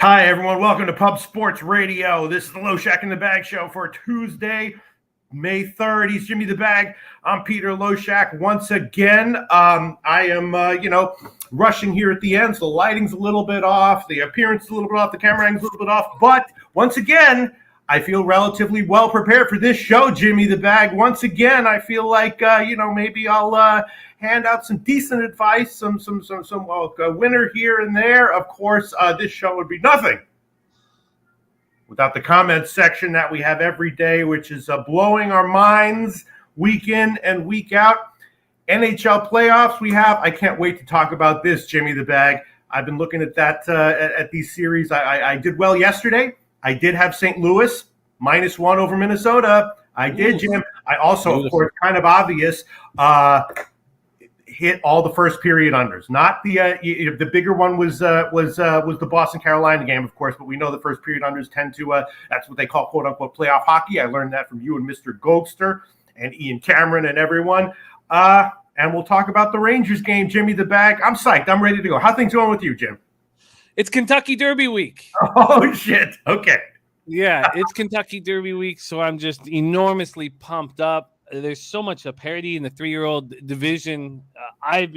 Hi, everyone. Welcome to Pub Sports Radio. This is the Loshak in the Bag show for Tuesday, May 3rd. He's Jimmy the Bag. I'm Peter Loshak once again. I am, rushing here at the end, so the lighting's a little bit off, the appearance is a little bit off, the camera angle's a little bit off. But once again, I feel relatively well prepared for this show, Jimmy the Bag. Once again, I feel like, maybe I'll hand out some decent advice, some winner here and there. Of course, this show would be nothing without the comments section that we have every day, which is blowing our minds week in and week out. NHL playoffs we have. I can't wait to talk about this, Jimmy the Bag. I've been looking at that at these series. I did well yesterday. I did have St. Louis -1 over Minnesota. I did, Jim. I also, of course, kind of obvious, hit all the first period unders. Not the bigger one was the Boston Carolina game, of course, but we know the first period unders tend to that's what they call quote unquote playoff hockey. I learned that from you and Mr. Gokster and Ian Cameron and everyone. And we'll talk about the Rangers game, Jimmy the Bag. I'm psyched. I'm ready to go. How things going with you, Jim? It's Kentucky Derby week. Oh shit. Okay. Yeah, it's Kentucky Derby week, so I'm just enormously pumped up. There's so much parity in the 3-year-old division. I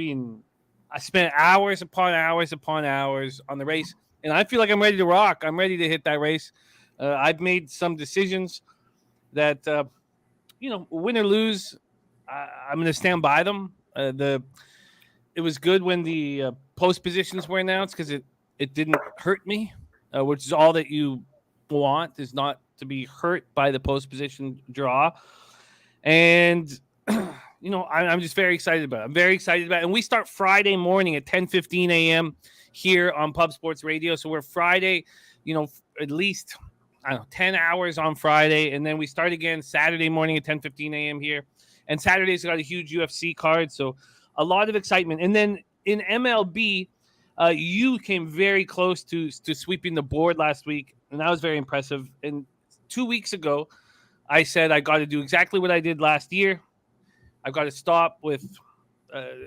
spent hours upon hours on the race, and I feel like I'm ready to rock. I'm ready to hit that race. I've made some decisions that, win or lose, I'm going to stand by them. It was good when the post positions were announced because it didn't hurt me, which is all that you want, is not to be hurt by the post position draw. And, I'm just very excited about it. I'm very excited about it. And we start Friday morning at 10:15 a.m. here on Pub Sports Radio. So we're Friday, at least, 10 hours on Friday. And then we start again Saturday morning at 10:15 a.m. here. And Saturday's got a huge UFC card. So a lot of excitement. And then in MLB, you came very close to sweeping the board last week. And that was very impressive. And 2 weeks ago, I said I got to do exactly what I did last year. I've got to stop with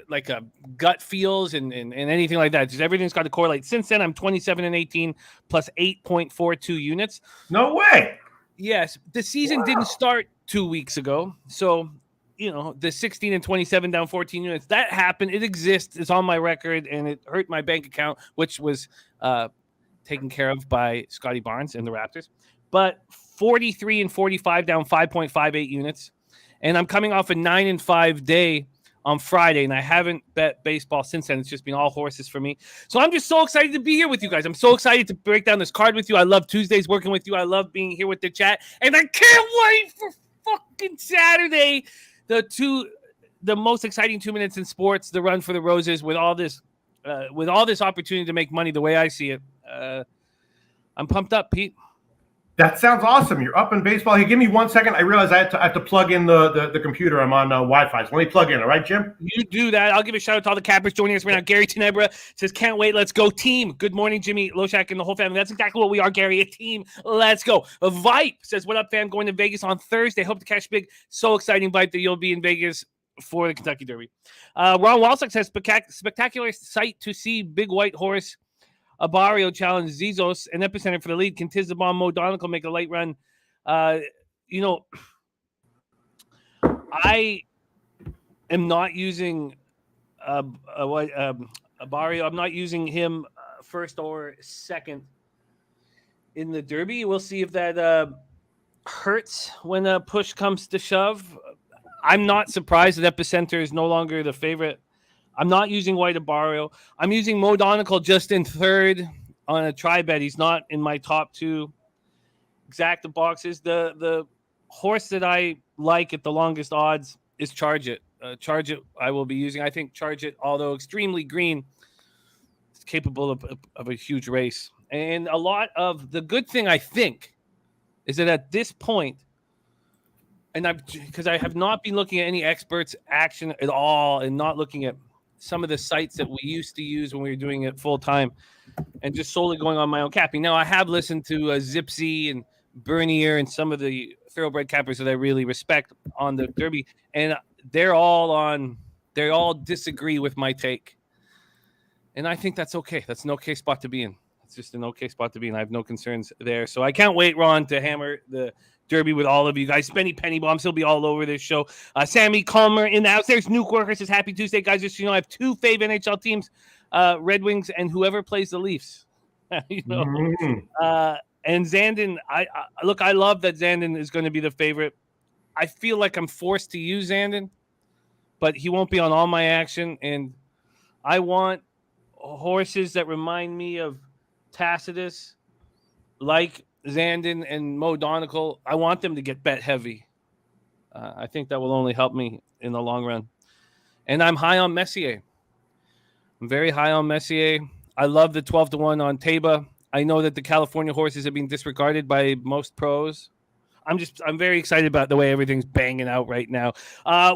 like a gut feels and anything like that. Just everything's got to correlate. Since then, I'm 27-18 plus 8.42 units. No way. Yes. The season didn't start 2 weeks ago. So, the 16-27 down 14 units, that happened. It exists. It's on my record, and it hurt my bank account, which was taken care of by Scotty Barnes and the Raptors. But 43-45 down 5.58 units. And I'm coming off a 9-5 day on Friday, and I haven't bet baseball since then. It's just been all horses for me. So I'm just so excited to be here with you guys. I'm so excited to break down this card with you. I love Tuesdays working with you. I love being here with the chat. And I can't wait for fucking Saturday. The most exciting 2 minutes in sports, the Run for the Roses, with all this opportunity to make money the way I see it. I'm pumped up, Pete. That sounds awesome. You're up in baseball. Hey, give me 1 second. I realize I have to plug in the computer. I'm on Wi-Fi. So let me plug in. All right, Jim? You do that. I'll give a shout out to all the cappers joining us right now. Gary Tenebra says, can't wait. Let's go, team. Good morning, Jimmy, Loshak, and the whole family. That's exactly what we are, Gary. A team. Let's go. A Vipe says, what up, fam? Going to Vegas on Thursday. Hope to catch big. So exciting, Vipe, that you'll be in Vegas for the Kentucky Derby. Ron Walsack says, spectacular sight to see big white horse Abario challenge Zizos, an epicenter for the lead. Can Tizabon Mo Donegal make a late run? I am not using Abario. I'm not using him first or second in the Derby. We'll see if that hurts when a push comes to shove. I'm not surprised that Epicenter is no longer the favorite. I'm not using White Abario. I'm using Mo Donegal just in third on a try bet. He's not in my top two exacta boxes. The horse that I like at the longest odds is Charge It. Charge It I will be using. I think Charge It, although extremely green, is capable of a huge race. And a lot of the good thing, I think, is that at this point, because I have not been looking at any experts action at all and not looking at some of the sites that we used to use when we were doing it full time and just solely going on my own capping. Now, I have listened to Zipsy and Bernier and some of the thoroughbred cappers that I really respect on the Derby, and they all disagree with my take. And I think that's okay. That's an okay spot to be in. It's just an okay spot to be in. I have no concerns there. So I can't wait, Ron, to hammer the Derby with all of you guys. Spenny Penny Bombs, he'll be all over this show. Sammy Calmer in the house. There's Nuke Worker says, happy Tuesday, guys. Just I have 2 fave NHL teams, Red Wings and whoever plays the Leafs. And Zandon, I love that Zandon is going to be the favorite. I feel like I'm forced to use Zandon, but he won't be on all my action. And I want horses that remind me of Tacitus, like Zandon and Mo Donegal. I want them to get bet heavy. I think that will only help me in the long run. And I'm high on Messier. I'm very high on Messier. I love the 12-1 on Taba. I know that the California horses have been disregarded by most pros. I'm very excited about the way everything's banging out right now.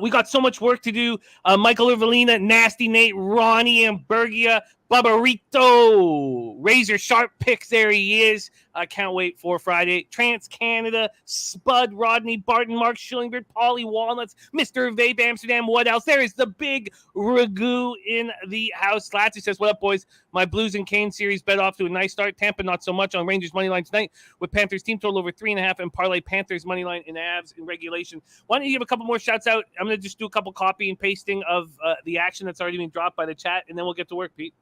We got so much work to do. Michael Irvelina, Nasty Nate, Ronnie Ambergia, Barbarito, Razor Sharp picks. There he is. I can't wait for Friday. Trans Canada, Spud, Rodney Barton, Mark Schillingford, Polly Walnuts, Mr. Vape Amsterdam. What else? There is the big Ragu in the house. Slatsy says, what up, boys? My Blues and Kane series bet off to a nice start. Tampa not so much on Rangers money line tonight with Panthers team total over 3.5 and parlay Panthers money line in Avs in regulation. Why don't you give a couple more shouts out? I'm going to just do a couple copy and pasting of the action that's already been dropped by the chat, and then we'll get to work, Pete.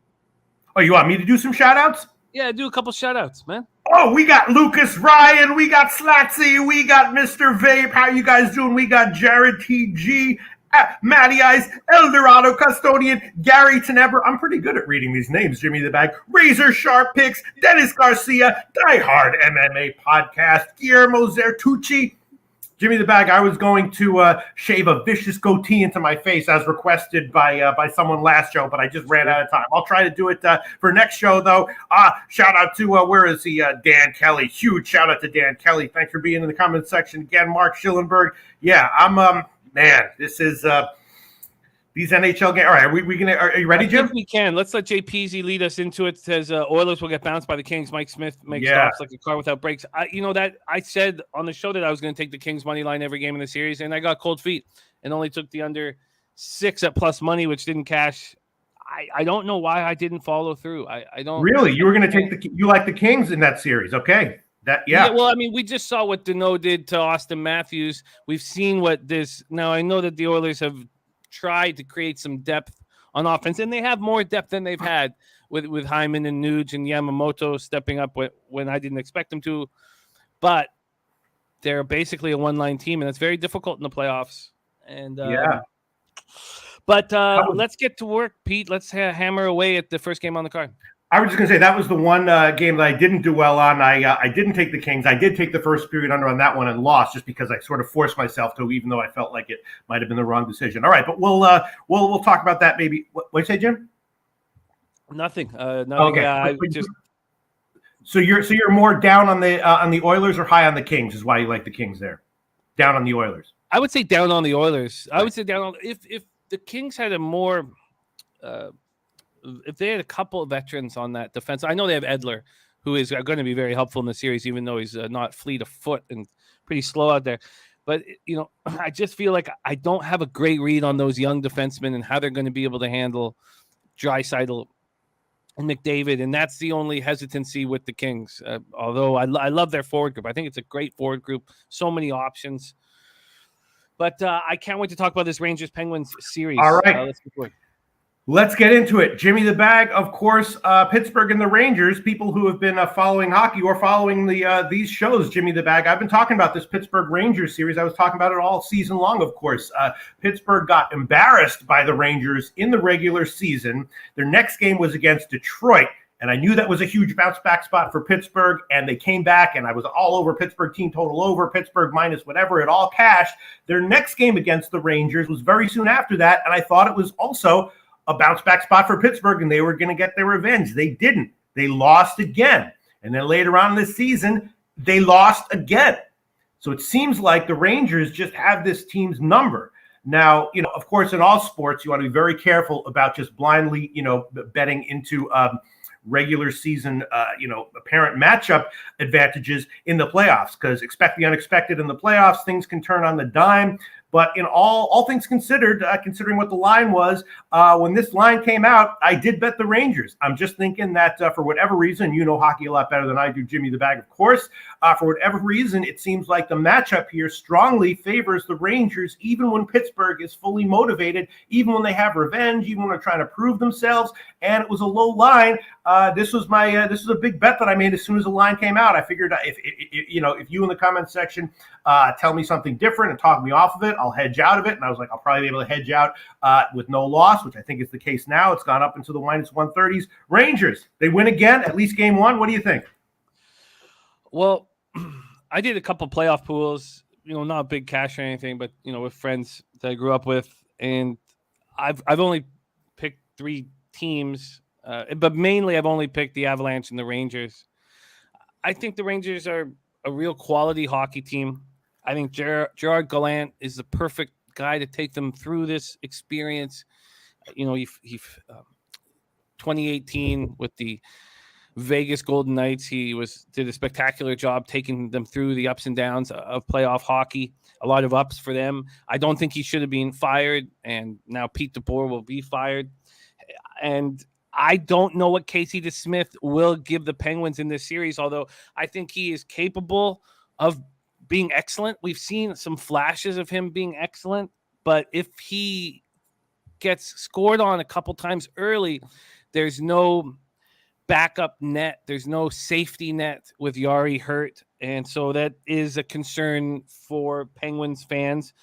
Oh, you want me to do some shout outs? Yeah, do a couple shout outs, man. Oh, we got Lucas Ryan, we got Slatsy, we got Mr. Vape. How you guys doing? We got Jared TG, Matty Eyes, Eldorado Custodian, Gary Tenebra. I'm pretty good at reading these names, Jimmy the Bag. Razor Sharp Picks, Dennis Garcia, Die Hard MMA Podcast, Guillermo Zertucci. Jimmy the Bag, I was going to shave a vicious goatee into my face as requested by someone last show, but I just ran out of time. I'll try to do it for next show, though. Shout out to, where is he? Dan Kelly. Huge shout out to Dan Kelly. Thanks for being in the comment section again. Mark Schillenberg. Yeah, I'm, man, this is these NHL games. All right, are you ready, Jim? I think we can. Let's let JPZ lead us into it. It says Oilers will get bounced by the Kings. Mike Smith makes stops like a car without brakes. I said on the show that I was going to take the Kings money line every game in the series, and I got cold feet and only took the under 6 at plus money, which didn't cash. I don't know why I didn't follow through. I don't really. You were going to take you like the Kings in that series, okay? Yeah. Well, I mean, we just saw what Deneau did to Austin Matthews. We've seen what this. Now I know that the Oilers have tried to create some depth on offense, and they have more depth than they've had with Hyman and Nuge and Yamamoto stepping up when I didn't expect them to. But they're basically a one-line team, and it's very difficult in the playoffs. And But let's get to work, Pete. Let's hammer away at the first game on the card. I was just going to say that was the one game that I didn't do well on. I didn't take the Kings. I did take the first period under on that one and lost just because I sort of forced myself to, even though I felt like it might have been the wrong decision. All right, but we'll talk about that maybe. What did you say, Jim? Nothing. Okay. So you're more down on the Oilers or high on the Kings is why you like the Kings there. Down on the Oilers. I would say down on the Oilers. I would say down on if the Kings had a more. If they had a couple of veterans on that defense, I know they have Edler, who is going to be very helpful in the series, even though he's not fleet of foot and pretty slow out there. But, I just feel like I don't have a great read on those young defensemen and how they're going to be able to handle Draisaitl and McDavid. And that's the only hesitancy with the Kings. Although I love their forward group. I think it's a great forward group. So many options. But I can't wait to talk about this Rangers-Penguins series. All right. Let's get going. Let's get into it. Jimmy the Bag, of course, Pittsburgh and the Rangers, people who have been following hockey or following these shows, Jimmy the Bag. I've been talking about this Pittsburgh Rangers series. I was talking about it all season long, of course. Pittsburgh got embarrassed by the Rangers in the regular season. Their next game was against Detroit, and I knew that was a huge bounce-back spot for Pittsburgh, and they came back, and I was all over Pittsburgh team total over, Pittsburgh minus whatever, it all cashed. Their next game against the Rangers was very soon after that, and I thought it was also a bounce-back spot for Pittsburgh, and they were going to get their revenge. They didn't. They lost again. And then later on in the season, they lost again. So it seems like the Rangers just have this team's number. Now, of course, in all sports, you want to be very careful about just blindly, betting into regular season, apparent matchup advantages in the playoffs, because expect the unexpected in the playoffs. Things can turn on the dime. But in all things considered, considering what the line was, when this line came out, I did bet the Rangers. I'm just thinking that for whatever reason, you know hockey a lot better than I do, Jimmy the Bag, of course. For whatever reason, it seems like the matchup here strongly favors the Rangers, even when Pittsburgh is fully motivated, even when they have revenge, even when they're trying to prove themselves. And it was a low line. This was a big bet that I made as soon as the line came out. I figured if you in the comments section tell me something different and talk me off of it, I'll hedge out of it. And I was like, I'll probably be able to hedge out with no loss, which I think is the case now. It's gone up into the minus 130s. Rangers, they win again, at least game one. What do you think? Well, I did a couple playoff pools, not big cash or anything, but, with friends that I grew up with. And I've only picked 3 teams, but mainly I've only picked the Avalanche and the Rangers. I think the Rangers are a real quality hockey team. I think Gerard Gallant is the perfect guy to take them through this experience. He 2018 with the Vegas Golden Knights, he did a spectacular job taking them through the ups and downs of playoff hockey. A lot of ups for them. I don't think he should have been fired, and now Pete DeBoer will be fired. And I don't know what Casey DeSmith will give the Penguins in this series, although I think he is capable of being excellent. We've seen some flashes of him being excellent, but if he gets scored on a couple times early, there's no backup net. There's no safety net with Yari hurt. And so that is a concern for Penguins fans.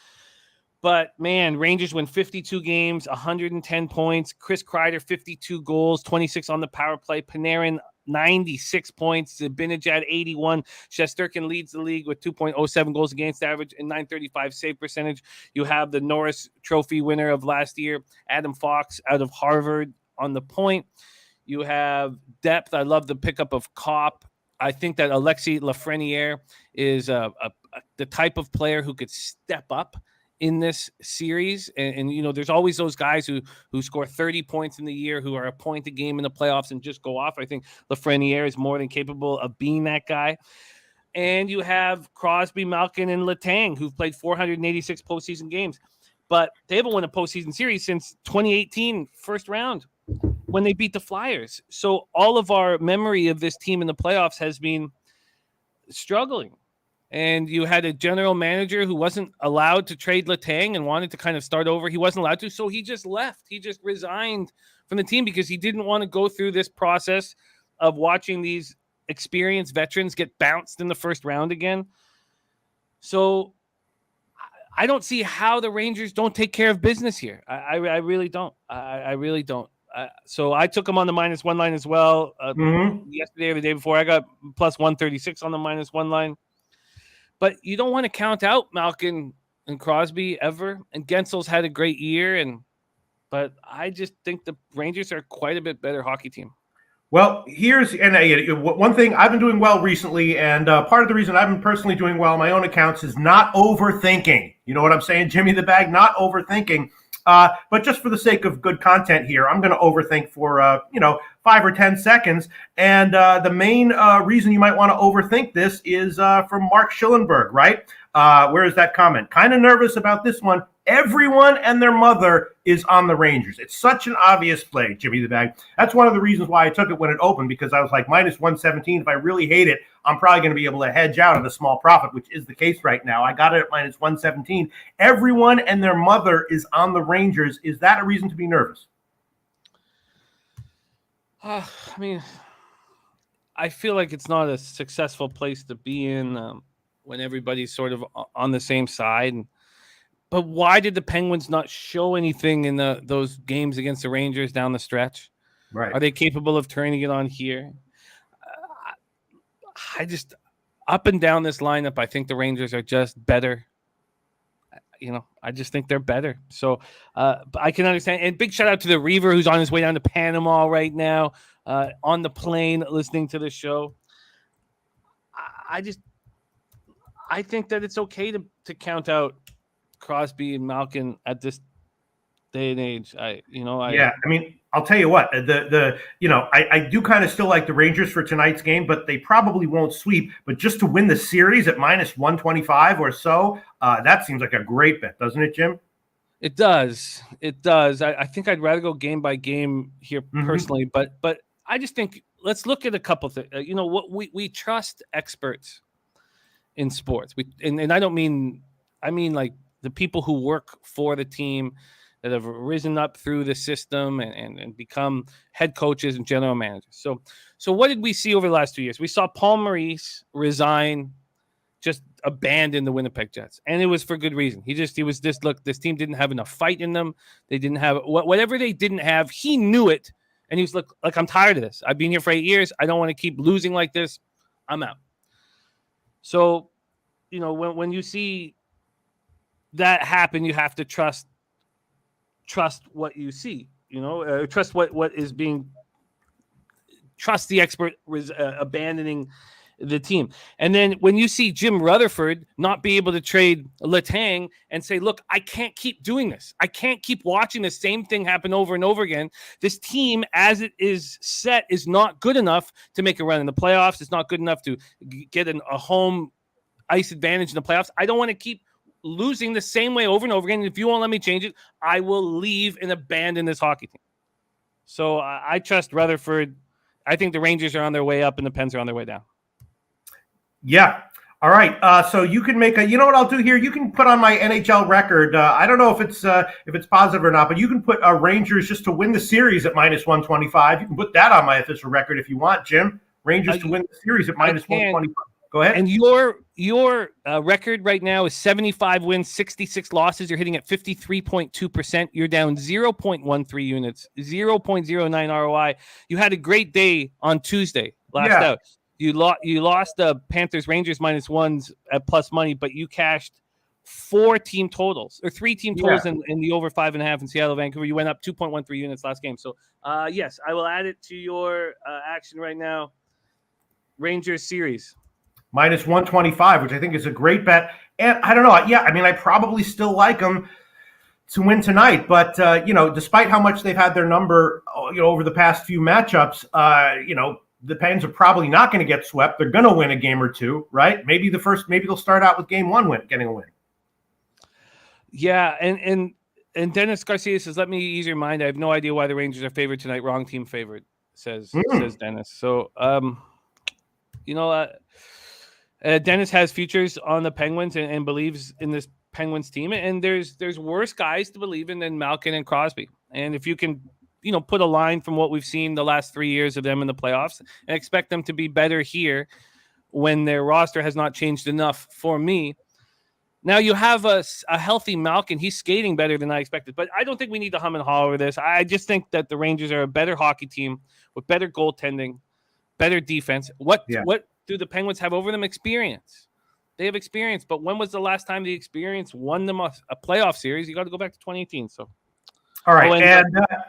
But, man, Rangers win 52 games, 110 points. Chris Kreider, 52 goals, 26 on the power play. Panarin, 96 points. Zibanejad, 81. Shesterkin leads the league with 2.07 goals against average and 935 save percentage. You have the Norris Trophy winner of last year, Adam Fox, out of Harvard on the point. You have depth. I love the pickup of Kopp. I think that Alexis Lafreniere is the type of player who could step up in this series. And there's always those guys who score 30 points in the year, who are a point a game in the playoffs and just go off. I think Lafreniere is more than capable of being that guy. And you have Crosby, Malkin, and Letang, who've played 486 postseason games. But they haven't won a postseason series since 2018 first round when they beat the Flyers. So all of our memory of this team in the playoffs has been struggling. And you had a general manager who wasn't allowed to trade Letang and wanted to kind of start over. He wasn't allowed to, so he just left. He just resigned from the team because he didn't want to go through this process of watching these experienced veterans get bounced in the first round again. So I don't see how the Rangers don't take care of business here. I really don't. I really don't. So I took them on the -1 line as well. Yesterday or the day before, I got plus 136 on the -1 line. But you don't want to count out Malkin and Crosby ever. And Gensel's had a great year, but I just think the Rangers are quite a bit better hockey team. Well, one thing I've been doing well recently, and part of the reason I've been personally doing well on my own accounts is not overthinking. You know what I'm saying, Jimmy the Bag? Not overthinking. But just for the sake of good content here, I'm going to overthink for 5 or 10 seconds. And the main reason you might want to overthink this is from Mark Schillenberg, right? Where is that comment? Kind of nervous about this one. Everyone and their mother is on the Rangers. It's such an obvious play, Jimmy the Bag. That's one of the reasons why I took it when it opened, because I was like -117. If I really hate it, I'm probably going to be able to hedge out at a small profit, which is the case right now. I got it at -117. Everyone and their mother is on the Rangers. Is that a reason to be nervous? I mean, I feel like it's not a successful place to be in when everybody's sort of on the same side. But why did the Penguins not show anything in those games against the Rangers down the stretch? Right. Are they capable of turning it on here? I just, up and down this lineup, I think the Rangers are just better. I just think they're better. So I can understand. And big shout out to the Reaver, who's on his way down to Panama right now, on the plane listening to the show. I think that it's okay to count out Crosby and Malkin at this day and age. I mean, I'll tell you what, I do kind of still like the Rangers for tonight's game, but they probably won't sweep. But just to win the series at minus 125 or so, that seems like a great bet, doesn't it, Jim? It does. I think I'd rather go game by game here personally, but I just think let's look at a couple things. What we trust experts in sports. I don't mean, I mean like the people who work for the team that have risen up through the system and become head coaches and general managers. So what did we see over the last 2 years? We saw Paul Maurice resign, just abandon the Winnipeg Jets. And it was for good reason. This team didn't have enough fight in them. They didn't have whatever they didn't have. He knew it. And he was like, I'm tired of this. I've been here for 8 years. I don't want to keep losing like this. I'm out. So, when you see that happen, you have to trust what you see, trust what is being, trust the expert was abandoning the team. And then when you see Jim Rutherford not be able to trade Letang and say, look, I can't keep doing this. I can't keep watching the same thing happen over and over again. This team, as it is set, is not good enough to make a run in the playoffs. It's not good enough to get a home ice advantage in the playoffs. I don't want to keep losing the same way over and over again. If you won't let me change it, I will leave and abandon this hockey team. So I trust Rutherford. I think the Rangers are on their way up and the Pens are on their way down. Yeah. All right. So you can make you know what I'll do here? You can put on my NHL record. I don't know if it's positive or not, but you can put Rangers just to win the series at minus 125. You can put that on my official record if you want, Jim. Rangers to win the series at minus 125. Go ahead. And your record right now is 75 wins, 66 losses. You're hitting at 53.2%. You're down 0.13 units, 0.09 ROI. You had a great day on Tuesday last out. You lost the Panthers Rangers minus ones at plus money, but you cashed 3 team totals in the over 5.5 in Seattle, Vancouver. You went up 2.13 units last game. So yes, I will add it to your action right now. Rangers series. Minus 125, which I think is a great bet. And I don't know. Yeah, I mean, I probably still like them to win tonight. But, despite how much they've had their number, over the past few matchups, the Pens are probably not going to get swept. They're going to win a game or two, right? Maybe they'll start out with game one getting a win. Yeah, and Dennis Garcia says, let me ease your mind. I have no idea why the Rangers are favored tonight. Wrong team favored, says Dennis. So, Dennis has futures on the Penguins and believes in this Penguins team. And there's worse guys to believe in than Malkin and Crosby. And if you can, put a line from what we've seen the last 3 years of them in the playoffs and expect them to be better here when their roster has not changed enough for me. Now you have a healthy Malkin. He's skating better than I expected, but I don't think we need to hum and haw over this. I just think that the Rangers are a better hockey team with better goaltending, better defense. What do the Penguins have over them? Experience. They have experience, but when was the last time the experience won them a playoff series? You got to go back to 2018. So, all right,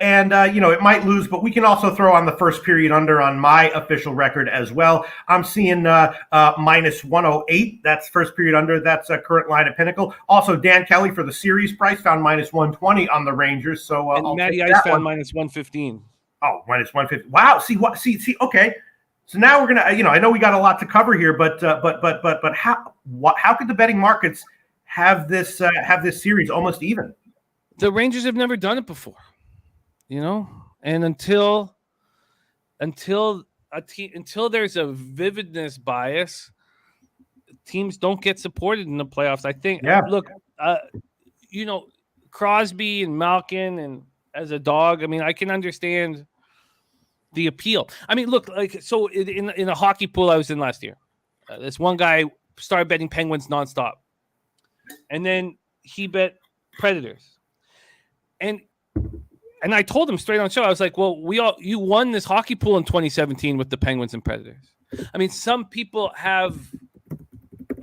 it might lose, but we can also throw on the first period under on my official record as well. I'm seeing minus 108. That's first period under. That's a current line at Pinnacle. Also, Dan Kelly for the series price found minus 120 on the Rangers. So and Matty Ice found minus 115. Oh, minus 150. Wow. See. Okay. So now we're gonna, I know we got a lot to cover here, but how could the betting markets have this series almost even? The Rangers have never done it before, and until there's a vividness bias, teams don't get supported in the playoffs. I think. Yeah. Look, Crosby and Malkin and as a dog. I mean, I can understand the appeal. I mean, look, so in a hockey pool I was in last year, this one guy started betting Penguins nonstop, and then he bet Predators, and I told him straight on show, I was like, well, you won this hockey pool in 2017 with the Penguins and Predators. I mean, some people have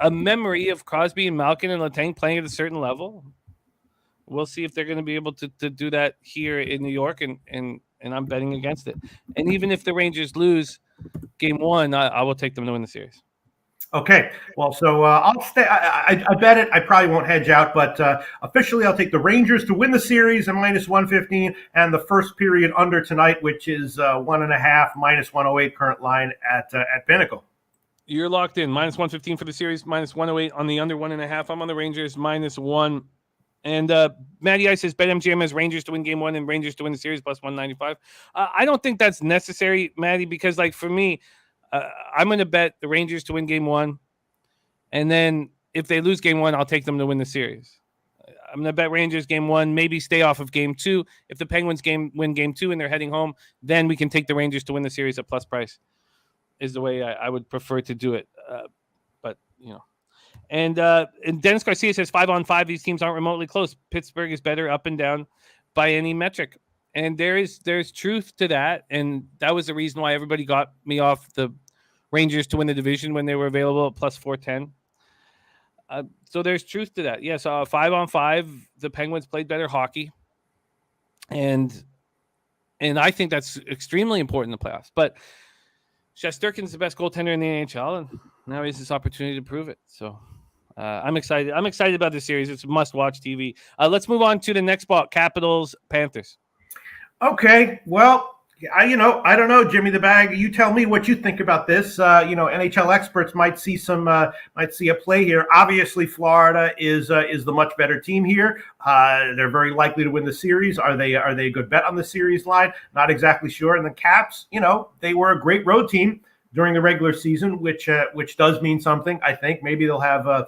a memory of Crosby and Malkin and Letang playing at a certain level. We'll see if they're going to be able to do that here in New York, and I'm betting against it. And even if the Rangers lose game one, I will take them to win the series. Okay, well, so I'll stay. I bet it. I probably won't hedge out, but officially, I'll take the Rangers to win the series at -115, and the first period under tonight, which is 1.5 -108 current line at Pinnacle. You're locked in. -115 for the series, -108 on the under 1.5. I'm on the Rangers -1. And Matty Ice says BetMGM has Rangers to win game 1 and Rangers to win the series +195. I don't think that's necessary, Matty, because like for me, I'm going to bet the Rangers to win game 1. And then if they lose game 1, I'll take them to win the series. I'm going to bet Rangers game 1, maybe stay off of game 2. If the Penguins win game 2 and they're heading home, then we can take the Rangers to win the series at plus price is the way I would prefer to do it. But, you know. And Dennis Garcia says 5-on-5, these teams aren't remotely close. Pittsburgh is better up and down by any metric. And there's truth to that. And that was the reason why everybody got me off the Rangers to win the division when they were available at plus 410. So there's truth to that. Yes, 5-on-5, the Penguins played better hockey. And I think that's extremely important in the playoffs. But Shesterkin's the best goaltender in the NHL, and now he has this opportunity to prove it. So I'm excited. I'm excited about this series. It's must-watch TV. Let's move on to the next spot, Capitals, Panthers. Okay, well, I don't know, Jimmy the Bag. You tell me what you think about this. NHL experts might see a play here. Obviously, Florida is the much better team here. They're very likely to win the series. Are they a good bet on the series line? Not exactly sure. And the Caps, they were a great road team during the regular season, which does mean something. I think maybe they'll have a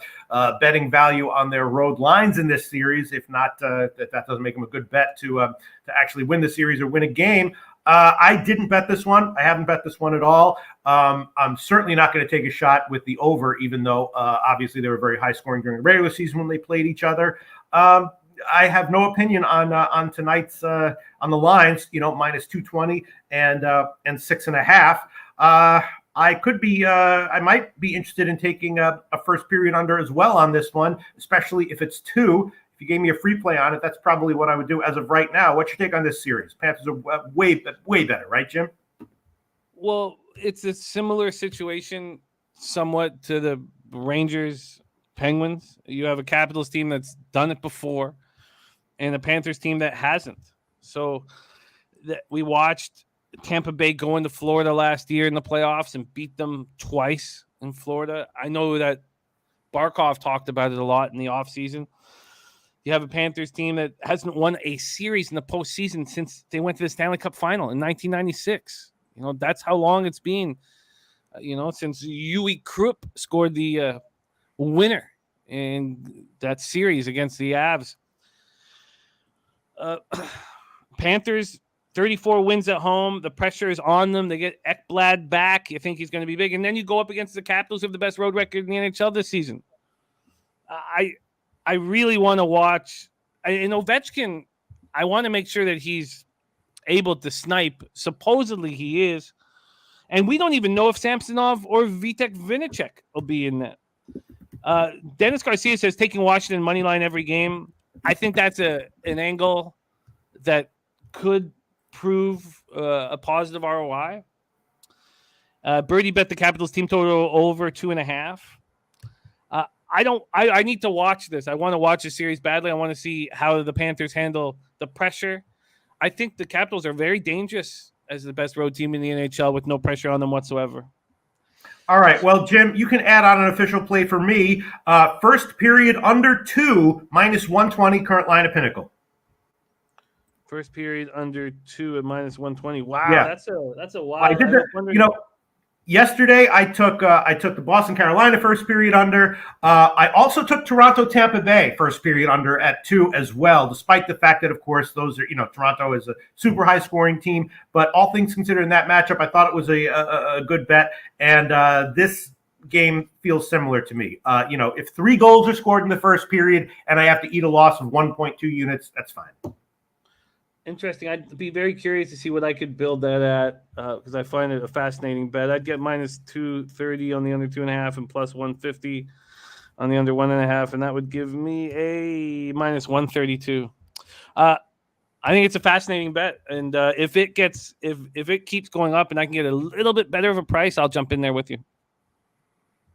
betting value on their road lines in this series. If not, that doesn't make them a good bet to actually win the series or win a game. I didn't bet this one. I haven't bet this one at all. I'm certainly not going to take a shot with the over, even though obviously they were very high scoring during the regular season when they played each other. I have no opinion on tonight's on the lines. -220 and 6.5. I might be interested in taking a first period under as well on this one, especially if it's 2. If you gave me a free play on it, that's probably what I would do as of right now. What's your take on this series? Panthers are way better, right, Jim? Well, it's a similar situation somewhat to the Rangers Penguins. You have a Capitals team that's done it before and a Panthers team that hasn't. So we watched Tampa Bay go into Florida last year in the playoffs and beat them twice in Florida. I know that Barkov talked about it a lot in the offseason. You have a Panthers team that hasn't won a series in the postseason since they went to the Stanley Cup final in 1996. That's how long it's been, since Yui Krupp scored the winner in that series against the Avs. Panthers, 34 wins at home. The pressure is on them. They get Ekblad back. You think he's going to be big. And then you go up against the Capitals, who have the best road record in the NHL this season. I really want to watch. In Ovechkin, I want to make sure that he's able to snipe. Supposedly he is. And we don't even know if Samsonov or Vitek Vinnycek will be in that. Dennis Garcia says taking Washington money line every game. I think that's an angle that could prove a positive ROI. Birdie bet the Capitals team total over 2.5. I need to watch this. I want to watch the series badly. I want to see how the Panthers handle the pressure. I think the Capitals are very dangerous as the best road team in the NHL with no pressure on them whatsoever. All right. Well, Jim, you can add on an official play for me. First period under 2, -120 current line of Pinnacle. First period under 2 at -120. Wow, yeah. That's a wild. I did that, yesterday I took the Boston Carolina first period under. I also took Toronto Tampa Bay first period under at 2 as well, despite the fact that, of course, those are Toronto is a super high scoring team. But all things considered in that matchup, I thought it was a good bet. And this game feels similar to me. If 3 goals are scored in the first period and I have to eat a loss of 1.2 units, that's fine. Interesting. I'd be very curious to see what I could build that at because I find it a fascinating bet. I'd get -230 on the under 2.5 and +150 on the under 1.5, and that would give me a -132. I think it's a fascinating bet, and if it keeps going up and I can get a little bit better of a price, I'll jump in there with you.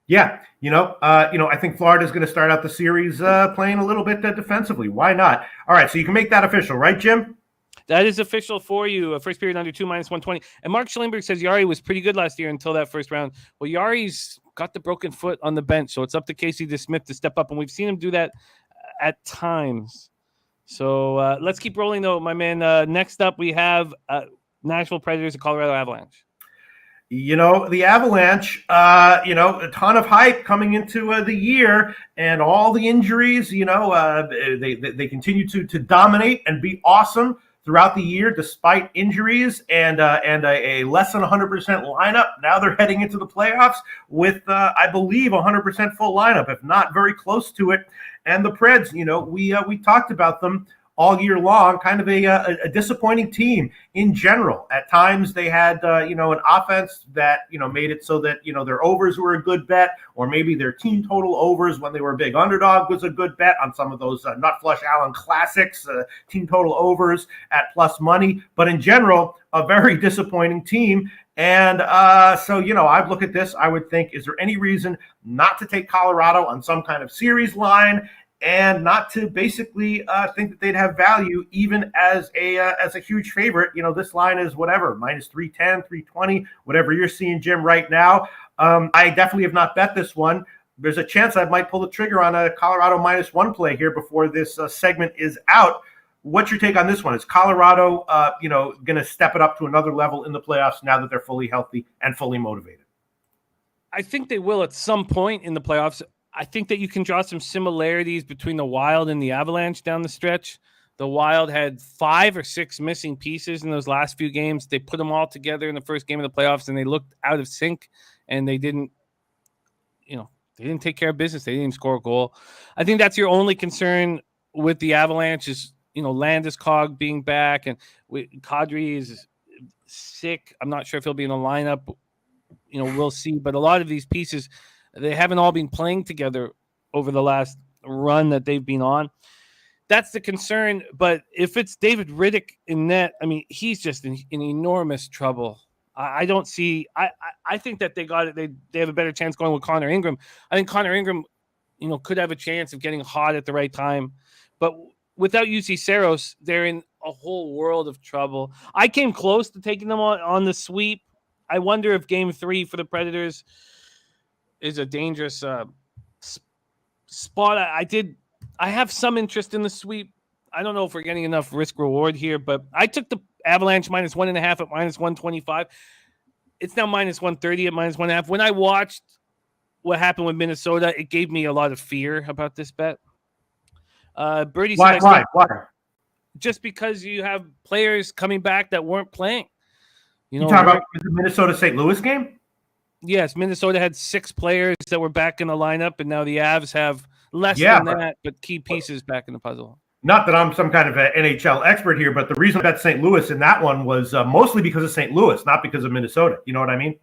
Yeah, I think Florida's going to start out the series playing a little bit defensively. Why not? All right, so you can make that official, right, Jim? That is official for you. First period under 2 -120. And Mark Schlingberg says Yari was pretty good last year until that first round. Well, Yari's got the broken foot on the bench, so it's up to Casey DeSmith to step up, and we've seen him do that at times. So let's keep rolling, though, my man. Next up, we have Nashville Predators and Colorado Avalanche. The Avalanche, a ton of hype coming into the year, and all the injuries. They continue to dominate and be awesome throughout the year, despite injuries and a less than 100% lineup. Now they're heading into the playoffs with, I believe, 100% full lineup, if not very close to it. And the Preds, we talked about them all year long, kind of a disappointing team in general. At times they had, an offense that, made it so that, their overs were a good bet, or maybe their team total overs when they were a big underdog was a good bet on some of those Nut Flush Allen classics, team total overs at plus money. But in general, a very disappointing team. And so, I'd look at this, I would think, is there any reason not to take Colorado on some kind of series line, and not to basically think that they'd have value even as a huge favorite? This line is whatever, -310, 320, whatever you're seeing, Jim, right now. I definitely have not bet this one. There's a chance I might pull the trigger on a Colorado -1 play here before this segment is out. What's your take on this one? Is Colorado, going to step it up to another level in the playoffs now that they're fully healthy and fully motivated? I think they will at some point in the playoffs. I think that you can draw some similarities between the Wild and the Avalanche down the stretch. The Wild had 5 or 6 missing pieces in those last few games. They put them all together in the first game of the playoffs, and they looked out of sync, and they didn't take care of business. They didn't score a goal. I think that's your only concern with the Avalanche is, Landeskog being back, and Kadri is sick. I'm not sure if he'll be in the lineup. We'll see. But a lot of these pieces, they haven't all been playing together over the last run that they've been on. That's the concern. But if it's David Rittich in net, he's just in enormous trouble. I don't see. I think that they got it. They have a better chance going with Connor Ingram. I think Connor Ingram, could have a chance of getting hot at the right time. But without UC Saros, they're in a whole world of trouble. I came close to taking them on the sweep. I wonder if Game 3 for the Predators is a dangerous spot. I have some interest in the sweep. I don't know if we're getting enough risk reward here, but I took the Avalanche -1.5 at -125. It's now -130 at -1.5. When I watched what happened with Minnesota, it gave me a lot of fear about this bet. Birdie said, Why? Just because you have players coming back that weren't playing. You talking about the Minnesota-St. Louis game? Yes, Minnesota had 6 players that were back in the lineup, and now the Avs have less than that, but key pieces back in the puzzle. Not that I'm some kind of an NHL expert here, but the reason I bet St. Louis in that one was mostly because of St. Louis, not because of Minnesota. You know what I mean?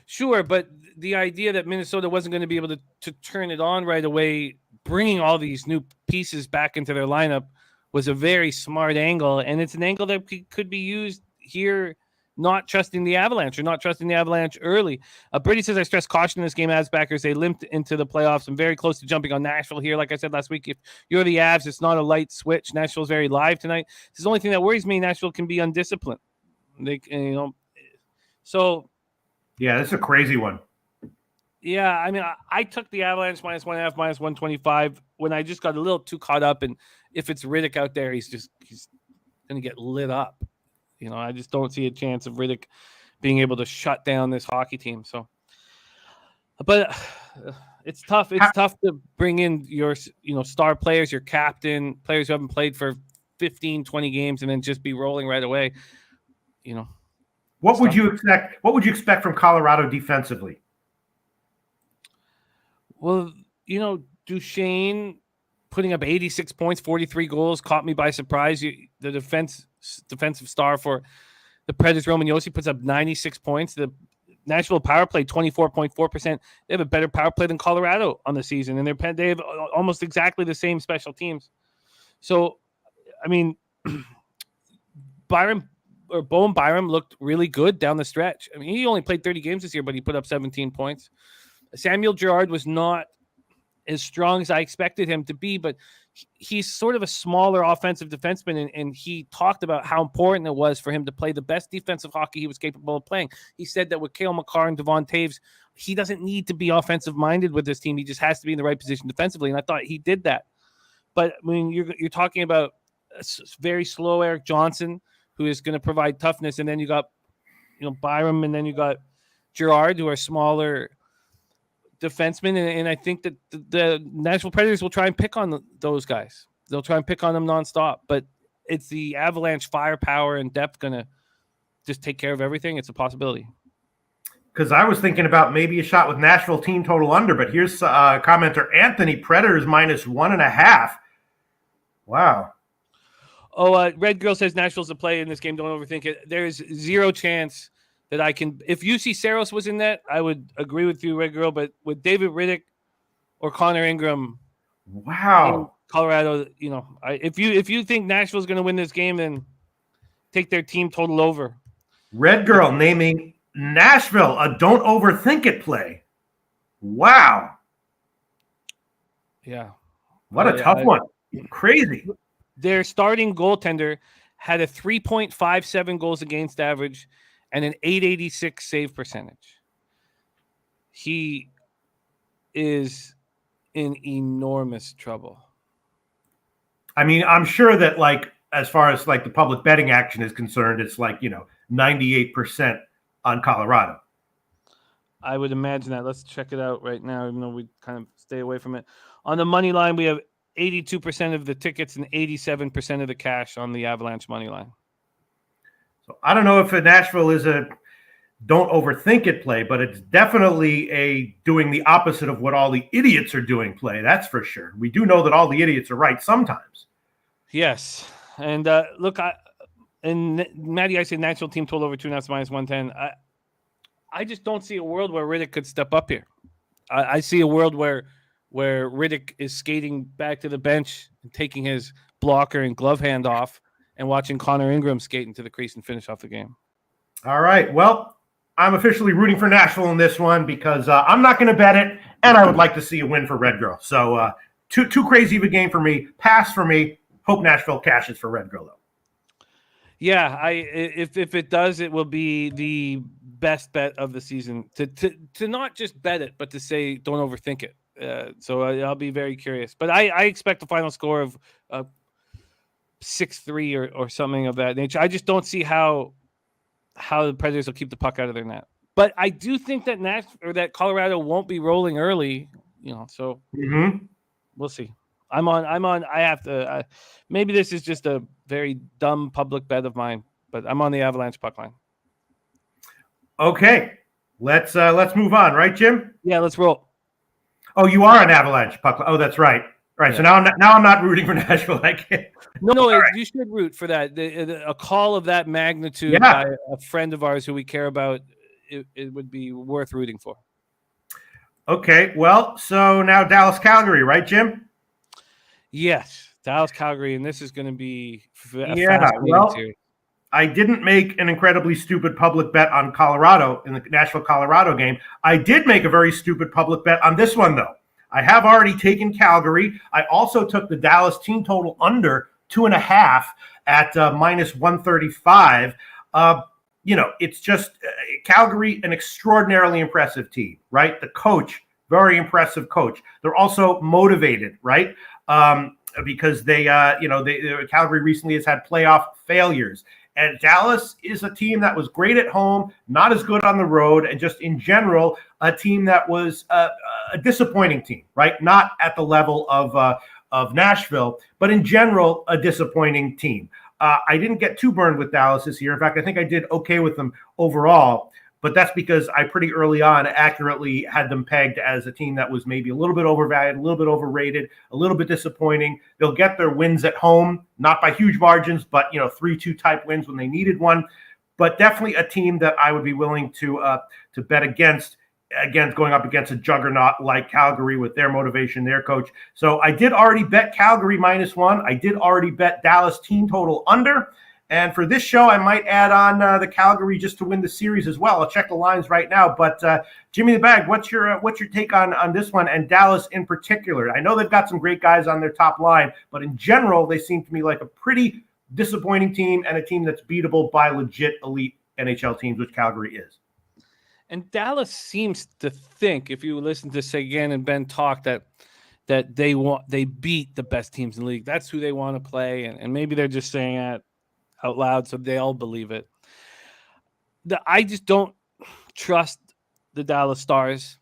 Sure, but the idea that Minnesota wasn't going to be able to turn it on right away, bringing all these new pieces back into their lineup, was a very smart angle, and it's an angle that could be used here. Not trusting the Avalanche or not trusting the Avalanche early. Brady says, I stress caution in this game as backers. They limped into the playoffs. I'm very close to jumping on Nashville here. Like I said last week, if you're the Avs, it's not a light switch. Nashville's very live tonight. This is the only thing that worries me. Nashville can be undisciplined. So. Yeah, that's a crazy one. Yeah, I took the Avalanche -1.5, -125 when I just got a little too caught up. And if it's Rittich out there, he's going to get lit up. I just don't see a chance of Rittich being able to shut down this hockey team. So, but it's tough. It's tough to bring in your, star players, your captain, players who haven't played for 15, 20 games, and then just be rolling right away. What would you expect? What would you expect from Colorado defensively? Well, Duchesne putting up 86 points, 43 goals, caught me by surprise. The defensive star for the Predators, Roman Josi, puts up 96 points. The Nashville power play, 24.4%. They have a better power play than Colorado on the season, and they have almost exactly the same special teams. So, Bowen Byram looked really good down the stretch. He only played 30 games this year, but he put up 17 points. Samuel Girard was not as strong as I expected him to be, but he's sort of a smaller offensive defenseman, and he talked about how important it was for him to play the best defensive hockey he was capable of playing. He said that with Cale Makar and Devon Taves, he doesn't need to be offensive-minded with this team. He just has to be in the right position defensively, and I thought he did that. But I mean, you're talking about a very slow Eric Johnson, who is going to provide toughness, and then you got Byram, and then you got Girard, who are smaller defensemen, and I think that the Nashville Predators will try and pick on those guys. They'll try and pick on them nonstop, but it's the Avalanche firepower and depth going to just take care of everything. It's a possibility. Because I was thinking about maybe a shot with Nashville team total under, but here's commenter Anthony, Predators -1.5. Wow. Oh, Red Girl says Nashville's a play in this game. Don't overthink it. There's zero chance that I can. If UC Saros was in that, I would agree with you, Red Girl. But with David Riddick or Connor Ingram, wow, Colorado, if you think Nashville's going to win this game, then take their team total over. Red Girl naming Nashville a don't overthink it play. Wow. Yeah. What a tough one. Crazy. Their starting goaltender had a 3.57 goals against average and an .886 save percentage. He is in enormous trouble. I mean, I'm sure that, as far as the public betting action is concerned, it's 98% on Colorado. I would imagine that. Let's check it out right now, even though we kind of stay away from it. On the money line, we have 82% of the tickets and 87% of the cash on the Avalanche money line. So I don't know if Nashville is a don't overthink it play, but it's definitely a doing the opposite of what all the idiots are doing play. That's for sure. We do know that all the idiots are right sometimes. Yes. And look, Maddie, I say national team total over 2.5 -110. I just don't see a world where Riddick could step up here. I see a world where Riddick is skating back to the bench and taking his blocker and glove hand off and watching Connor Ingram skate into the crease and finish off the game. All right. Well, I'm officially rooting for Nashville in this one because I'm not going to bet it, and I would like to see a win for Red Girl. So too crazy of a game for me. Pass for me. Hope Nashville cashes for Red Girl, though. Yeah, if it does, it will be the best bet of the season. To not just bet it, but to say don't overthink it. So I'll be very curious. But I expect the final score of 6-3 or something of that nature. I just don't see how the Predators will keep the puck out of their net. But I do think that that Colorado won't be rolling early. So we'll see. I'm on. I have to. Maybe this is just a very dumb public bet of mine, but I'm on the Avalanche puck line. Okay, let's move on, right, Jim? Yeah, let's roll. Oh, you are an Avalanche puck line. Oh, that's right. Right. Yeah. So now I'm not rooting for Nashville. No, right. You should root for that. A call of that magnitude by a friend of ours who we care about, it would be worth rooting for. Okay. Well, so now Dallas Calgary, right, Jim? Yes, Dallas Calgary, and this is going to be series. I didn't make an incredibly stupid public bet on Colorado in the Nashville Colorado game. I did make a very stupid public bet on this one, though. I have already taken Calgary. I also took the Dallas team total under 2.5 at -135. It's just Calgary, an extraordinarily impressive team, right? The coach, very impressive coach. They're also motivated, right? Because Calgary recently has had playoff failures. And Dallas is a team that was great at home, not as good on the road, and just in general, a team that was a disappointing team, right? Not at the level of Nashville, but in general, a disappointing team. I didn't get too burned with Dallas this year. In fact, I think I did okay with them overall, but that's because I pretty early on accurately had them pegged as a team that was maybe a little bit overvalued, a little bit overrated, a little bit disappointing. They'll get their wins at home, not by huge margins, but 3-2 type wins when they needed one. But definitely a team that I would be willing to bet against. Again, going up against a juggernaut like Calgary with their motivation, their coach. So I did already bet Calgary -1. I did already bet Dallas team total under. And for this show, I might add on the Calgary just to win the series as well. I'll check the lines right now. But Jimmy the Bag, what's your take on this one and Dallas in particular? I know they've got some great guys on their top line, but in general, they seem to me like a pretty disappointing team and a team that's beatable by legit elite NHL teams, which Calgary is. And Dallas seems to think, if you listen to Seguin and Ben talk, that they beat the best teams in the league. That's who they want to play, and maybe they're just saying that out loud so they all believe it. I just don't trust the Dallas Stars,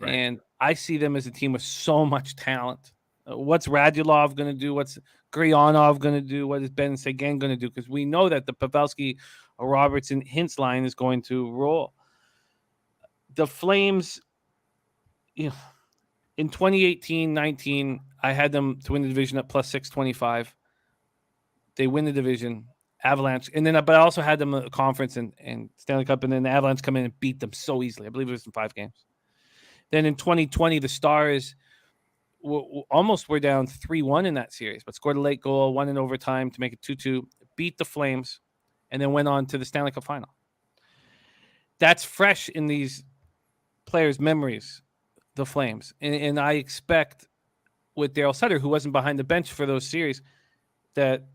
right. And I see them as a team with so much talent. What's Radulov going to do? What's Gurianov going to do? What is Ben Seguin going to do? Because we know that the Pavelski, Robertson, Hintz line is going to roll. The Flames, in 2018-19, I had them to win the division at plus 625. They win the division. Avalanche, and then but I also had them a conference and Stanley Cup, and then the Avalanche come in and beat them so easily. I believe it was in 5 games. Then in 2020, the Stars almost were down 3-1 in that series, but scored a late goal, won in overtime to make it 2-2, beat the Flames, and then went on to the Stanley Cup final. That's fresh in these players' memories, the Flames. And I expect with Daryl Sutter, who wasn't behind the bench for those series, that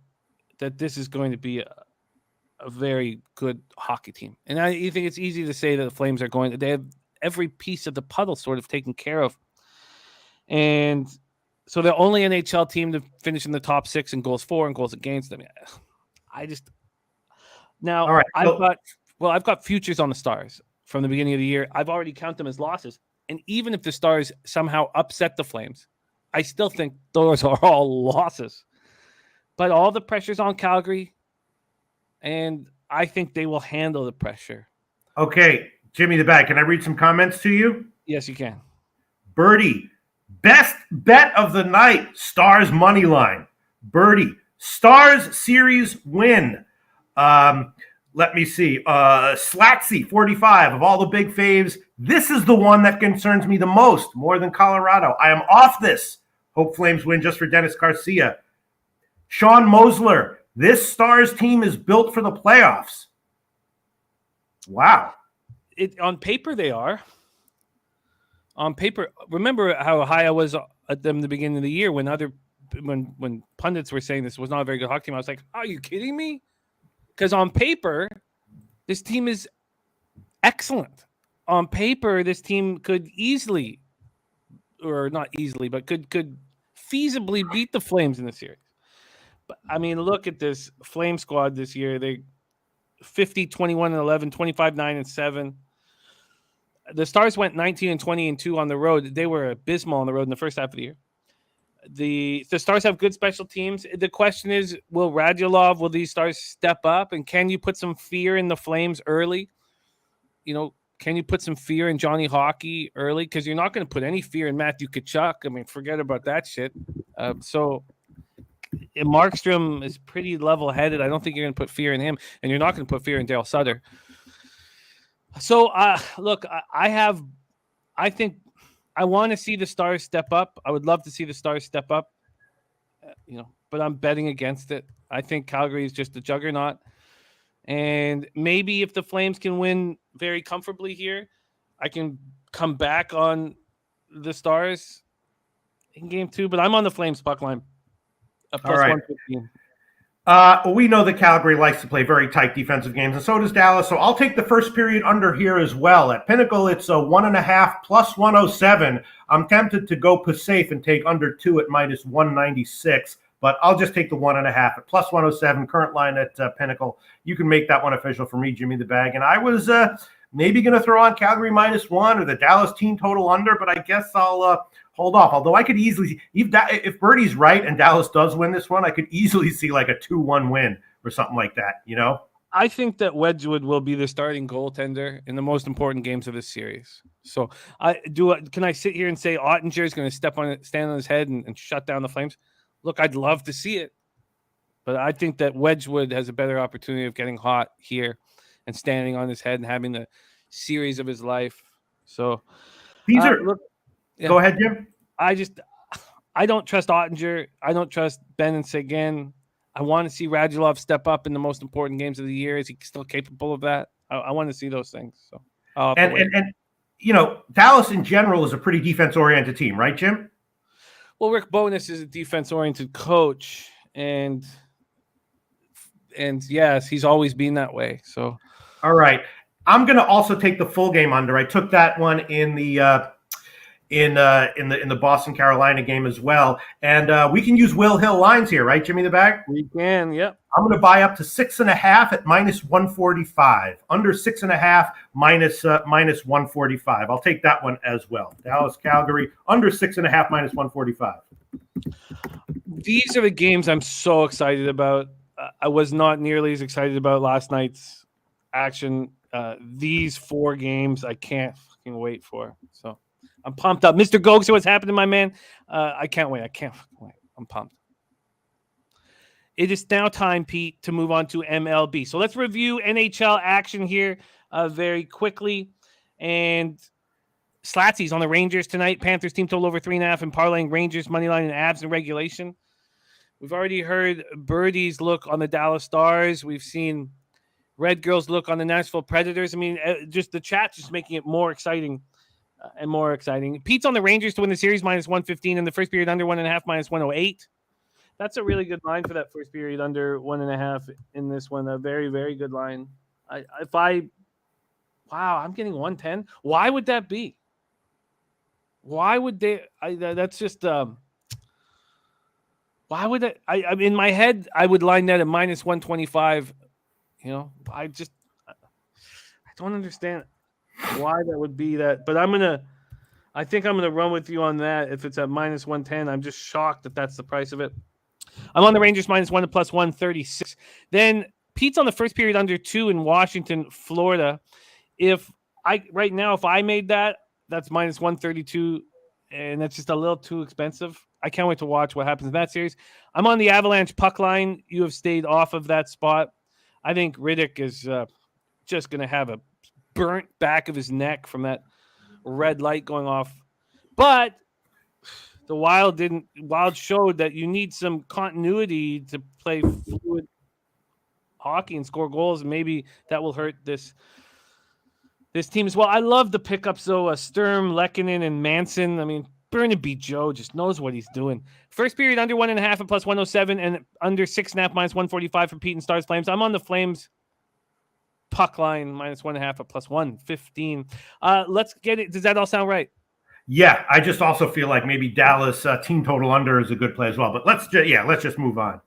this is going to be a very good hockey team. And I think it's easy to say that the Flames they have every piece of the puzzle sort of taken care of. And so the only NHL team to finish in the top 6 in goals for and goals against. I mean, now all right. I've got futures on the Stars from the beginning of the year. I've already counted them as losses. And even if the Stars somehow upset the Flames, I still think those are all losses. But all the pressure's on Calgary, and I think they will handle the pressure. Okay, Jimmy the Bag, can I read some comments to you? Yes, you can. Birdie, best bet of the night, Stars money line. Birdie, Stars series win. Let me see. Slatsy, 45, of all the big faves, this is the one that concerns me the most, more than Colorado. I am off this. Hope Flames win just for Dennis Garcia. Sean Mosler, this Stars team is built for the playoffs. Wow. On paper, they are. On paper, remember how high I was at them at the beginning of the year when pundits were saying this was not a very good hockey team. I was like, are you kidding me? Because on paper, this team is excellent. On paper, this team could easily, or not easily, but could feasibly beat the Flames in the series. But I mean, look at this Flame squad this year. They 50, 21, and 11, 25, 9, and 7. The Stars went 19 and 20 and 2 on the road. They were abysmal on the road in the first half of the year. The Stars have good special teams. The question is, will these Stars step up? And can you put some fear in the Flames early? Can you put some fear in Johnny Hockey early? Because you're not going to put any fear in Matthew Tkachuk. I mean, forget about that shit. So Markstrom is pretty level-headed. I don't think you're going to put fear in him, and you're not going to put fear in Daryl Sutter. So, look, I think I want to see the Stars step up. I would love to see the Stars step up, but I'm betting against it. I think Calgary is just a juggernaut. And maybe if the Flames can win very comfortably here, I can come back on the Stars in game 2. But I'm on the Flames puck line. All right. 115. We know that Calgary likes to play very tight defensive games, and so does Dallas. So I'll take the first period under here as well. At Pinnacle, it's a 1.5 plus 107. I'm tempted to go safe and take under 2 at minus 196, but I'll just take the 1.5 at plus 107. Current line at Pinnacle. You can make that one official for me, Jimmy the Bag. And I was maybe going to throw on Calgary minus 1 or the Dallas team total under, but I guess I'll hold off. Although I could easily, if Birdie's right and Dallas does win this one, I could easily see like a 2-1 win or something like that, I think that Wedgwood will be the starting goaltender in the most important games of this series. So can I sit here and say Ottinger is going to stand on his head and shut down the Flames? Look, I'd love to see it. But I think that Wedgwood has a better opportunity of getting hot here and standing on his head and having the series of his life. So these are Go ahead, Jim. I don't trust Ottinger. I don't trust Ben and Seguin. I want to see Radulov step up in the most important games of the year. Is he still capable of that? I want to see those things. So I'll have to wait. And Dallas in general is a pretty defense-oriented team, right, Jim? Well, Rick Bowness is a defense-oriented coach, and yes, he's always been that way. So, all right, I'm going to also take the full game under. I took that one in the in the Boston Carolina game as well, and we can use Will Hill lines here, right, Jimmy the Bag? We can, yep. I'm going to buy up to 6.5 at -145. Under 6.5 minus 145. I'll take that one as well. Dallas, Calgary, under 6.5 -145. These are the games I'm so excited about. I was not nearly as excited about last night's action. These 4 games I can't fucking wait for. So I'm pumped up. Mr. Gogs, what's happening, my man? I can't wait. I can't fucking wait. I'm pumped. It is now time, Pete, to move on to MLB. So let's review NHL action here very quickly. And Slatsy's on the Rangers tonight. Panthers team total over 3.5 and parlaying Rangers moneyline and abs in regulation. We've already heard Birdie's look on the Dallas Stars. We've seen Red Girls look on the Nashville Predators. I mean, just the chat just making it more exciting and more exciting. Pete's on the Rangers to win the series -115 in the first period, under 1.5 -108. That's a really good line for that first period, under 1.5 in this one. A very, very good line. Wow, I'm getting 110. Why would that be? Why would they? That's just. Why would that? I in my head, I would line that at -125. I don't understand why that would be that. But I think I'm gonna run with you on that. If it's at -110, I'm just shocked that that's the price of it. I'm on the Rangers -1 to +136. Then Pete's on the first period under 2 in Washington, Florida. If I made that, that's -132, and that's just a little too expensive. I can't wait to watch what happens in that series. I'm on the Avalanche puck line. You have stayed off of that spot. I think Riddick is just going to have a burnt back of his neck from that red light going off. But the Wild showed that you need some continuity to play fluid hockey and score goals, and maybe that will hurt this team as well. I love the pickups though. Sturm, Lehkonen, and Manson. I mean, Burnaby Joe just knows what he's doing. First period under 1.5 at +107, and under 6.5 -145 for Pete and Stars Flames. I'm on the Flames puck line -1.5 at +115. Let's get it. Does that all sound right? Yeah, I just also feel like maybe Dallas team total under is a good play as well. But let's just move on.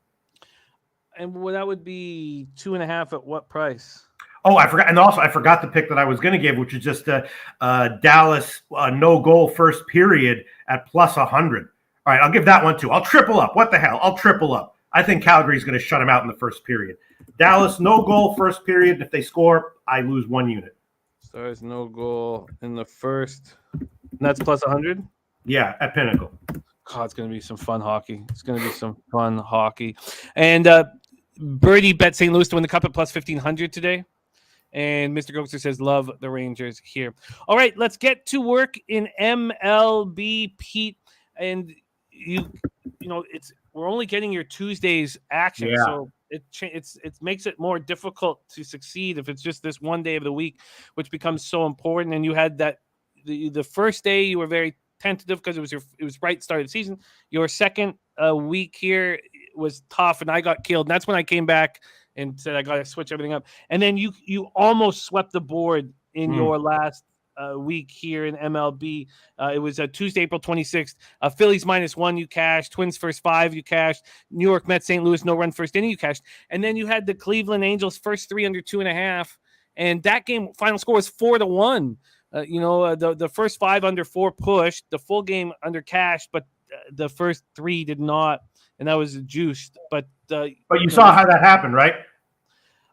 And that would be 2.5 at what price? Oh, I forgot. And also, I forgot the pick that I was going to give, which is just Dallas no goal first period at +100. All right, I'll give that one too. I'll triple up. What the hell? I'll triple up. I think Calgary's going to shut them out in the first period. Dallas no goal first period. If they score, I lose 1 unit. Stars no goal in the first. And that's +100? Yeah, at Pinnacle. God, it's going to be some fun hockey. And Birdie bet St. Louis to win the Cup at +1,500 today. And Mr. Goxer says, love the Rangers here. All right, let's get to work in MLB, Pete. And we're only getting your Tuesdays action, yeah. So it makes it more difficult to succeed if it's just this one day of the week, which becomes so important. And you had that the first day you were very tentative because it was right start of the season. Your second week here was tough, and I got killed. And that's when I came back and said I got to switch everything up. And then you almost swept the board in your last week here in MLB. It was Tuesday, April 26th. Phillies -1 you cashed. Twins first 5 you cashed. New York Mets, St. Louis no run first inning you cashed. And then you had the Cleveland Angels first 3 under 2.5. And that game final score was 4-1. The first 5 under 4 pushed. The full game under cashed, but the first 3 did not. And that was juiced. But you saw how that happened, right?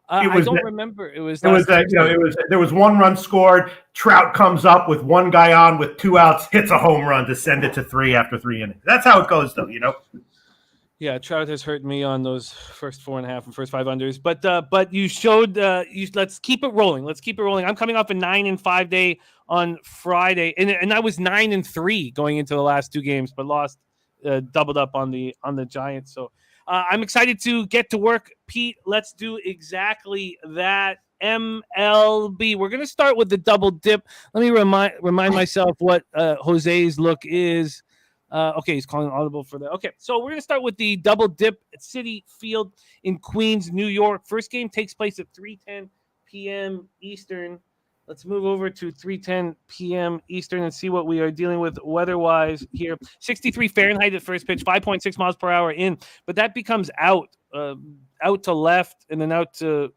I don't remember. There was 1 run scored. Trout comes up with 1 guy on with 2 outs, hits a home run to send it to 3 after 3 innings. That's how it goes, though. Yeah, Trout has hurt me on those first 4.5 and first 5 unders. But you showed. Let's keep it rolling. I'm coming off a 9-5 day on Friday, and I was 9-3 going into the last 2 games, but lost, doubled up on the Giants. So I'm excited to get to work. Pete, let's do exactly that. MLB. We're going to start with the double dip. Let me remind myself what Jose's look is. Okay, he's calling audible for that. Okay, so we're going to start with the double dip at Citi Field in Queens, New York. First game takes place at 3:10 p.m. Eastern. Let's move over to 3:10 p.m. Eastern and see what we are dealing with weather-wise here. 63 Fahrenheit at first pitch, 5.6 miles per hour in, but that becomes out to left, and then out to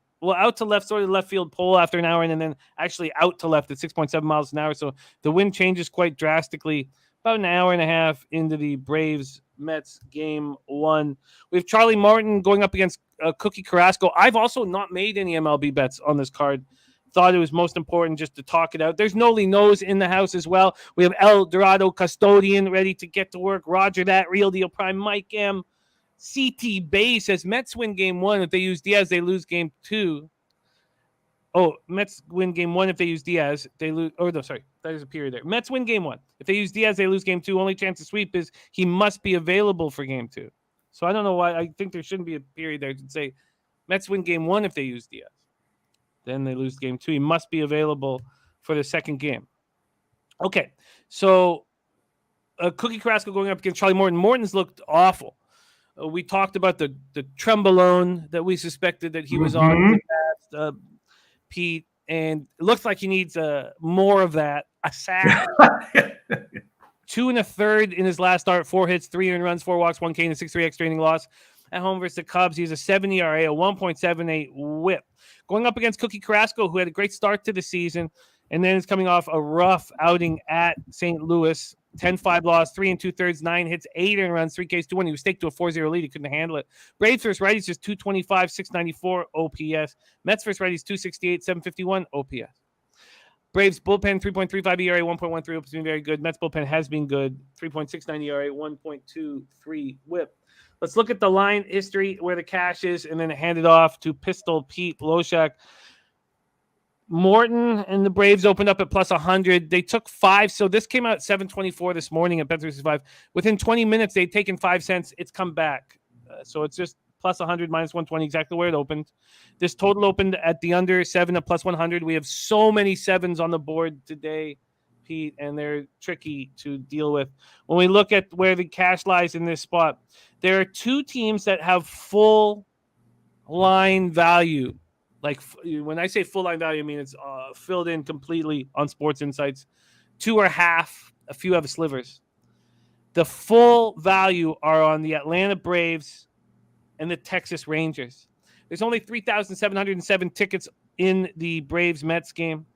left, sort of left field pole after an hour, and then actually out to left at 6.7 miles an hour. So the wind changes quite drastically about an hour and a half into the Braves-Mets game one. We have Charlie Martin going up against Cookie Carrasco. I've also not made any MLB bets on this card. Thought it was most important just to talk it out. There's Noli Knows in the house as well. We have El Dorado Custodian ready to get to work. Roger that, Real Deal Prime, Mike M. CT Bay says Mets win game one. If they use Diaz, they lose game two. Oh, Mets win game one. If they use Diaz, they lose. Oh, no, sorry. There's a period there. Mets win game one. If they use Diaz, they lose game two. Only chance to sweep is he must be available for game two. So I don't know why. I think there shouldn't be a period there to say Mets win game one if they use Diaz. Then they lose game two. He must be available for the second game. Okay, so Cookie Carrasco going up against Charlie Morton. Morton's looked awful. We talked about the trembolone that we suspected that he was on in the past, Pete, and it looks like he needs more of that. A sack. 2 1/3 in his last start, 4 hits, 3 earned runs, 4 walks, 1 K, and a 6.3 extra inning loss. At home versus the Cubs, he has a 7 ERA, a 1.78 whip. Going up against Cookie Carrasco, who had a great start to the season, and then is coming off a rough outing at St. Louis. 10-5 loss, 3 2/3, 9 hits, 8 earned runs, 3 Ks, 2-1. He was staked to a 4-0 lead. He couldn't handle it. Braves versus righties just 225, 694 OPS. Mets versus righties 268, 751 OPS. Braves bullpen 3.35 ERA, 1.13 OPS, been very good. Mets bullpen has been good, 3.69 ERA, 1.23 whip. Let's look at the line history where the cash is, and then hand it off to Pistol Pete Loshak. Morton and the Braves opened up at plus 100. They took 5. So this came out at 7:24 this morning at Panthers 5. Within 20 minutes, they'd taken 5 cents. It's come back. So it's just plus 100, minus 120, exactly where it opened. This total opened at the under 7 at plus 100. We have so many 7s on the board today, Pete, and they're tricky to deal with. When we look at where the cash lies in this spot, there are 2 teams that have full line value. Like when I say full line value, I mean it's filled in completely on Sports Insights. 2 are half, a few have slivers. The full value are on the Atlanta Braves and the Texas Rangers. There's only 3,707 tickets in the Braves-Mets game.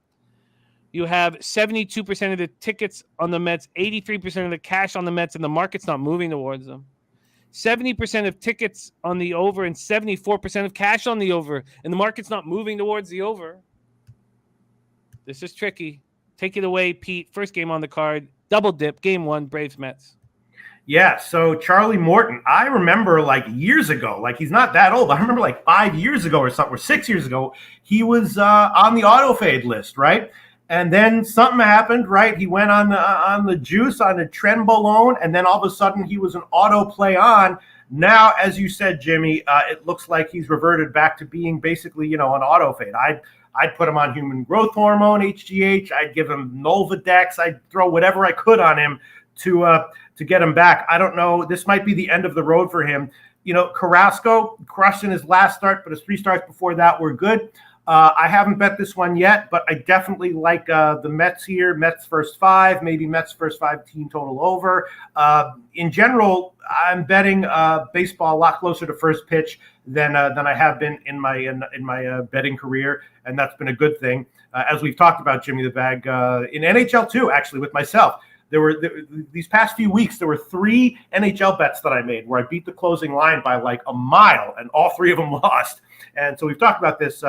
You have 72% of the tickets on the Mets, 83% of the cash on the Mets, and the market's not moving towards them. 70% of tickets on the over and 74% of cash on the over, and the market's not moving towards the over. This is tricky. Take it away, Pete. First game on the card, double dip, game 1, Braves-Mets. Yeah, so Charlie Morton, I remember like years ago, like he's not that old. I remember like 5 years ago or something, or 6 years ago, he was on the auto fade list, right? And then something happened, right? He went on the juice, on the trenbolone, and then all of a sudden he was an auto play on. Now, as you said, Jimmy, it looks like he's reverted back to being basically, an auto fade. I'd put him on human growth hormone, HGH. I'd give him Nolvadex. I'd throw whatever I could on him to get him back. I don't know. This might be the end of the road for him. Carrasco crushed in his last start, but his 3 starts before that were good. I haven't bet this one yet, but I definitely like the Mets here. Mets first 5, maybe Mets first 5 team total over. In general, I'm betting baseball a lot closer to first pitch than I have been in my betting career, and that's been a good thing. As we've talked about, Jimmy the Bag, in NHL too, actually, with myself. These past few weeks, there were 3 NHL bets that I made where I beat the closing line by like a mile, and all 3 of them lost. And so we've talked about this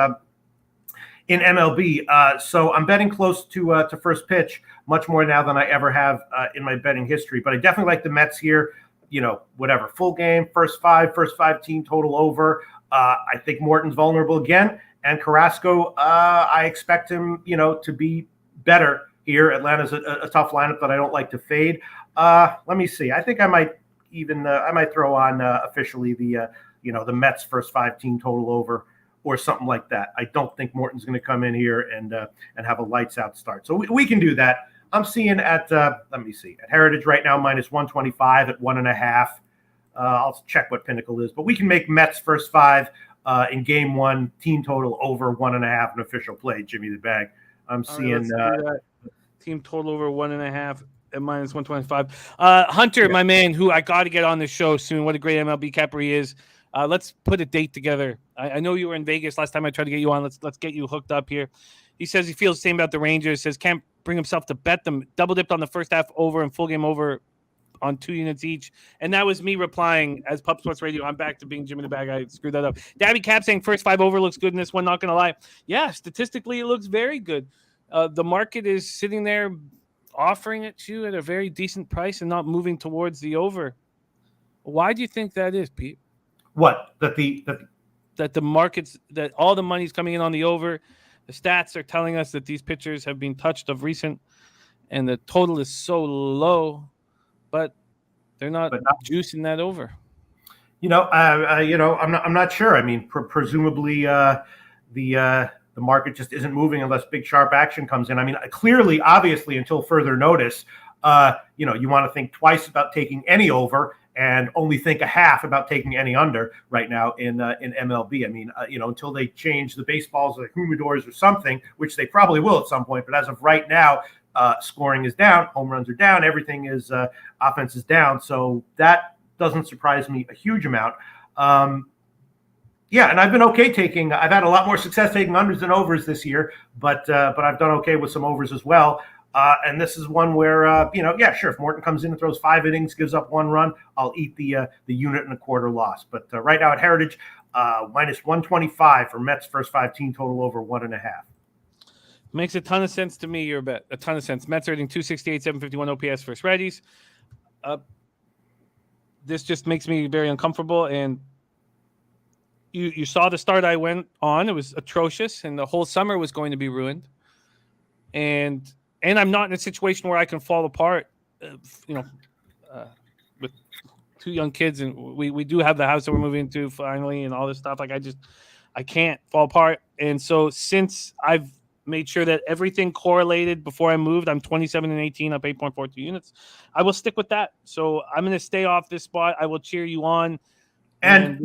in MLB. So I'm betting close to first pitch much more now than I ever have in my betting history. But I definitely like the Mets here. Whatever, full game, first 5 team total over. I think Morton's vulnerable again, and Carrasco, I expect him, to be better here. Atlanta's a tough lineup that I don't like to fade. Let me see. I think I might even I might throw on officially the the Mets first 5 team total over or something like that. I don't think Morton's going to come in here and have a lights out start. So we can do that. I'm seeing at let me see, at Heritage right now minus 125 at 1.5. I'll check what Pinnacle is, but we can make Mets first 5 in game 1 team total over 1.5 an official play. Jimmy the Bag. I'm seeing team total over 1.5 at minus 125. Hunter, my man, who I got to get on the show soon. What a great MLB capper he is. Let's put a date together. I know you were in Vegas last time I tried to get you on. Let's get you hooked up here. He says he feels the same about the Rangers. Says can't bring himself to bet them. Double dipped on the first half over and full game over on 2 units each. And that was me replying as Pup Sports Radio. I'm back to being Jimmy the Bag. I screwed that up. Dabby Cap saying first 5 over looks good in this one. Not going to lie. Yeah, statistically, it looks very good. The market is sitting there offering it to you at a very decent price and not moving towards the over. Why do you think that is, Pete? What? That the markets, that all the money's coming in on the over. The stats are telling us that these pitchers have been touched of recent, and the total is so low, but they're not juicing that over. I'm not sure. I mean, presumably the market just isn't moving unless big sharp action comes in. I mean, clearly, obviously, until further notice, you want to think twice about taking any over and only think a half about taking any under right now in MLB. I mean, until they change the baseballs or the humidors or something, which they probably will at some point. But as of right now, scoring is down, home runs are down, everything is offense is down. So that doesn't surprise me a huge amount. Yeah, and I've been okay taking. I've had a lot more success taking unders than overs this year, but I've done okay with some overs as well. And this is one where sure, if Morton comes in and throws 5 innings, gives up 1 run, I'll eat the unit and a quarter loss. But right now at Heritage, minus 125 for Mets first 5 team total over 1.5. Makes a ton of sense to me. Your bet, a ton of sense. Mets are hitting 268, 751 OPS versus righties. This just makes me very uncomfortable. And you saw the start I went on; it was atrocious, and the whole summer was going to be ruined. And I'm not in a situation where I can fall apart, with 2 young kids, and we do have the house that we're moving into finally, and all this stuff. Like I can't fall apart. And so since I've made sure that everything correlated before I moved, I'm 27 and 18 up 8.42 units. I will stick with that. So I'm going to stay off this spot. I will cheer you on. And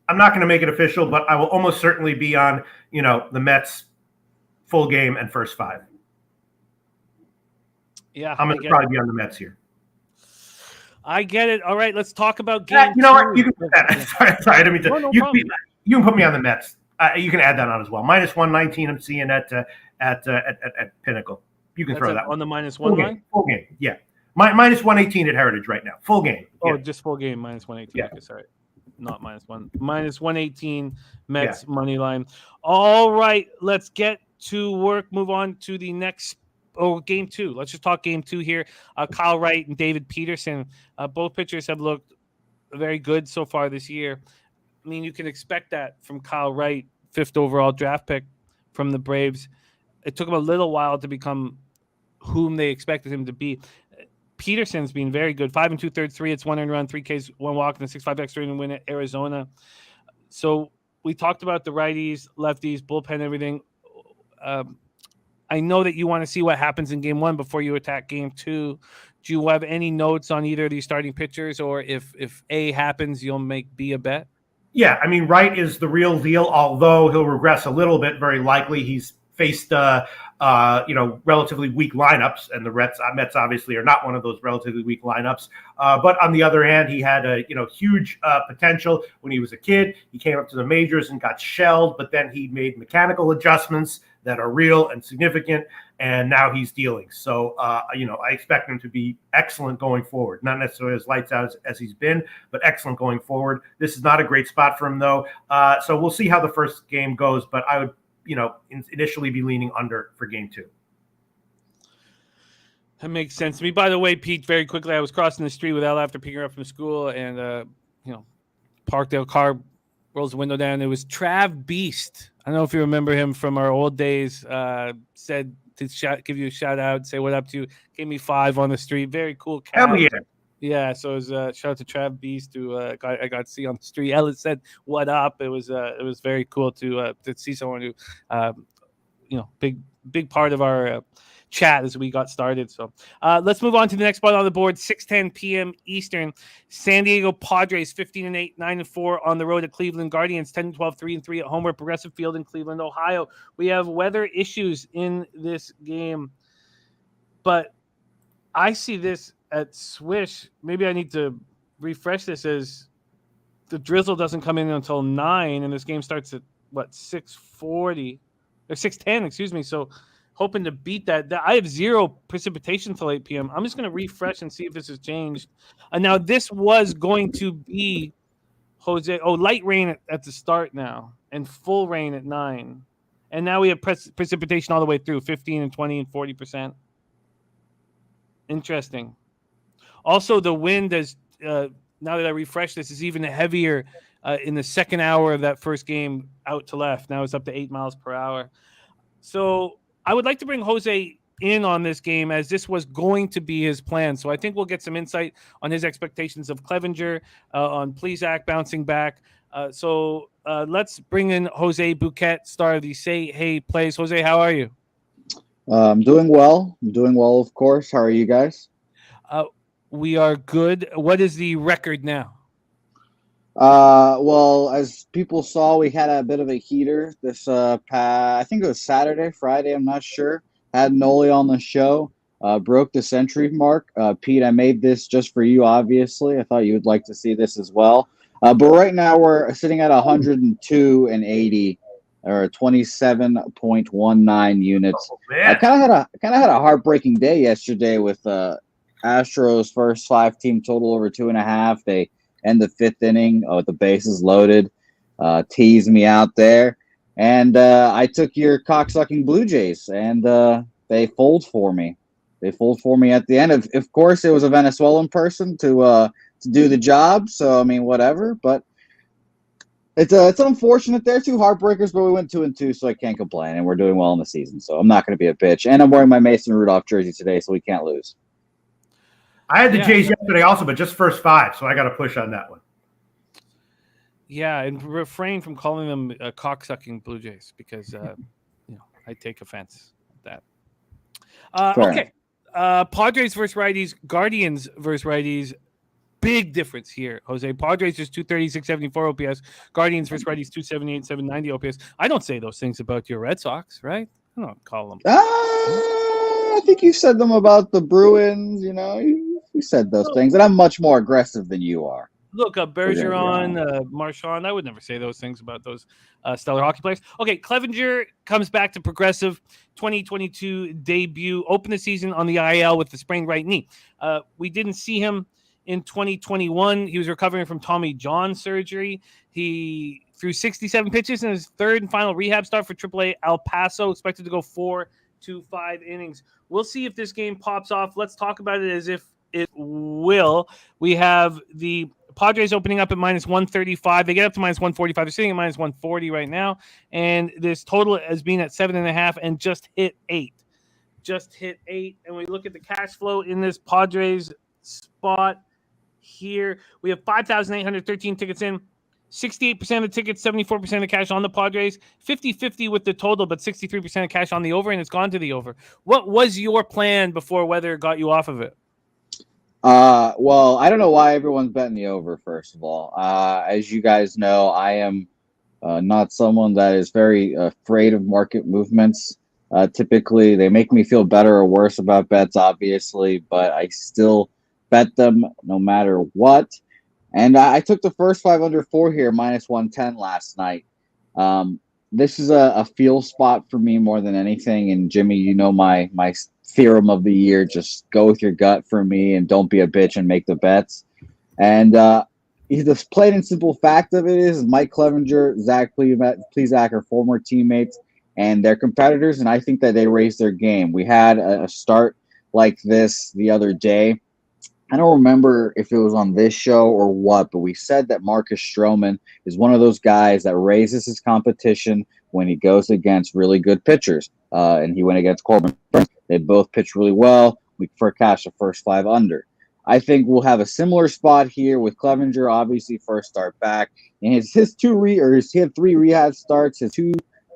I'm not going to make it official, but I will almost certainly be on, the Mets full game and first 5. Yeah, I'm going to probably be on the Mets here. I get it. All right, let's talk about game 2. What? You can put that. Sorry, I didn't mean to. No, you can put me on the Mets. You can add that on as well. Minus 119. I'm seeing at Pinnacle. You can throw that on the minus 1 line. Full game. Yeah, minus 118 at Heritage right now. Full game. Oh, just full game. Minus 118. Yeah. Okay, sorry. Not minus 1. Minus 118 Mets money line. All right, let's get to work. Move on to the next. Game 2. Let's just talk game 2 here. Kyle Wright and David Peterson. Both pitchers have looked very good so far this year. I mean, you can expect that from Kyle Wright, 5th overall draft pick from the Braves. It took him a little while to become whom they expected him to be. Peterson's been very good. 5 2/3, 3 hits, 1 earned run, 3 Ks, 1 walk, and a 6.5 extra inning win at Arizona. So we talked about the righties, lefties, bullpen, everything. I know that you want to see what happens in game 1 before you attack game 2. Do you have any notes on either of these starting pitchers, or if A happens, you'll make B a bet? Yeah, I mean, Wright is the real deal, although he'll regress a little bit, very likely. He's faced, relatively weak lineups, and the Mets obviously are not one of those relatively weak lineups. But on the other hand, he had a, huge potential when he was a kid. He came up to the majors and got shelled, but then he made mechanical adjustments that are real and significant, and now he's dealing. So, I expect him to be excellent going forward. Not necessarily as lights out as he's been, but excellent going forward. This is not a great spot for him, though. So we'll see how the first game goes, but I would, initially be leaning under for game 2. That makes sense to me. By the way, Pete, very quickly, I was crossing the street with Ella after picking her up from school, and, parked their car, rolls the window down. It was Trav Beast. I don't know if you remember him from our old days. Said to give you a shout out, say what up to you. Gave me 5 on the street. Very cool cat. Hell yeah. Yeah, so it was shout out to Trav Beast who I got to see on the street. Ellis said, "What up?" It was very cool to see someone who, big part of our chat as we got started. So let's move on to the next spot on the board. 6:10 p.m. Eastern. San Diego Padres 15-8, 9-4 on the road at Cleveland Guardians 10-12, 3-3 at home at Progressive Field in Cleveland, Ohio. We have weather issues in this game, but I see this at Swish. Maybe I need to refresh this as the drizzle doesn't come in until 9, and this game starts at 6:40 or 6:10, excuse me. So hoping to beat that. I have 0 precipitation till 8 p.m. I'm just going to refresh and see if this has changed. Now this was going to be Jose. Oh, light rain at the start now, and full rain at 9, and now we have precipitation all the way through 15 and 20 and 40%. Interesting. Also, the wind is, now that I refresh this, is even heavier in the second hour of that first game out to left. Now it's up to 8 miles per hour. So I would like to bring Jose in on this game as this was going to be his plan. So I think we'll get some insight on his expectations of Clevenger, on Plesac bouncing back. So let's bring in Jose Bouquet, star of the Say Hey Plays. Jose, how are you? I'm doing well. Of course. How are you guys? We are good. What is the record now? Well, as people saw, we had a bit of a heater this I think it was Friday, I'm not sure. Had Noli on the show, broke the century mark. Pete, I made this just for you, obviously. I thought you would like to see this as well. But right now we're sitting at 102 and 80, or 27.19 units. Oh, I kind of had a heartbreaking day yesterday with Astros first 5-team total over 2.5. They end the 5th inning with the bases loaded, teased me out there, and I took your cocksucking Blue Jays, and they fold for me. They fold for me at the end. Of course, it was a Venezuelan person to do the job. So I mean, whatever. But it's unfortunate. They're 2 heartbreakers, but we went 2-2, so I can't complain, and we're doing well in the season. So I'm not going to be a bitch. And I'm wearing my Mason Rudolph jersey today, so we can't lose. I had the Jays yesterday also, but just first 5, so I got to push on that one. Yeah, and refrain from calling them cocksucking Blue Jays because I take offense at that. Okay, Padres versus righties, Guardians versus righties. Big difference here, Jose. Padres just 230, 674 OPS. Guardians versus righties 278, 790 OPS. I don't say those things about your Red Sox, right? I don't call them. I think you said them about the Bruins. You said those things, and I'm much more aggressive than you are. Look, Bergeron, Marchand, I would never say those things about those stellar hockey players. Okay, Clevenger comes back to Progressive 2022 debut. Opened the season on the IL with the sprained right knee. We didn't see him in 2021. He was recovering from Tommy John surgery. He threw 67 pitches in his 3rd and final rehab start for AAA El Paso, expected to go 4 to 5 innings. We'll see if this game pops off. Let's talk about it as if it will. We have the Padres opening up at -135. They get up to -145. They're sitting at -140 right now. And this total has been at 7.5 and just hit 8. And we look at the cash flow in this Padres spot here. We have 5,813 tickets in. 68% of the tickets, 74% of the cash on the Padres, 50-50 with the total, but 63% of cash on the over, and it's gone to the over. What was your plan before weather got you off of it? Well, I don't know why everyone's betting the over, first of all. As you guys know, I am not someone that is very afraid of market movements. Typically, they make me feel better or worse about bets, obviously, but I still bet them no matter what. And I took the first 5 under 4 here, -110 last night. This is a feel spot for me more than anything. And Jimmy, my theorem of the year, just go with your gut for me and don't be a bitch and make the bets. And the plain and simple fact of it is Mike Clevenger, Zach Plesac are former teammates and they're competitors, and I think that they raised their game. We had a start like this the other day. I don't remember if it was on this show or what, but we said that Marcus Stroman is one of those guys that raises his competition when he goes against really good pitchers. And he went against Corbin Burns. They both pitched really well. We forecast the first 5 under. I think we'll have a similar spot here with Clevenger, obviously first start back. And he had 3 rehab starts. His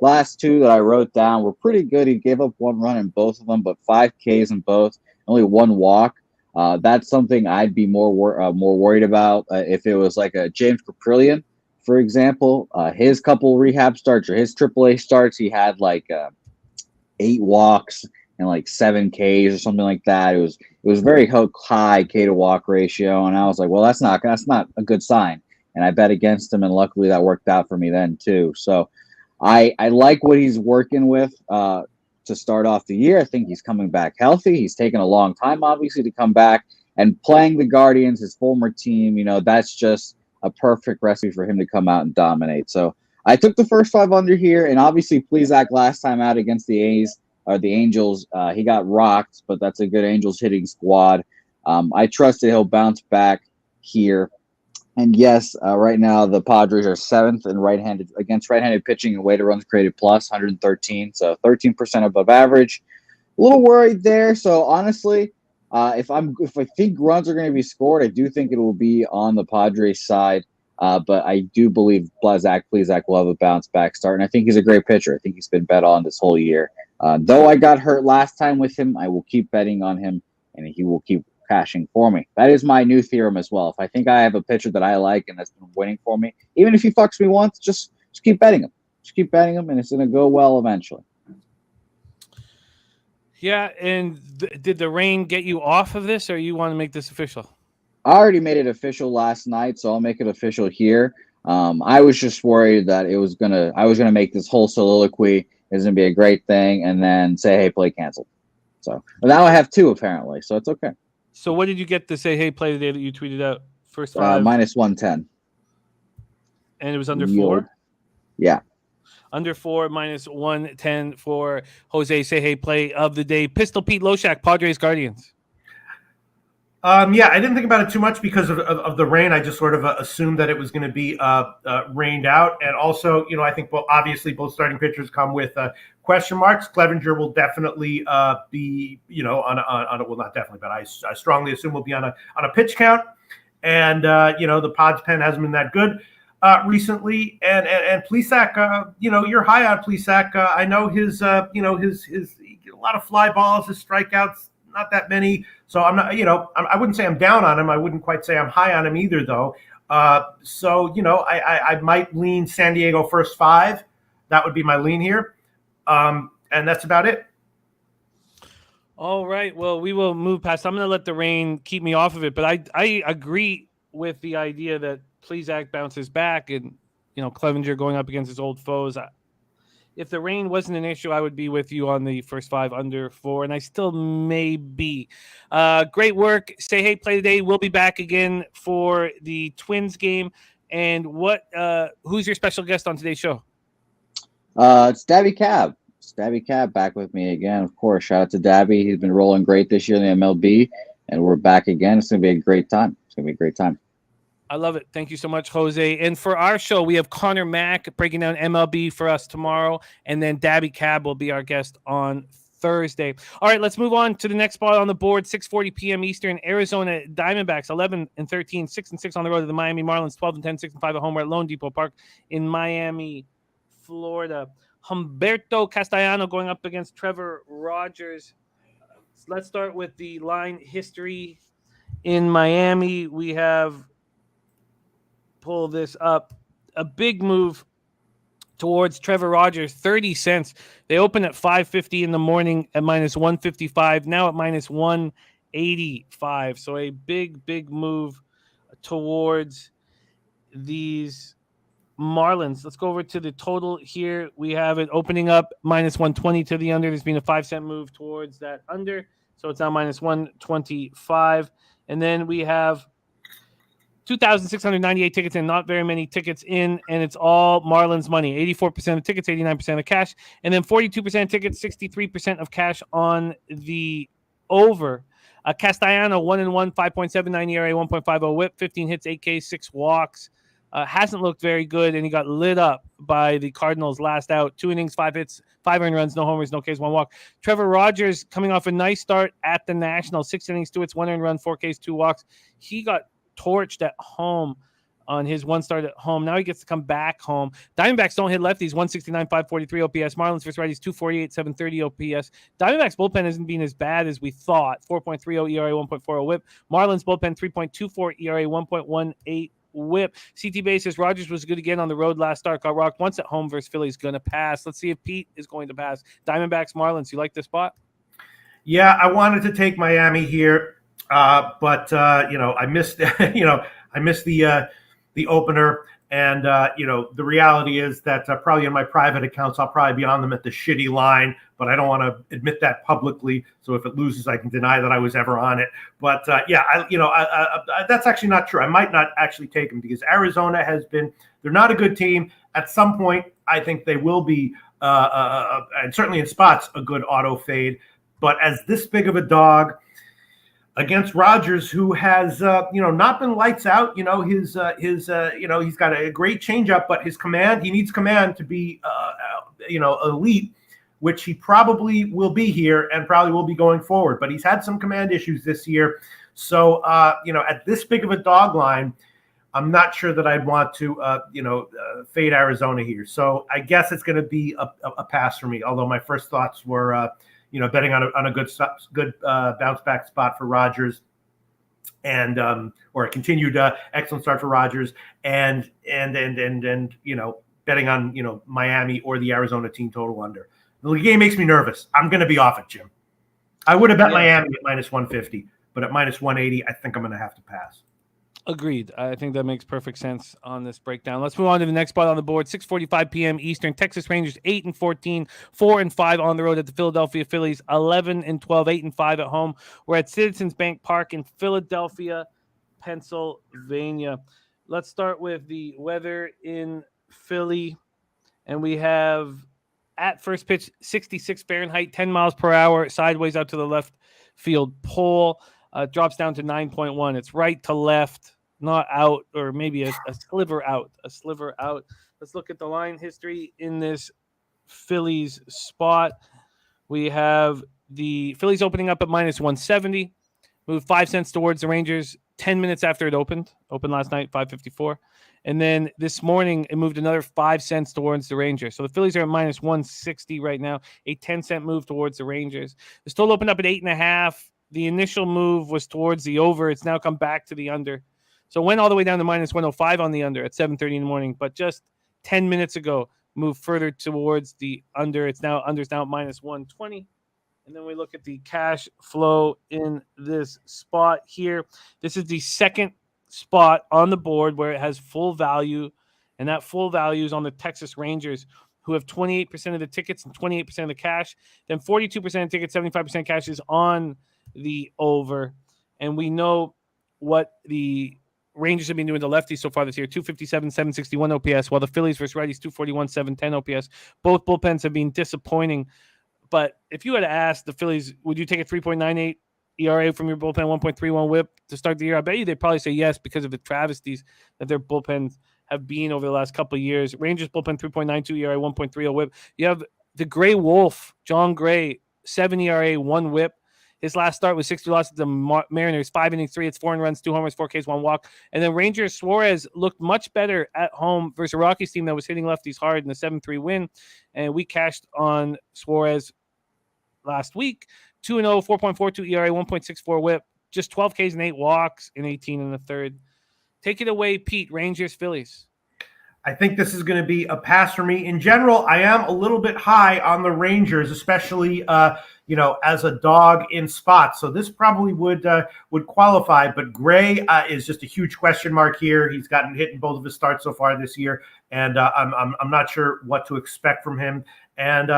last two that I wrote down were pretty good. He gave up 1 run in both of them, but 5 Ks in both, only 1 walk. That's something I'd be more worried about if it was like a James Caprillion, for example. His couple rehab starts or his AAA starts, he had like 8 walks and like 7 Ks or something like that. It was very high K to walk ratio, and I was like, well, that's not a good sign. And I bet against him, and luckily that worked out for me then too. So I like what he's working with to start off the year. I think he's coming back healthy. He's taken a long time, obviously, to come back, and playing the Guardians, his former team. That's just a perfect recipe for him to come out and dominate. So I took the first 5 under here, and obviously Plesac last time out against the Angels, he got rocked, but that's a good Angels hitting squad. I trust that he'll bounce back here. And yes, right now the Padres are 7th in against right-handed pitching and weighted runs created plus 113, so 13% above average. A little worried there. So honestly, if I think runs are going to be scored, I do think it will be on the Padres side. But I do believe Plesac will have a bounce back start, and I think he's a great pitcher. I think he's been bet on this whole year. Though I got hurt last time with him, I will keep betting on him, and he will keep cashing for me. That is my new theorem as well. If I think I have a pitcher that I like and that's been winning for me, even if he fucks me once, just keep betting him. Just keep betting him, and it's going to go well eventually. Yeah, and did the rain get you off of this, or you want to make this official? I already made it official last night, so I'll make it official here. I was just worried that I was gonna make this whole soliloquy is gonna be a great thing, and then say, "Hey, play canceled." So now I have 2 apparently, so it's okay. So what did you get to say, "Hey, play today" that you tweeted out? First 5 minus 110, and it was under 4. Yeah, under 4 minus 110 for Jose. Say, "Hey, play of the day." Pistol Pete Loshak, Padres Guardians. Yeah, I didn't think about it too much because of the rain. I just sort of assumed that it was going to be rained out. And also, I think obviously both starting pitchers come with question marks. Clevenger will definitely be, on a, well, not definitely, but I strongly assume will be on a pitch count. And, the Pods pen hasn't been that good recently. And Plesac, you're high on Plesac. I know his a lot of fly balls, his strikeouts, not that many. So I'm not, I wouldn't say I'm down on him. I wouldn't quite say I'm high on him either, though. So I might lean San Diego first 5. That would be my lean here. And that's about it. All right. Well, we will move past. I'm going to let the rain keep me off of it, but I agree with the idea that Plesac bounces back and, Clevenger going up against his old foes. If the rain wasn't an issue, I would be with you on the first 5 under 4, and I still may be. Great work. Say, "Hey, play today." We'll be back again for the Twins game. And who's your special guest on today's show? It's Dabby Cab. Dabby Cab back with me again, of course. Shout out to Dabby. He's been rolling great this year in the MLB, and we're back again. It's going to be a great time. I love it. Thank you so much, Jose. And for our show, we have Connor Mack breaking down MLB for us tomorrow, and then Dabby Cab will be our guest on Thursday. All right, let's move on to the next spot on the board. 6:40 p.m. Eastern. Arizona Diamondbacks 11-13, 6-6 on the road to the Miami Marlins. 12-10, 6-5 at home. We're at Lone Depot Park in Miami, Florida. Humberto Castellano going up against Trevor Rogers. Let's start with the line history in Miami. We have pull this up. A big move towards Trevor Rogers, 30 cents. They opened at 5.50 in the morning at minus 155, now at minus 185. So a big move towards these Marlins. Let's go over to the total here. We have it opening up minus 120 to the under. There's been a 5-cent move towards that under. So it's now minus 125. And then we have 2,698 tickets in, not very many tickets in, and it's all Marlins money. 84% of tickets, 89% of cash, and then 42% of tickets, 63% of cash on the over. Castellano, 1-1, 5.79 ERA, 1.50 whip, 15 hits, 8 Ks, 6 walks. hasn't looked very good, and he got lit up by the Cardinals last out. 2 innings, 5 hits, 5 earned runs, no homers, no Ks, 1 walk. Trevor Rogers coming off a nice start at the National. 6 innings, 2 hits, 1 earned run, 4 Ks, 2 walks. He got torched at home on his 1 start at home. Now he gets to come back home. Diamondbacks don't hit lefties. 169, 543 OPS. Marlins versus righties, 248, 730 OPS. Diamondbacks bullpen hasn't been as bad as we thought. 4.30 ERA, 1.40 whip. Marlins bullpen, 3.24 ERA, 1.18 whip. CT basis, Rogers was good again on the road last start. Got rocked once at home versus Phillies. Going to pass. Let's see if Pete is going to pass. Diamondbacks, Marlins. You like this spot? Yeah, I wanted to take Miami here, but I missed. I missed the opener, and the reality is that probably in my private accounts I'll probably be on them at the shitty line, but I don't want to admit that publicly. So if it loses, I can deny that I was ever on it. But that's actually not true. I might not actually take them because Arizona they're not a good team. At some point, I think they will be, and certainly in spots, a good auto fade. But as this big of a dog against Rogers, who has not been lights out, he's got a great changeup, but he needs command to be elite, which he probably will be here and probably will be going forward. But he's had some command issues this year, so at this big of a dog line, I'm not sure that I'd want to fade Arizona here. So I guess it's going to be a pass for me. Although my first thoughts were betting on a good bounce back spot for Rogers, and or a continued excellent start for Rogers, and betting on Miami or the Arizona team total under. The game makes me nervous. I'm going to be off it, Jim. I would have bet Miami at minus 150, but at minus 180, I think I'm going to have to pass. Agreed. I think that makes perfect sense on this breakdown. Let's move on to the next spot on the board. 6:45 p.m. Eastern. Texas Rangers 8-14, 4-5 on the road at the Philadelphia Phillies. 11-12, 8-5 at home. We're at Citizens Bank Park in Philadelphia, Pennsylvania. Let's start with the weather in Philly, and we have at first pitch 66 Fahrenheit, 10 miles per hour, sideways out to the left field pole. Drops down to 9.1. It's right to left. Not out, or maybe a sliver out. Let's look at the line history in this Phillies spot. We have the Phillies opening up at minus 170. Moved 5 cents towards the Rangers 10 minutes after it opened. Opened last night, 5:54. And then this morning, it moved another 5 cents towards the Rangers. So the Phillies are at minus 160 right now. A 10-cent move towards the Rangers. The total opened up at 8.5. The initial move was towards the over. It's now come back to the under. So it went all the way down to minus 105 on the under at 7:30 in the morning. But just 10 minutes ago, moved further towards the under. Under's now at minus 120. And then we look at the cash flow in this spot here. This is the second spot on the board where it has full value. And that full value is on the Texas Rangers, who have 28% of the tickets and 28% of the cash. Then 42% of tickets, 75% cash is on the over. And we know what the Rangers have been doing to lefties so far this year. 257, 761 OPS, while the Phillies versus righties, 241, 710 OPS. Both bullpens have been disappointing. But if you had asked the Phillies, would you take a 3.98 ERA from your bullpen, 1.31 whip to start the year? I bet you they'd probably say yes because of the travesties that their bullpens have been over the last couple of years. Rangers bullpen, 3.92 ERA, 1.30 whip. You have the Gray Wolf, John Gray, 7 ERA, 1 whip. His last start was 60 losses to the Mariners, 5 innings, 3 hits, 4 runs, 2 homers, 4 Ks, 1 walk. And then Rangers Suarez looked much better at home versus a Rockies team that was hitting lefties hard in the 7-3 win. And we cashed on Suarez last week. 2-0, 4.42 ERA, 1.64 whip, just 12 Ks and 8 walks in 18 in the third. Take it away, Pete. Rangers, Phillies. I think this is going to be a pass for me. In general, I am a little bit high on the Rangers, especially as a dog in spots. So this probably would qualify. But Gray is just a huge question mark here. He's gotten hit in both of his starts so far this year, and I'm not sure what to expect from him. And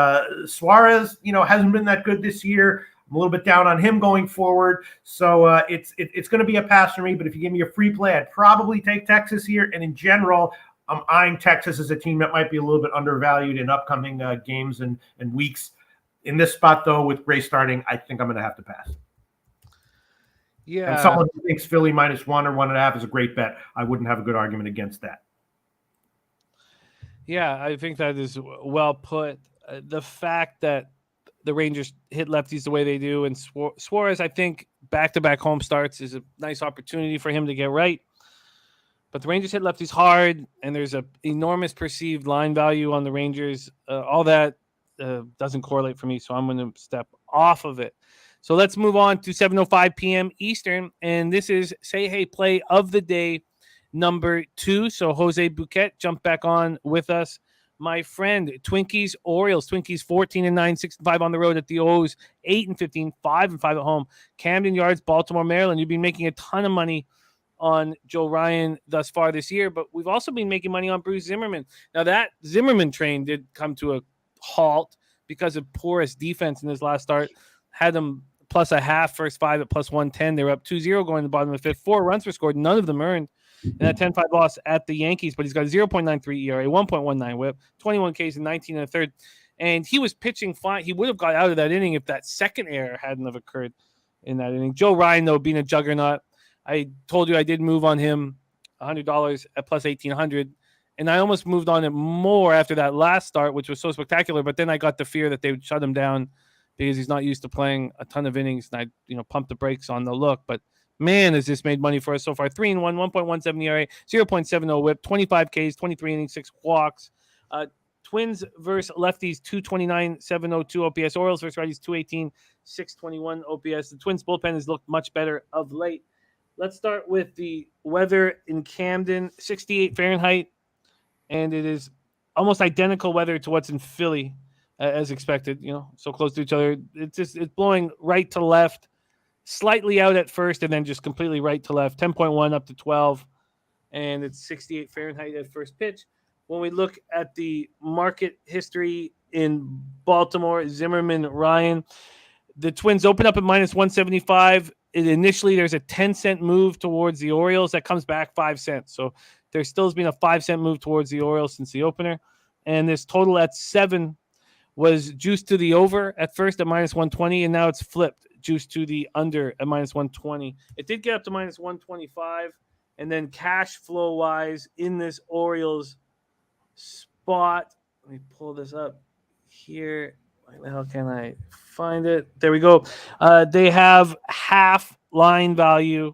Suarez, hasn't been that good this year. I'm a little bit down on him going forward. So it's going to be a pass for me. But if you give me a free play, I'd probably take Texas here. And in general, I'm eyeing Texas as a team that might be a little bit undervalued in upcoming games and weeks. In this spot, though, with Gray starting, I think I'm going to have to pass. Yeah. And someone who thinks Philly -1 or 1.5 is a great bet, I wouldn't have a good argument against that. Yeah, I think that is well put. The fact that the Rangers hit lefties the way they do, and Suarez, I think back-to-back home starts is a nice opportunity for him to get right. But the Rangers hit lefties hard, and there's an enormous perceived line value on the Rangers. All that doesn't correlate for me, so I'm going to step off of it. So let's move on to 7:05 p.m. Eastern, and this is Say Hey Play of the Day number 2. So Jose Bouquet jumped back on with us. My friend, Twinkies Orioles. Twinkies 14-9, 6-5 on the road at the O's, 8-15, 5-5 at home. Camden Yards, Baltimore, Maryland. You've been making a ton of money on Joe Ryan thus far this year, but we've also been making money on Bruce Zimmerman. Now that Zimmerman train did come to a halt because of porous defense in his last start. Had them plus a half, first 5 at plus 110. They were up 2-0 going to the bottom of the 5th. 4 runs were scored, none of them earned in that 10-5 loss at the Yankees, but he's got a 0.93 ERA, 1.19 whip, 21 Ks and 19 and a third. And he was pitching fine. He would have got out of that inning if that second error hadn't have occurred in that inning. Joe Ryan, though, being a juggernaut, I told you I did move on him $100 at plus 1,800. And I almost moved on it more after that last start, which was so spectacular. But then I got the fear that they would shut him down because he's not used to playing a ton of innings. And I, pumped the brakes on the look. But man, has this made money for us so far. 3-1, 1.17 ERA, 0.70 whip, 25 Ks, 23 innings, 6 walks. Twins versus lefties, 229, 702 OPS. Orioles versus righties, 218, 621 OPS. The Twins bullpen has looked much better of late. Let's start with the weather in Camden, 68 Fahrenheit, and it is almost identical weather to what's in Philly, as expected. So close to each other. It's blowing right to left, slightly out at first, and then just completely right to left. 10.1 up to 12, and it's 68 Fahrenheit at first pitch. When we look at the market history in Baltimore, Zimmerman, Ryan, the Twins open up at minus 175. Initially, there's a 10-cent move towards the Orioles that comes back 5 cents. So there still has been a 5-cent move towards the Orioles since the opener. And this total at 7 was juiced to the over at first at minus 120, and now it's flipped, juiced to the under at minus 120. It did get up to minus 125, and then cash flow-wise in this Orioles spot, let me pull this up here. Where the hell can I find it? There we go. They have half line value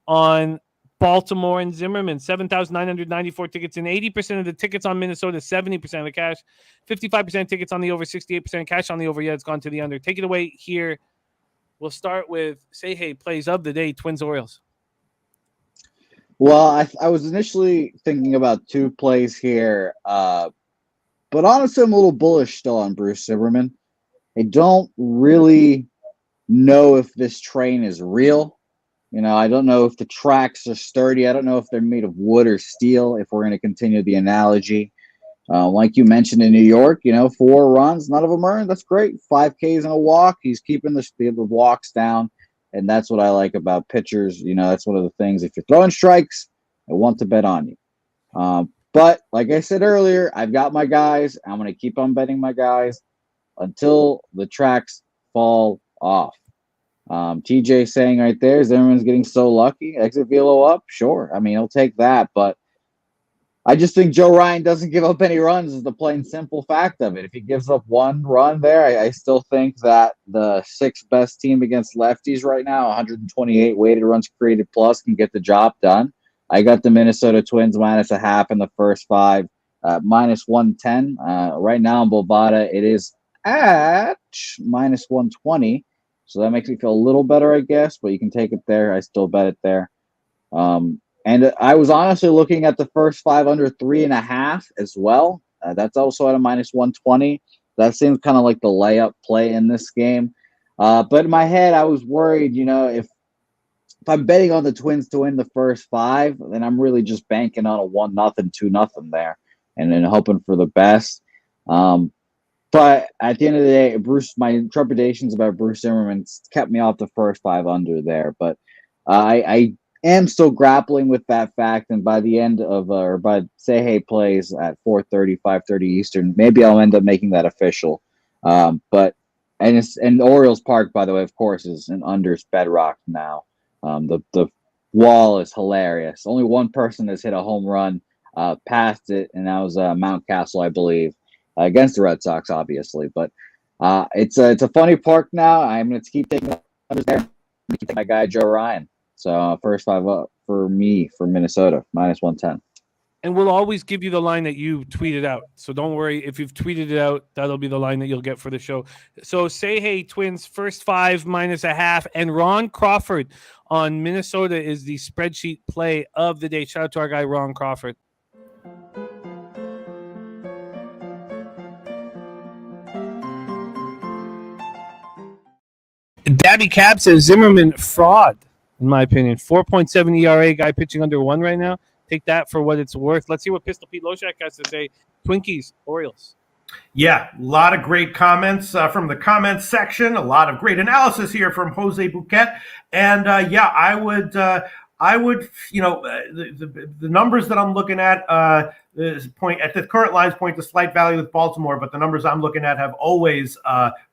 on Baltimore and Zimmerman, 7,994 tickets, and 80% of the tickets on Minnesota, 70% of the cash, 55% tickets on the over, 68% cash on the over. Yeah, it's gone to the under. Take it away here. We'll start with Say Hey Plays of the Day, Twins Orioles. Well, I was initially thinking about 2 plays here, but honestly, I'm a little bullish still on Bruce Zimmerman. I don't really know if this train is real. I don't know if the tracks are sturdy. I don't know if they're made of wood or steel, if we're going to continue the analogy. Like you mentioned in New York, 4 runs, none of them earned. That's great. 5 Ks and a walk. He's keeping the walks down, and that's what I like about pitchers. That's one of the things. If you're throwing strikes, I want to bet on you. But like I said earlier, I've got my guys. I'm going to keep on betting my guys until the tracks fall off. TJ saying right there, Zimmerman's getting so lucky. Exit velo up, sure. I mean, he'll take that. But I just think Joe Ryan doesn't give up any runs is the plain simple fact of it. If he gives up 1 run there, I still think that the 6th best team against lefties right now, 128 weighted runs created plus, can get the job done. I got the Minnesota Twins minus a half in the first 5, minus 110. Right now in Bovada, it is at minus 120. So that makes me feel a little better, I guess, but you can take it there. I still bet it there. And I was honestly looking at the first 5 under 3.5 as well. That's also at a minus 120. That seems kind of like the layup play in this game. But in my head, I was worried, if I'm betting on the Twins to win the first 5, then I'm really just banking on a 1-0, 2-0 there, and then hoping for the best. But at the end of the day, my trepidations about Bruce Zimmerman kept me off the first 5 under there. But I am still grappling with that fact, and by the end of by Say Hey Plays at 4:30, 5:30 Eastern, maybe I'll end up making that official. But Orioles Park, by the way, of course, is an unders bedrock now. The wall is hilarious. Only one person has hit a home run passed it, and that was Mountcastle, I believe, against the Red Sox, obviously. But it's a funny park now. I'm going to keep taking numbers there. My guy Joe Ryan. So first 5 up for me for Minnesota, -110. And we'll always give you the line that you tweeted out. So don't worry. If you've tweeted it out, that'll be the line that you'll get for the show. So say, hey, Twins, first 5 -0.5. And Ron Crawford on Minnesota is the spreadsheet play of the day. Shout out to our guy, Ron Crawford. Daddy Cab says Zimmerman fraud, in my opinion. 4.7 ERA, guy pitching under 1 right now. Take that for what it's worth. Let's see what Pistol Pete Loshak has to say. Twinkies, Orioles. Yeah, a lot of great comments from the comments section. A lot of great analysis here from Jose Bouquet. And yeah, I would, the numbers that I'm looking at point at the current lines point to slight value with Baltimore, but the numbers I'm looking at have always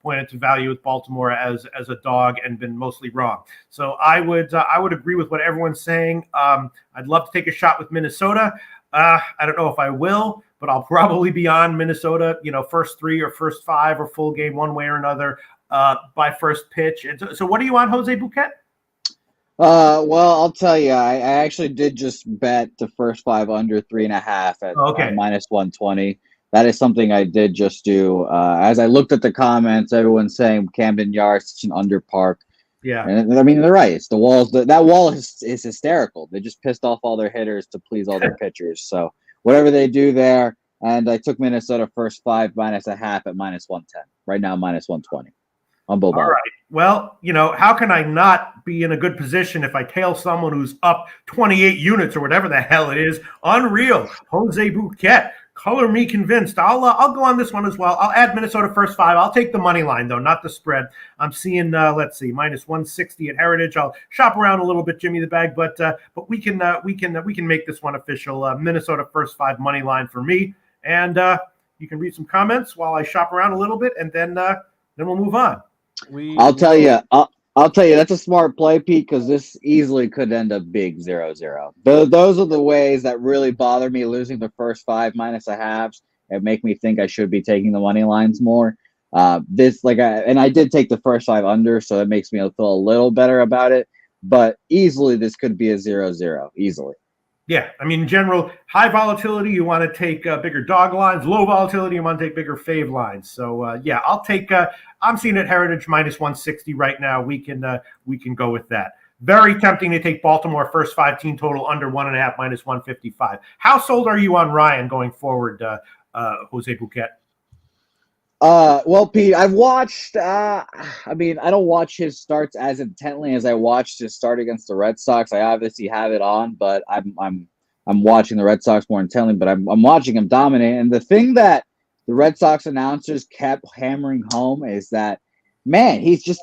pointed to value with Baltimore as a dog and been mostly wrong. So I would agree with what everyone's saying. I'd love to take a shot with Minnesota. I don't know if I will, but I'll probably be on Minnesota, first 3 or first 5 or full game one way or another by first pitch. And so what are you on, Jose Bouquet? Well, I'll tell you, I actually did just bet the first 5 under 3.5 at -120. That is something I did just do. As I looked at the comments, everyone's saying Camden Yards such an under park. Yeah, and I mean they're right. It's the walls. That wall is hysterical. They just pissed off all their hitters to please all their pitchers. So whatever they do there, and I took Minnesota first 5 -0.5 at -110. Right now -120. On both. All right. Well, how can I not be in a good position if I tail someone who's up 28 units or whatever the hell it is? Unreal. Jose Bouquet. Color me convinced. I'll go on this one as well. I'll add Minnesota first 5. I'll take the money line though, not the spread. I'm seeing let's see, -160 at Heritage. I'll shop around a little bit, Jimmy the Bag, but we can make this one official. Minnesota first 5 money line for me, and you can read some comments while I shop around a little bit, and then we'll move on. I'll tell you, that's a smart play, Pete, because this easily could end up big 0-0. Those are the ways that really bother me, losing the first 5 -0.5 and make me think I should be taking the money lines more. And I did take the first 5 under, so it makes me feel a little better about it. But easily, this could be a 0-0, easily. Yeah, I mean, in general, high volatility, you want to take bigger dog lines. Low volatility, you want to take bigger fave lines. So, yeah, I'll take I'm seeing at Heritage -160 right now. We can go with that. Very tempting to take Baltimore first 5 team total under 1.5 -155. How sold are you on Ryan going forward, Jose Bouquet? Well, Pete, I've watched. I don't watch his starts as intently as I watched his start against the Red Sox. I obviously have it on, but I'm watching the Red Sox more intently. But I'm watching him dominate. And the thing that the Red Sox announcers kept hammering home is that, man, he's just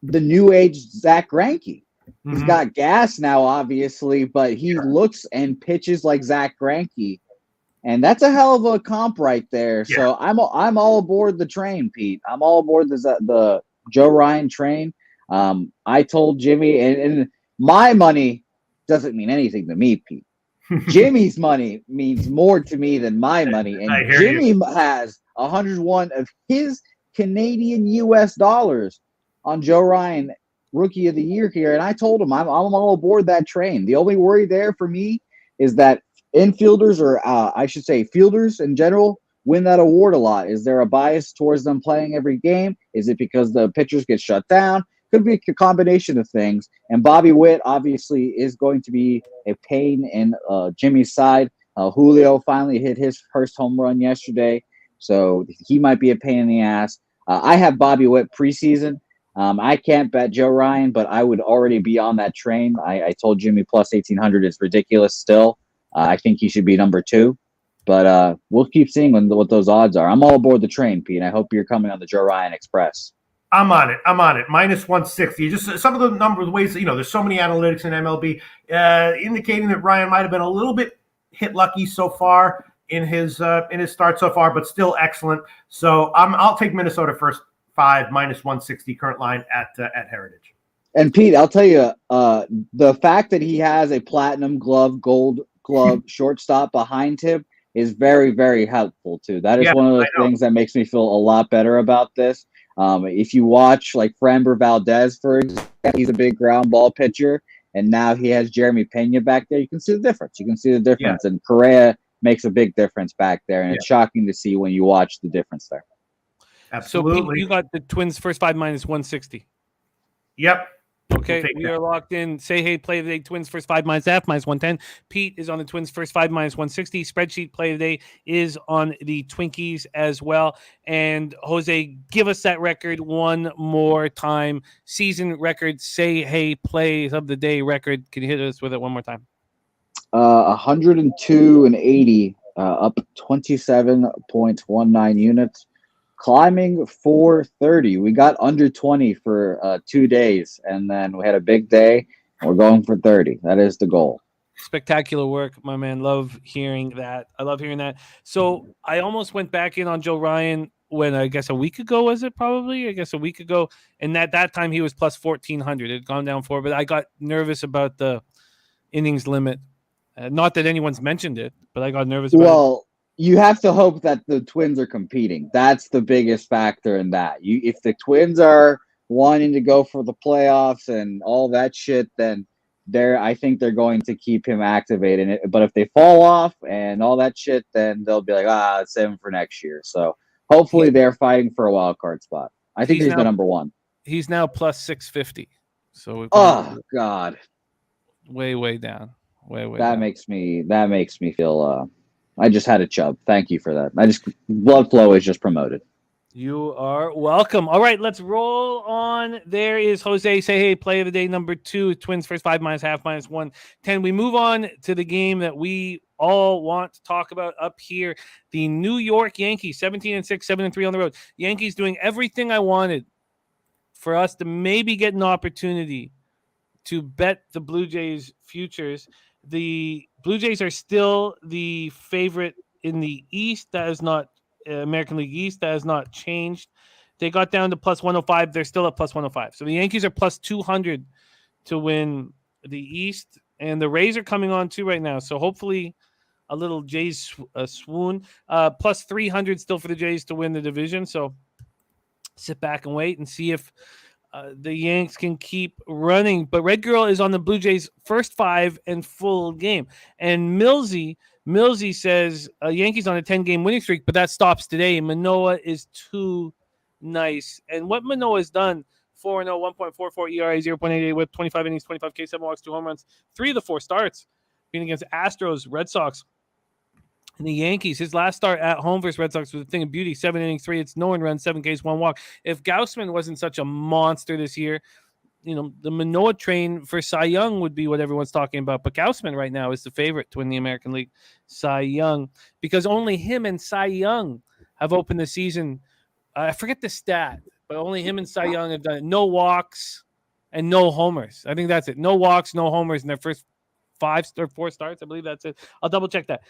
the new age Zach Greinke. Mm-hmm. He's got gas now, obviously, but he looks and pitches like Zach Greinke. And that's a hell of a comp right there. Yeah. So I'm all aboard the train, Pete. I'm all aboard the Joe Ryan train. I told Jimmy, and my money doesn't mean anything to me, Pete. Jimmy's money means more to me than my money. And Jimmy has 101 of his Canadian U.S. dollars on Joe Ryan, Rookie of the Year here. And I told him I'm all aboard that train. The only worry there for me is that infielders, or I should say fielders in general, win that award a lot. Is there a bias towards them playing every game? Is it because the pitchers get shut down? Could be a combination of things. And Bobby Witt obviously is going to be a pain in Jimmy's side. Julio finally hit his first home run yesterday, so he might be a pain in the ass. I have Bobby Witt preseason. I can't bet Joe Ryan, but I would already be on that train. I told Jimmy plus 1,800 is ridiculous still. I think he should be number 2, but we'll keep seeing what those odds are. I'm all aboard the train, Pete. I hope you're coming on the Joe Ryan Express. I'm on it. -160. Just some of the numbers, ways that, there's so many analytics in MLB indicating that Ryan might have been a little bit hit lucky so far in his start so far, but still excellent. So I'll take Minnesota first 5 -160 current line at Heritage. And Pete, I'll tell you, the fact that he has a platinum glove gold glove shortstop behind him is very, very helpful too. That is one of the things that makes me feel a lot better about this. If you watch like Framber Valdez, for example, he's a big ground ball pitcher, and now he has Jeremy Pena back there. You can see the difference. And Correa makes a big difference back there, and it's shocking to see when you watch the difference there. Absolutely. So you got the Twins first 5 minus 160. Yep. Okay, we are locked in. Say hey, play of the day. Twins first 5 minus half minus 110. Pete is on the Twins first 5 minus 160. Spreadsheet play of the day is on the Twinkies as well. And Jose, give us that record one more time. Season record. Say hey, play of the day record. Can you hit us with it one more time? 102 and 80, up 27.19 units. Climbing 430. We got under 20 for 2 days, and then we had a big day. We're going for 30. That is the goal. Spectacular work, my man. Love hearing that. I love hearing that. So I almost went back in on Joe Ryan when I guess a week ago, was it probably? I guess a week ago. And at that time, he was plus 1,400. It had gone down 4, but I got nervous about the innings limit. Not that anyone's mentioned it, but I got nervous about it. Well, you have to hope that the Twins are competing. That's the biggest factor in that. If the Twins are wanting to go for the playoffs and all that shit, then I think they're going to keep him activated. But if they fall off and all that shit, then they'll be like, let's save him for next year. So hopefully they're fighting for a wild card spot. I think he's the number one. He's now plus 650. So God, way down. Way that down. makes me feel. I just had a chub. Thank you for that. Blood flow is just promoted. You are welcome. All right, let's roll on. There is Jose. Say hey, play of the day number 2. Twins first 5 minus half minus 110. We move on to the game that we all want to talk about up here. The New York Yankees, 17-6, 7-3 on the road. Yankees doing everything I wanted for us to maybe get an opportunity to bet the Blue Jays futures. The Blue Jays are still the favorite in the East. That is not American League East. That has not changed. They got down to plus 105. They're still at plus 105. So the Yankees are plus 200 to win the East. And the Rays are coming on too right now. So hopefully a little Jays swoon. Plus 300 still for the Jays to win the division. So sit back and wait and see if the Yanks can keep running. But Red Girl is on the Blue Jays' first 5 and full game. And Millsy says Yankees on a 10-game winning streak, but that stops today. Manoah is too nice. And what Manoah has done, 4-0, 1.44 ERA, 0.88 whip, 25 innings, 25 K, 7 walks, 2 home runs, 3 of the 4 starts being against Astros, Red Sox, and the Yankees. His last start at home versus Red Sox was a thing of beauty. 7 innings, 3 hits, no one runs, 7 Ks, 1 walk. If Gausman wasn't such a monster this year, the Manoah train for Cy Young would be what everyone's talking about. But Gausman right now is the favorite to win the American League Cy Young because only him and Cy Young have opened the season. I forget the stat, but only him and Cy Young have done it. No walks and no homers. I think that's it. No walks, no homers in their first 5 or 4 starts. I believe that's it. I'll double check that.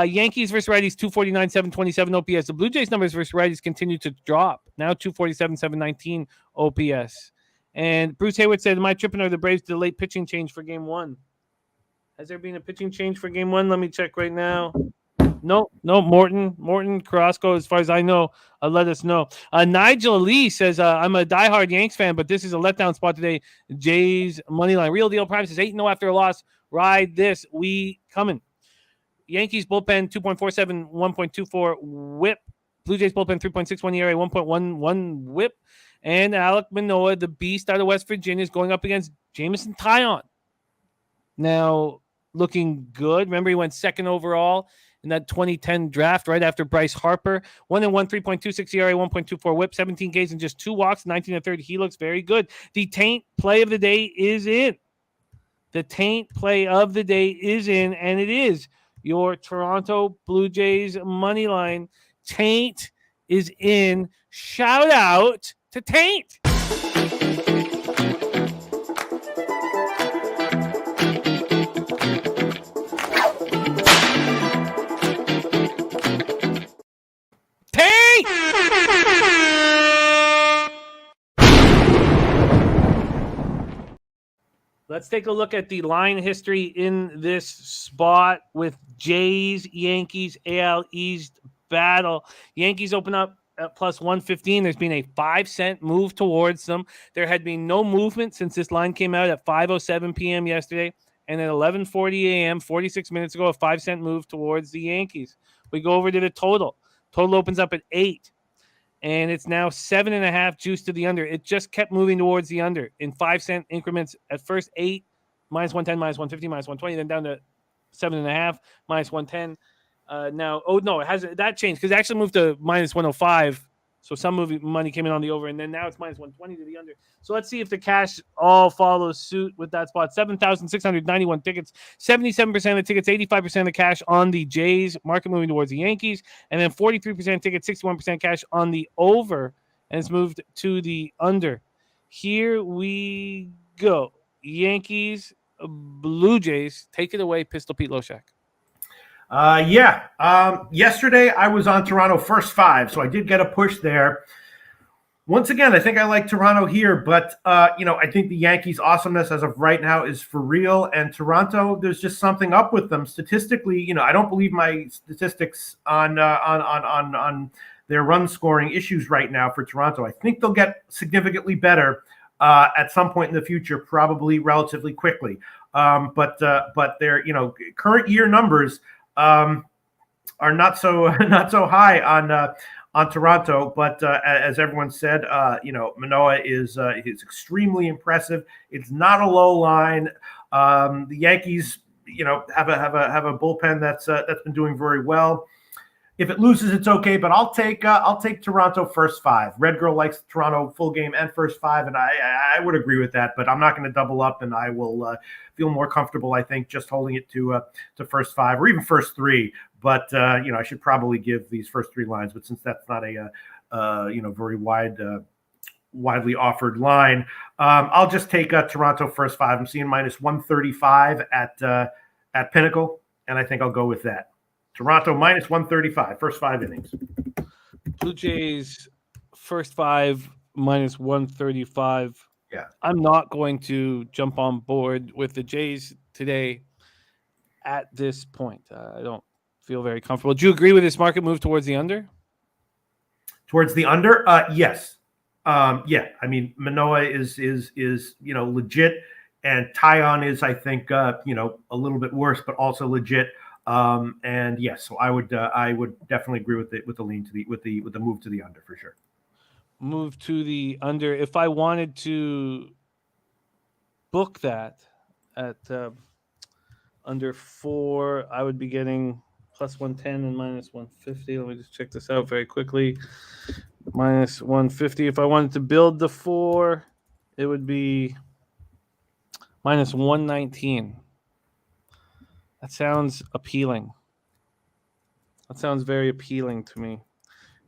Yankees versus righties, 249, 727 OPS. The Blue Jays numbers versus righties continue to drop. Now 247, 719 OPS. And Bruce Hayward said, am I tripping or the Braves did a late pitching change for game 1? Has there been a pitching change for game 1? Let me check right now. No, Morton, Carrasco, as far as I know, let us know. Nigel Lee says, I'm a diehard Yanks fan, but this is a letdown spot today. Jays money line. Real Deal Prime says 8-0 after a loss. Ride this. We coming. Yankees bullpen 2.47, 1.24 whip. Blue Jays bullpen 3.61 ERA, 1.11 whip. And Alek Manoah, the beast out of West Virginia, is going up against Jameson Taillon. Now, looking good. Remember, he went 2nd overall in that 2010 draft right after Bryce Harper. 1-1, 3.26 ERA, 1.24 whip, 17 Ks and just 2 walks, 19-30. He looks very good. The Taint play of the day is in. The Taint play of the day is in, and it is your Toronto Blue Jays money line. Taint is in. Shout out to Taint. Taint! Let's take a look at the line history in this spot with Jays, Yankees, AL East battle. Yankees open up at plus 115. There's been a 5-cent move towards them. There had been no movement since this line came out at 5:07 p.m. yesterday. And at 11:40 a.m., 46 minutes ago, a 5-cent move towards the Yankees. We go over to the total. Total opens up at 8. And it's now 7.5 juice to the under. It just kept moving towards the under in 5-cent increments. At first, 8, minus 110, minus 150, minus 120, then down to 7.5, minus 110. Now, it hasn't. That changed because it actually moved to minus 105. So some money came in on the over, and then now it's minus 120 to the under. So let's see if the cash all follows suit with that spot. 7,691 tickets, 77% of the tickets, 85% of the cash on the Jays, market moving towards the Yankees, and then 43% tickets, 61% cash on the over, and it's moved to the under. Here we go. Yankees, Blue Jays, take it away, Pistol Pete Loshak. Yesterday I was on Toronto first 5, so I did get a push there. Once again, I think I like Toronto here, but I think the Yankees' awesomeness as of right now is for real, and Toronto, there's just something up with them statistically. I don't believe my statistics on their run scoring issues right now for Toronto. I think they'll get significantly better at some point in the future, probably relatively quickly. But their current year numbers are not so high on Toronto, but as everyone said, Manoah is extremely impressive. It's not a low line. The Yankees, have a bullpen that's been doing very well. If it loses, it's okay, but I'll take Toronto first 5. Red Girl likes Toronto full game and first 5, and I would agree with that, but I'm not going to double up, and I will feel more comfortable, I think, just holding it to first 5 or even first 3. But I should probably give these first 3 lines, but since that's not a very widely offered line, I'll just take Toronto first 5. I'm seeing minus 135 at Pinnacle, and I think I'll go with that. Toronto minus 135, first 5 innings. Blue Jays first 5 minus 135. Yeah. I'm not going to jump on board with the Jays today at this point. I don't feel very comfortable. Do you agree with this market move towards the under? Towards the under? Yes. Yeah. I mean, Manoah is legit, and Tyon is, I think, a little bit worse, but also legit. And yes, so I would definitely agree with the lean to with the move to the under for sure. Move to the under. If I wanted to book that at under 4, I would be getting plus 110 and minus 150. Let me just check this out very quickly. Minus 150. If I wanted to build the 4, it would be minus 119. That sounds appealing. That sounds very appealing to me.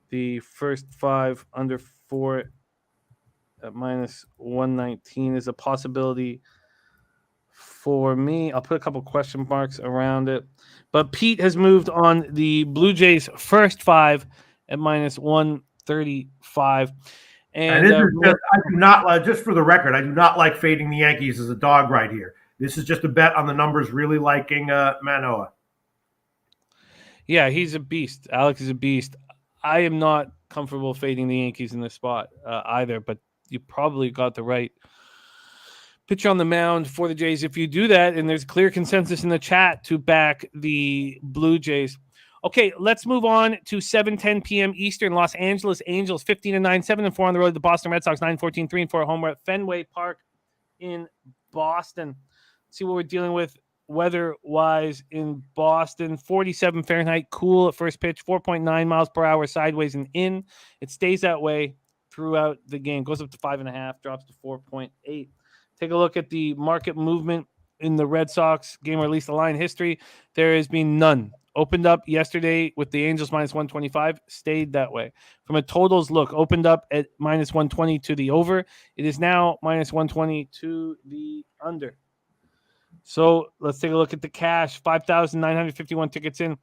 The first 5 under 4 at minus 119 is a possibility for me. I'll put a couple question marks around it. But Pete has moved on the Blue Jays first 5 at minus 135. And I do not, just for the record, I do not like fading the Yankees as a dog right here. This is just a bet on the numbers really liking Manoah. Yeah, he's a beast. Alex is a beast. I am not comfortable fading the Yankees in this spot either, but you probably got the right pitcher on the mound for the Jays if you do that, and there's clear consensus in the chat to back the Blue Jays. Okay, let's move on to 7:10 p.m. Eastern. Los Angeles Angels 15-9, 7-4 on the road. The Boston Red Sox 9-14, 3-4 at home. We're at Fenway Park in Boston. See what we're dealing with weather-wise in Boston. 47 Fahrenheit, cool at first pitch, 4.9 miles per hour sideways and in. It stays that way throughout the game. Goes up to 5.5, drops to 4.8. Take a look at the market movement in the Red Sox game, or at least the line history. There has been none. Opened up yesterday with the Angels minus 125, stayed that way. From a totals look, opened up at minus 120 to the over. It is now minus 120 to the under. So let's take a look at the cash. 5,951 tickets in.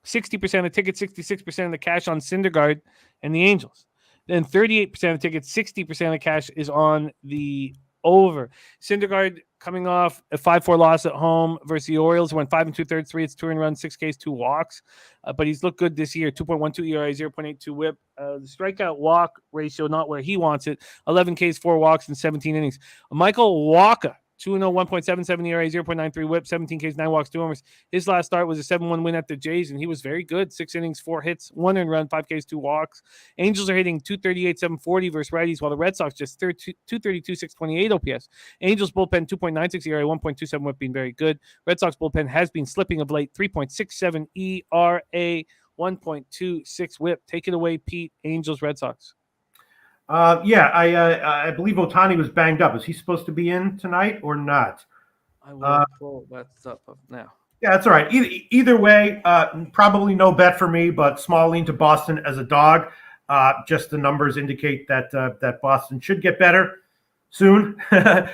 60% of tickets, 66% of the cash on Syndergaard and the Angels. Then 38% of tickets, 60% of the cash is on the over. Syndergaard coming off a 5-4 loss at home versus the Orioles. Went 5 2/3, 3 hits, 2 earned runs, 6 Ks, 2 walks. But he's looked good this year. 2.12 ERA, 0.82 WHIP. The strikeout walk ratio not where he wants it. 11 Ks, 4 walks, and 17 innings. Michael Wacha. 2-0, 1.77 ERA, 0.93 WHIP, 17 Ks, 9 walks, 2 homers. His last start was a 7-1 win at the Jays, and he was very good. 6 innings, 4 hits, 1 earned run, 5 Ks, 2 walks. Angels are hitting 238, 740 versus righties, while the Red Sox just 232, 628 OPS. Angels bullpen 2.96 ERA, 1.27 WHIP being very good. Red Sox bullpen has been slipping of late, 3.67 ERA, 1.26 WHIP. Take it away, Pete. Angels, Red Sox. I believe Ohtani was banged up. Is he supposed to be in tonight or not? I will pull that stuff up now. Yeah, that's all right. Either way, probably no bet for me, but small lean to Boston as a dog. Just the numbers indicate that Boston should get better soon, the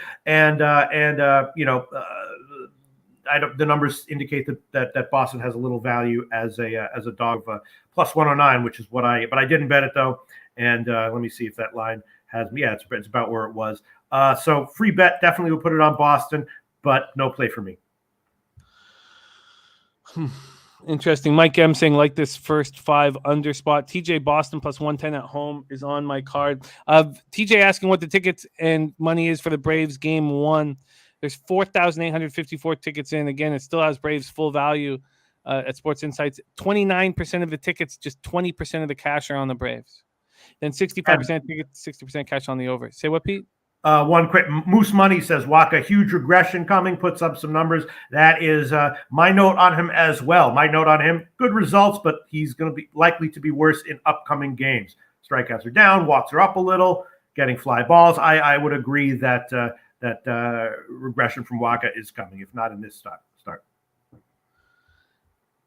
numbers indicate that Boston has a little value as a dog of plus 109, which is but I didn't bet it though. And let me see if that line has me. Yeah, it's about where it was. So free bet, definitely will put it on Boston, but no play for me. Interesting. Mike M saying like this first 5 under spot. TJ Boston plus 110 at home is on my card. TJ asking what the tickets and money is for the Braves game 1. There's 4,854 tickets in. Again, it still has Braves full value at Sports Insights. 29% of the tickets, just 20% of the cash are on the Braves. Then 65% tickets, 60% cash on the over. Say what, Pete? One quick Moose Money says Wacha, huge regression coming, puts up some numbers. That is my note on him as well. My note on him, good results, but he's going to be likely to be worse in upcoming games. Strikeouts are down, walks are up a little, getting fly balls. I would agree that regression from Wacha is coming, if not in this start.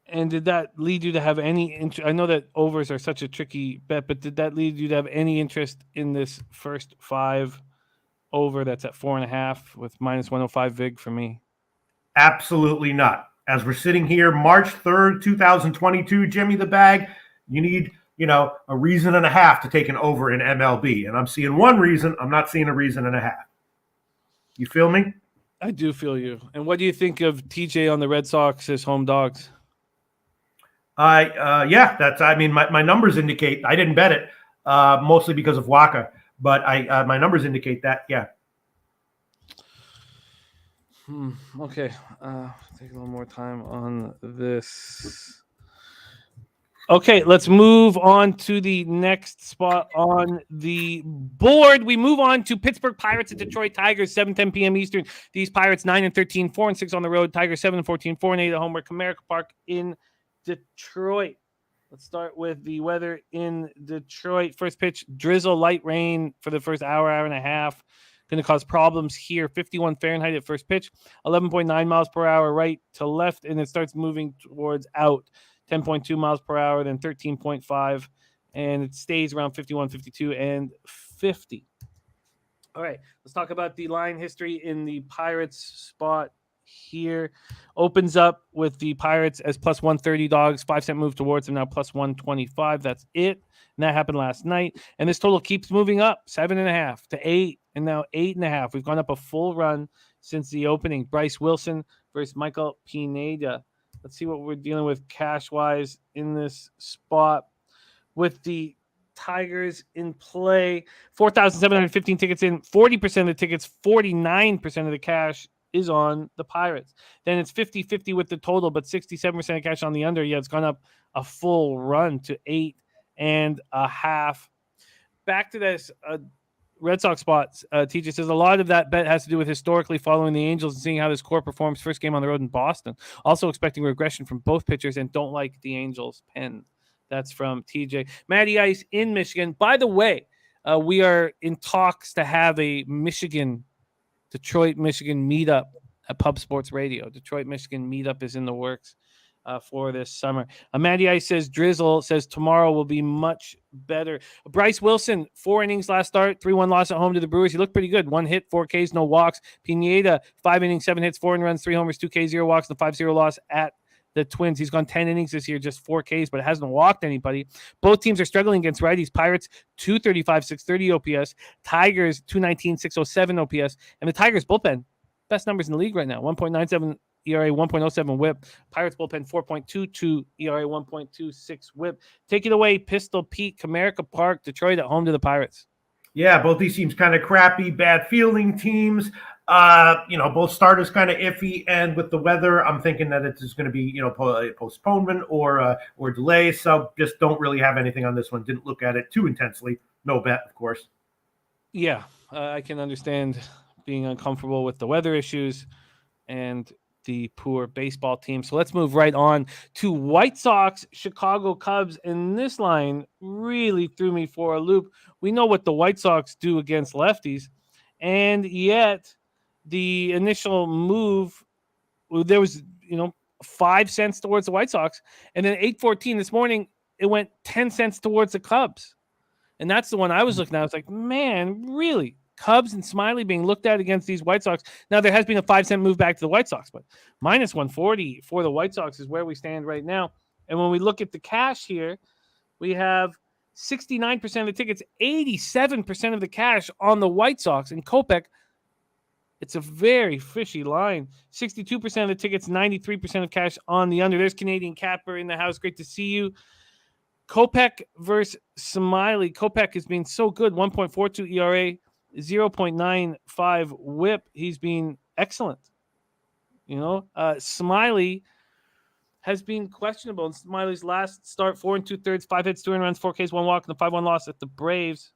And did that lead you to have any interest? I know that overs are such a tricky bet, but did that lead you to have any interest in this first 5 over that's at 4.5 with minus 105 VIG for me? Absolutely not. As we're sitting here, March 3rd, 2022, Jimmy the Bag, you need, a reason and a half to take an over in MLB. And I'm seeing one reason. I'm not seeing a reason and a half. You feel me? I do feel you. And what do you think of TJ on the Red Sox as home dogs? My numbers indicate I didn't bet it mostly because of Wacha, but my numbers indicate that. Yeah. Okay. Take a little more time on this. Okay, let's move on to the next spot on the board. We move on to Pittsburgh Pirates and Detroit Tigers, 7:10 p.m. Eastern. These Pirates 9-13, 4-6 on the road. Tigers 7-14, 4-8 at home. We're at Comerica Park in Detroit. Let's start with the weather in Detroit. First pitch, drizzle, light rain for the first hour and a half. Going to cause problems here. 51 Fahrenheit at first pitch, 11.9 miles per hour right to left, and it starts moving towards out. 10.2 miles per hour, then 13.5, and it stays around 51, 52, and 50. All right, let's talk about the line history in the Pirates spot here. Opens up with the Pirates as plus 130 dogs, 5-cent move towards them, now plus 125. That's it. And that happened last night. And this total keeps moving up, 7.5 to 8, and now 8.5. We've gone up a full run since the opening. Bryce Wilson versus Michael Pineda. Let's see what we're dealing with cash-wise in this spot. With the Tigers in play, 4,715 tickets in, 40% of the tickets, 49% of the cash is on the Pirates. Then it's 50-50 with the total, but 67% of cash on the under. Yeah, it's gone up a full run to 8.5. Back to this Red Sox spots. TJ says a lot of that bet has to do with historically following the Angels and seeing how this core performs first game on the road in Boston. Also expecting regression from both pitchers and don't like the Angels pen. That's from TJ. Matty Ice in Michigan. By the way, we are in talks to have a Detroit, Michigan meetup at Pub Sports Radio. Detroit, Michigan meetup is in the works for this summer. Matty Ice says drizzle, says tomorrow will be much better. Bryce Wilson, 4 innings last start, 3-1 loss at home to the Brewers. He looked pretty good. 1 hit, 4 Ks, no walks. Pineda, 5 innings, 7 hits, 4 runs, 3 homers, 2 Ks, 0 walks, the 5-0 loss at the Twins. He's gone 10 innings this year, just 4 Ks, but hasn't walked anybody. Both teams are struggling against righties. Pirates, 235, 630 OPS. Tigers, 219, 607 OPS. And the Tigers bullpen, best numbers in the league right now, 1.97 ERA, 1.07 whip. Pirates bullpen, 4.22 ERA, 1.26 whip. Take it away, Pistol Pete, Comerica Park, Detroit at home to the Pirates. Yeah, both these teams kind of crappy, bad fielding teams. Both starters kind of iffy, and with the weather, I'm thinking that it's just going to be, postponement or delay. So just don't really have anything on this one. Didn't look at it too intensely. No bet, of course. Yeah, I can understand being uncomfortable with the weather issues and the poor baseball team. So let's move right on to White Sox, Chicago Cubs. And this line really threw me for a loop. We know what the White Sox do against lefties. And yet the initial move, there was, 5 cents towards the White Sox. And then 8:14 this morning, it went 10 cents towards the Cubs. And that's the one I was looking at. I was like, man, really? Cubs and Smiley being looked at against these White Sox. Now, there has been a 5-cent move back to the White Sox, but minus 140 for the White Sox is where we stand right now. And when we look at the cash here, we have 69% of the tickets, 87% of the cash on the White Sox. And Kopech, it's a very fishy line. 62% of the tickets, 93% of cash on the under. There's Canadian Capper in the house. Great to see you. Kopech versus Smiley. Kopech has been so good, 1.42 ERA. 0.95 whip. He's been excellent. Smiley has been questionable in Smiley's last start, 4 2/3, 5 hits, 2 runs, 4 Ks, 1 walk, and a 5-1 loss at the Braves.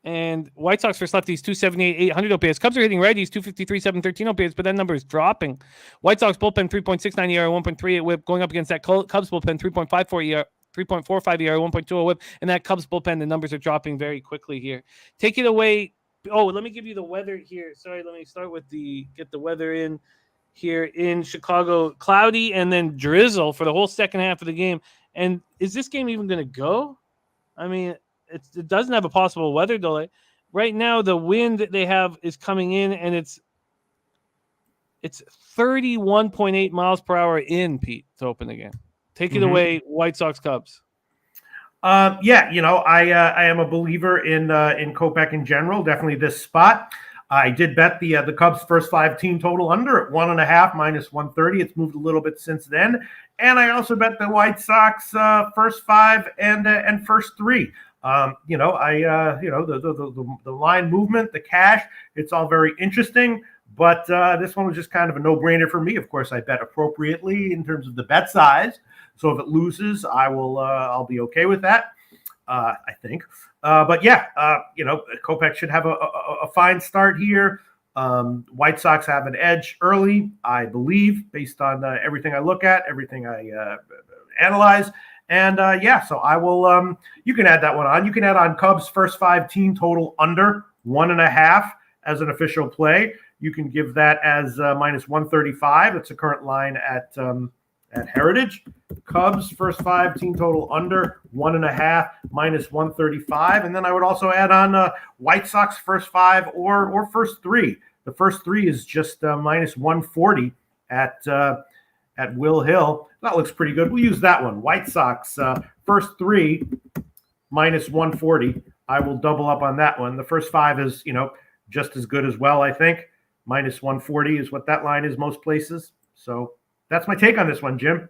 And White Sox versus lefties, 278, 800 OPS. Cubs are hitting righties, 253, 713 OPS, but that number is dropping. White Sox bullpen, 3.69 ERA, 1.38 whip, going up against that Cubs bullpen, 3.54 ERA. 3.45 ERA, 1.20 whip, and that Cubs bullpen, the numbers are dropping very quickly here. Take it away. Oh, let me give you the weather here. Sorry, let me start with get the weather in here in Chicago. Cloudy and then drizzle for the whole second half of the game. And is this game even going to go? I mean, it doesn't have a possible weather delay. Right now, the wind that they have is coming in, and it's 31.8 miles per hour in, Pete, to open the game. Take it away, White Sox Cubs. I am a believer in Kopech in general. Definitely this spot. I did bet the Cubs first 5 team total under at 1.5 minus 130. It's moved a little bit since then, and I also bet the White Sox first 5 and first 3. The line movement, the cash, it's all very interesting. But this one was just kind of a no-brainer for me. Of course, I bet appropriately in terms of the bet size. So if it loses, I'll be okay with that. I think. Kopech should have a fine start here. White Sox have an edge early, I believe, based on everything I look at, everything I analyze. And so I will. You can add that one on. You can add on Cubs first 5 team total under 1.5 as an official play. You can give that as minus 135. That's the current line at Heritage. Cubs first 5 team total under 1.5 minus 135. And then I would also add on White Sox first 5 or first 3. The first 3 is just minus 140 at Will Hill. That looks pretty good. We'll use that one. White Sox first 3 minus 140. I will double up on that one. The first 5 is, just as good as well, I think. Minus 140 is what that line is most places. So that's my take on this one, Jim.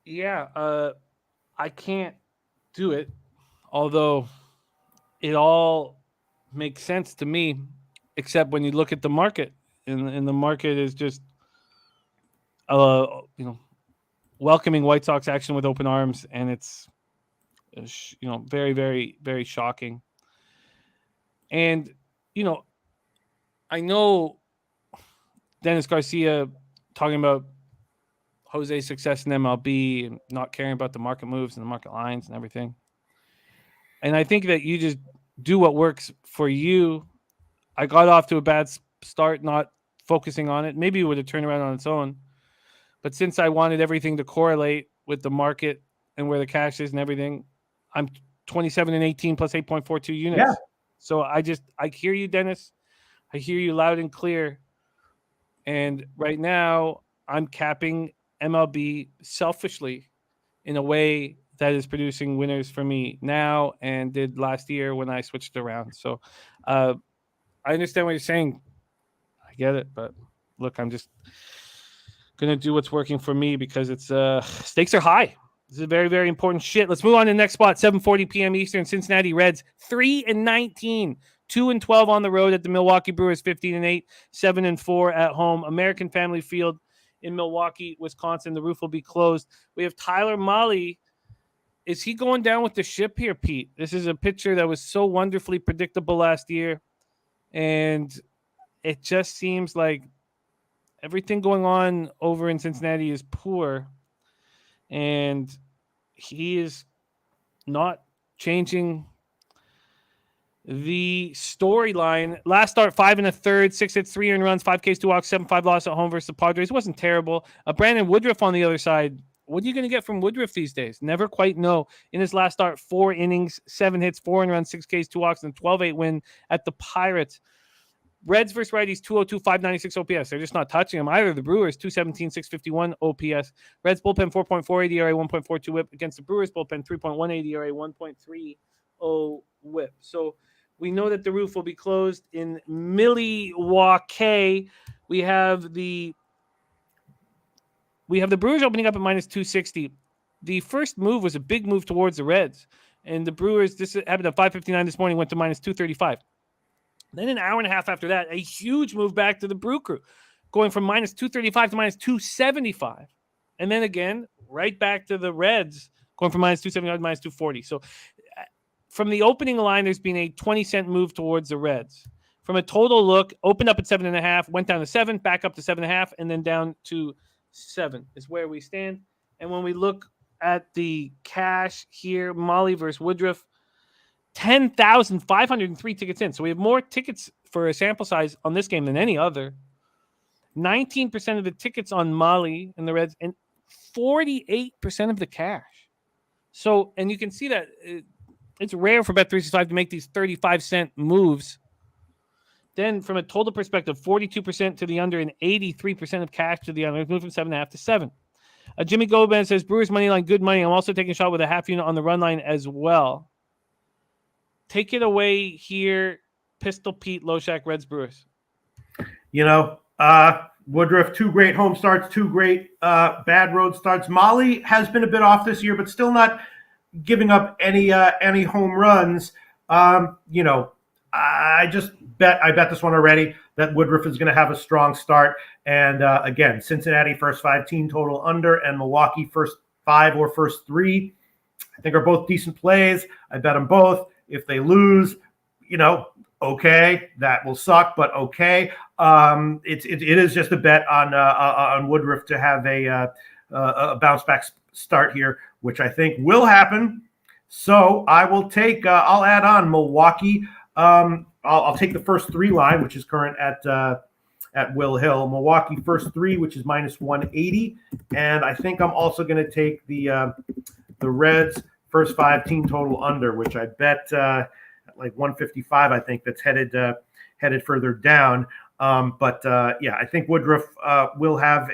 Yeah, I can't do it, although it all makes sense to me, except when you look at the market, and the market is just, welcoming White Sox action with open arms, and it's very, very, very shocking. And I know Dennis Garcia talking about Jose's success in MLB and not caring about the market moves and the market lines and everything. And I think that you just do what works for you. I got off to a bad start, not focusing on it. Maybe it would have turned around on its own. But since I wanted everything to correlate with the market and where the cash is and everything, I'm 27 and 18 plus 8.42 units. Yeah. So I hear you, Dennis. I hear you loud and clear. And right now, I'm capping MLB selfishly in a way that is producing winners for me now and did last year when I switched around. So I understand what you're saying. I get it. But look, I'm just going to do what's working for me because it's stakes are high. This is very, very important shit. Let's move on to the next spot. 7:40 p.m. Eastern. Cincinnati Reds 3-19, 2-12 on the road at the Milwaukee Brewers. 15-8, 7-4 at home. American Family Field in Milwaukee, Wisconsin. The roof will be closed. We have Tyler Mahle. Is he going down with the ship here, Pete? This is a pitcher that was so wonderfully predictable last year, and it just seems like everything going on over in Cincinnati is poor. And he is not changing the storyline. Last start, 5 1/3, 6 hits, 3 earned runs, 5 Ks, 2 walks, 7-5 loss at home versus the Padres. It wasn't terrible. Brandon Woodruff on the other side. What are you going to get from Woodruff these days? Never quite know. In his last start, 4 innings, 7 hits, 4 earned runs, 6 Ks, 2 walks, and 12-8 win at the Pirates. Reds versus righties, 202, 596 OPS. They're just not touching them. Either the Brewers, 217, 651 OPS. Reds bullpen, 4.48 ERA, 1.42 whip. Against the Brewers bullpen, 3.18 ERA, 1.30 whip. So we know that the roof will be closed in Milwaukee. We have the Brewers opening up at minus 260. The first move was a big move towards the Reds. And the Brewers, this happened at 5:59 this morning, went to minus 235. Then an hour and a half after that, a huge move back to the Brew Crew, going from minus 235 to minus 275. And then again, right back to the Reds, going from minus 275 to minus 240. So from the opening line, there's been a 20-cent move towards the Reds. From a total look, opened up at 7.5, went down to 7, back up to 7.5, and then down to 7 is where we stand. And when we look at the cash here, Mahle versus Woodruff, 10,503 tickets in. So we have more tickets for a sample size on this game than any other. 19% of the tickets on Mahle and the Reds, and 48% of the cash. So, and you can see that it's rare for Bet365 to make these 35-cent moves. Then from a total perspective, 42% to the under and 83% of cash to the under. It's moved from 7.5 to 7. Jimmy Gomez says, Brewers money line, good money. I'm also taking a shot with a half unit on the run line as well. Take it away here, Pistol Pete, Loshak, Reds, Brewers. Woodruff, 2 great home starts, 2 great bad road starts. Mahle has been a bit off this year, but still not giving up any home runs. I bet this one already that Woodruff is going to have a strong start. And again, Cincinnati first 5 team total under, and Milwaukee first 5 or first 3, I think are both decent plays. I bet them both. If they lose, okay, that will suck, but okay. It is just a bet on Woodruff to have a bounce back start here, which I think will happen. So I will take. I'll add on Milwaukee. I'll take the first 3 line, which is current at Will Hill. Milwaukee first 3, which is minus 180, and I think I'm also going to take the Reds first 5 team total under, which I bet like 155. I think that's headed further down. I think Woodruff will have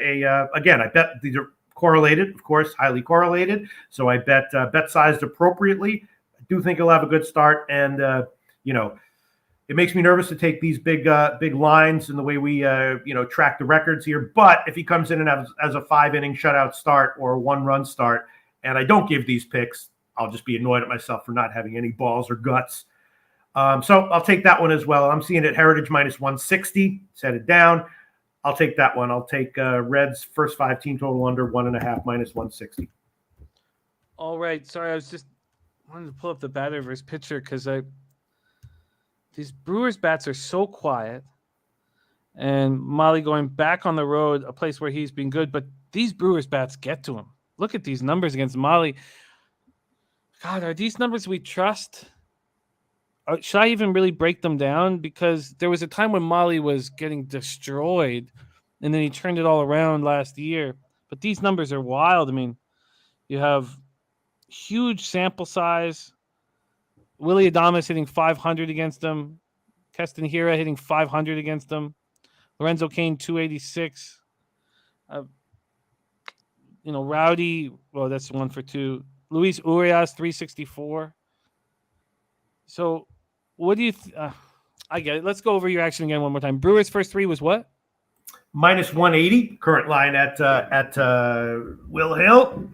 again. I bet these are correlated, of course, highly correlated. So I bet sized appropriately. I do think he'll have a good start, and it makes me nervous to take these big lines in the way we track the records here. But if he comes in and as a 5-inning shutout start or a 1-run start, and I don't give these picks, I'll just be annoyed at myself for not having any balls or guts. So I'll take that one as well. I'm seeing it Heritage minus 160. Set it down. I'll take that one. I'll take Reds first 5 team total under 1.5 minus 160. All right. Sorry, I was just wanted to pull up the batter versus pitcher because these Brewers bats are so quiet, and Mahle going back on the road, a place where he's been good, but these Brewers bats get to him. Look at these numbers against Mahle. God, are these numbers we trust? Should I even really break them down? Because there was a time when Mahle was getting destroyed, and then he turned it all around last year. But these numbers are wild. I mean, you have huge sample size. Willy Adames hitting 500 against them. Keston Hira hitting 500 against them. Lorenzo Cain, 286. Rowdy, well, that's 1-for-2. Luis Urias, 364. So, what do you? I get it. Let's go over your action again one more time. Brewers' first three was what? Minus 180 current line at Will Hill,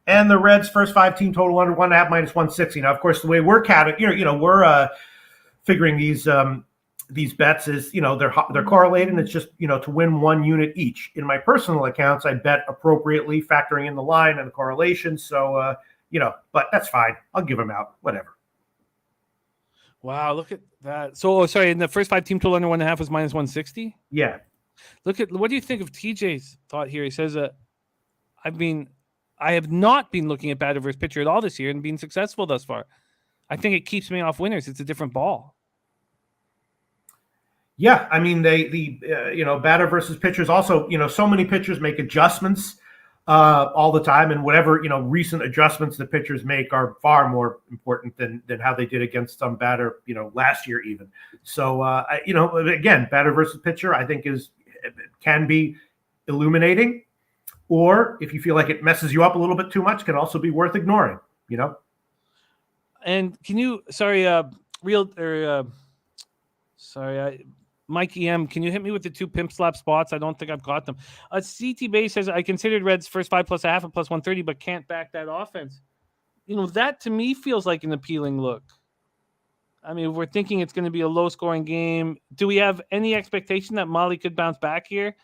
and the Reds' first 5 team total under 1.5 minus 160. Now, of course, the way we're counting, we're figuring these bets is they're correlated, and it's just to win 1 unit each. In my personal accounts, I bet appropriately, factoring in the line and the correlation. So but that's fine. I'll give them out, whatever. Wow, look at that. So, sorry, in the first 5 team total under 1.5 was minus 160. Yeah. Look at what do you think of TJ's thought here? He says, I have not been looking at batter versus pitcher at all this year and been successful thus far. I think it keeps me off winners. It's a different ball. Yeah, I mean batter versus pitchers also, so many pitchers make adjustments all the time, and whatever recent adjustments the pitchers make are far more important than how they did against some batter last year even. So again, batter versus pitcher I think can be illuminating, or if you feel like it messes you up a little bit too much, can also be worth ignoring. And can you Mike EM, can you hit me with the 2 pimp slap spots? I don't think I've got them. CT Base says, I considered Reds first 5 plus a half and plus 130, but can't back that offense. That to me feels like an appealing look. I mean, if we're thinking it's going to be a low scoring game, do we have any expectation that Molly could bounce back here?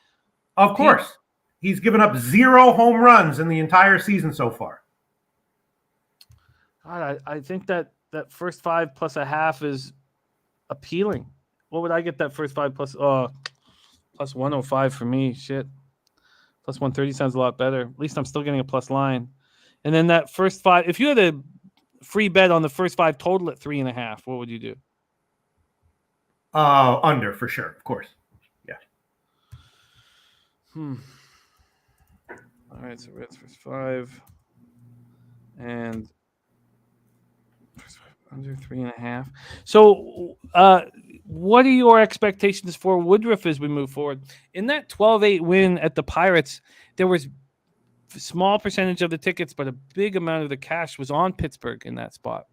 Of course. He's given up 0 home runs in the entire season so far. God, I think that first 5 plus a half is appealing. What would I get that first 5 plus 105 for me? Shit. Plus 130 sounds a lot better. At least I'm still getting a plus line. And then that first 5, if you had a free bet on the first 5 total at 3.5, what would you do? Under for sure, of course. Yeah. All right, so Reds first 5 and under 3.5. So, what are your expectations for Woodruff as we move forward? In that 12-8 win at the Pirates, there was a small percentage of the tickets, but a big amount of the cash was on Pittsburgh in that spot.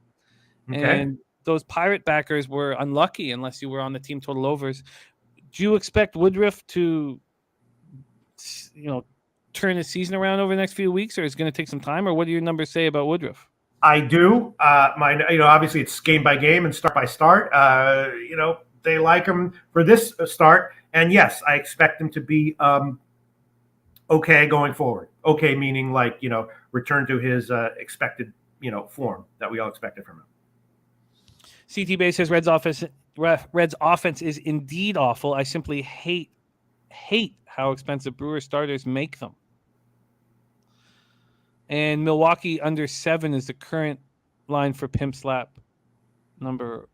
Okay. And those Pirate backers were unlucky unless you were on the team total overs. Do you expect Woodruff to, turn his season around over the next few weeks, or is it going to take some time? Or what do your numbers say about Woodruff? I do. Obviously it's game by game and start by start. They like him for this start, and yes, I expect him to be okay going forward. Okay, meaning return to his expected form that we all expected from him. CT Base says Reds offense is indeed awful. I simply hate how expensive Brewers starters make them. And Milwaukee under 7 is the current line for pimp slap number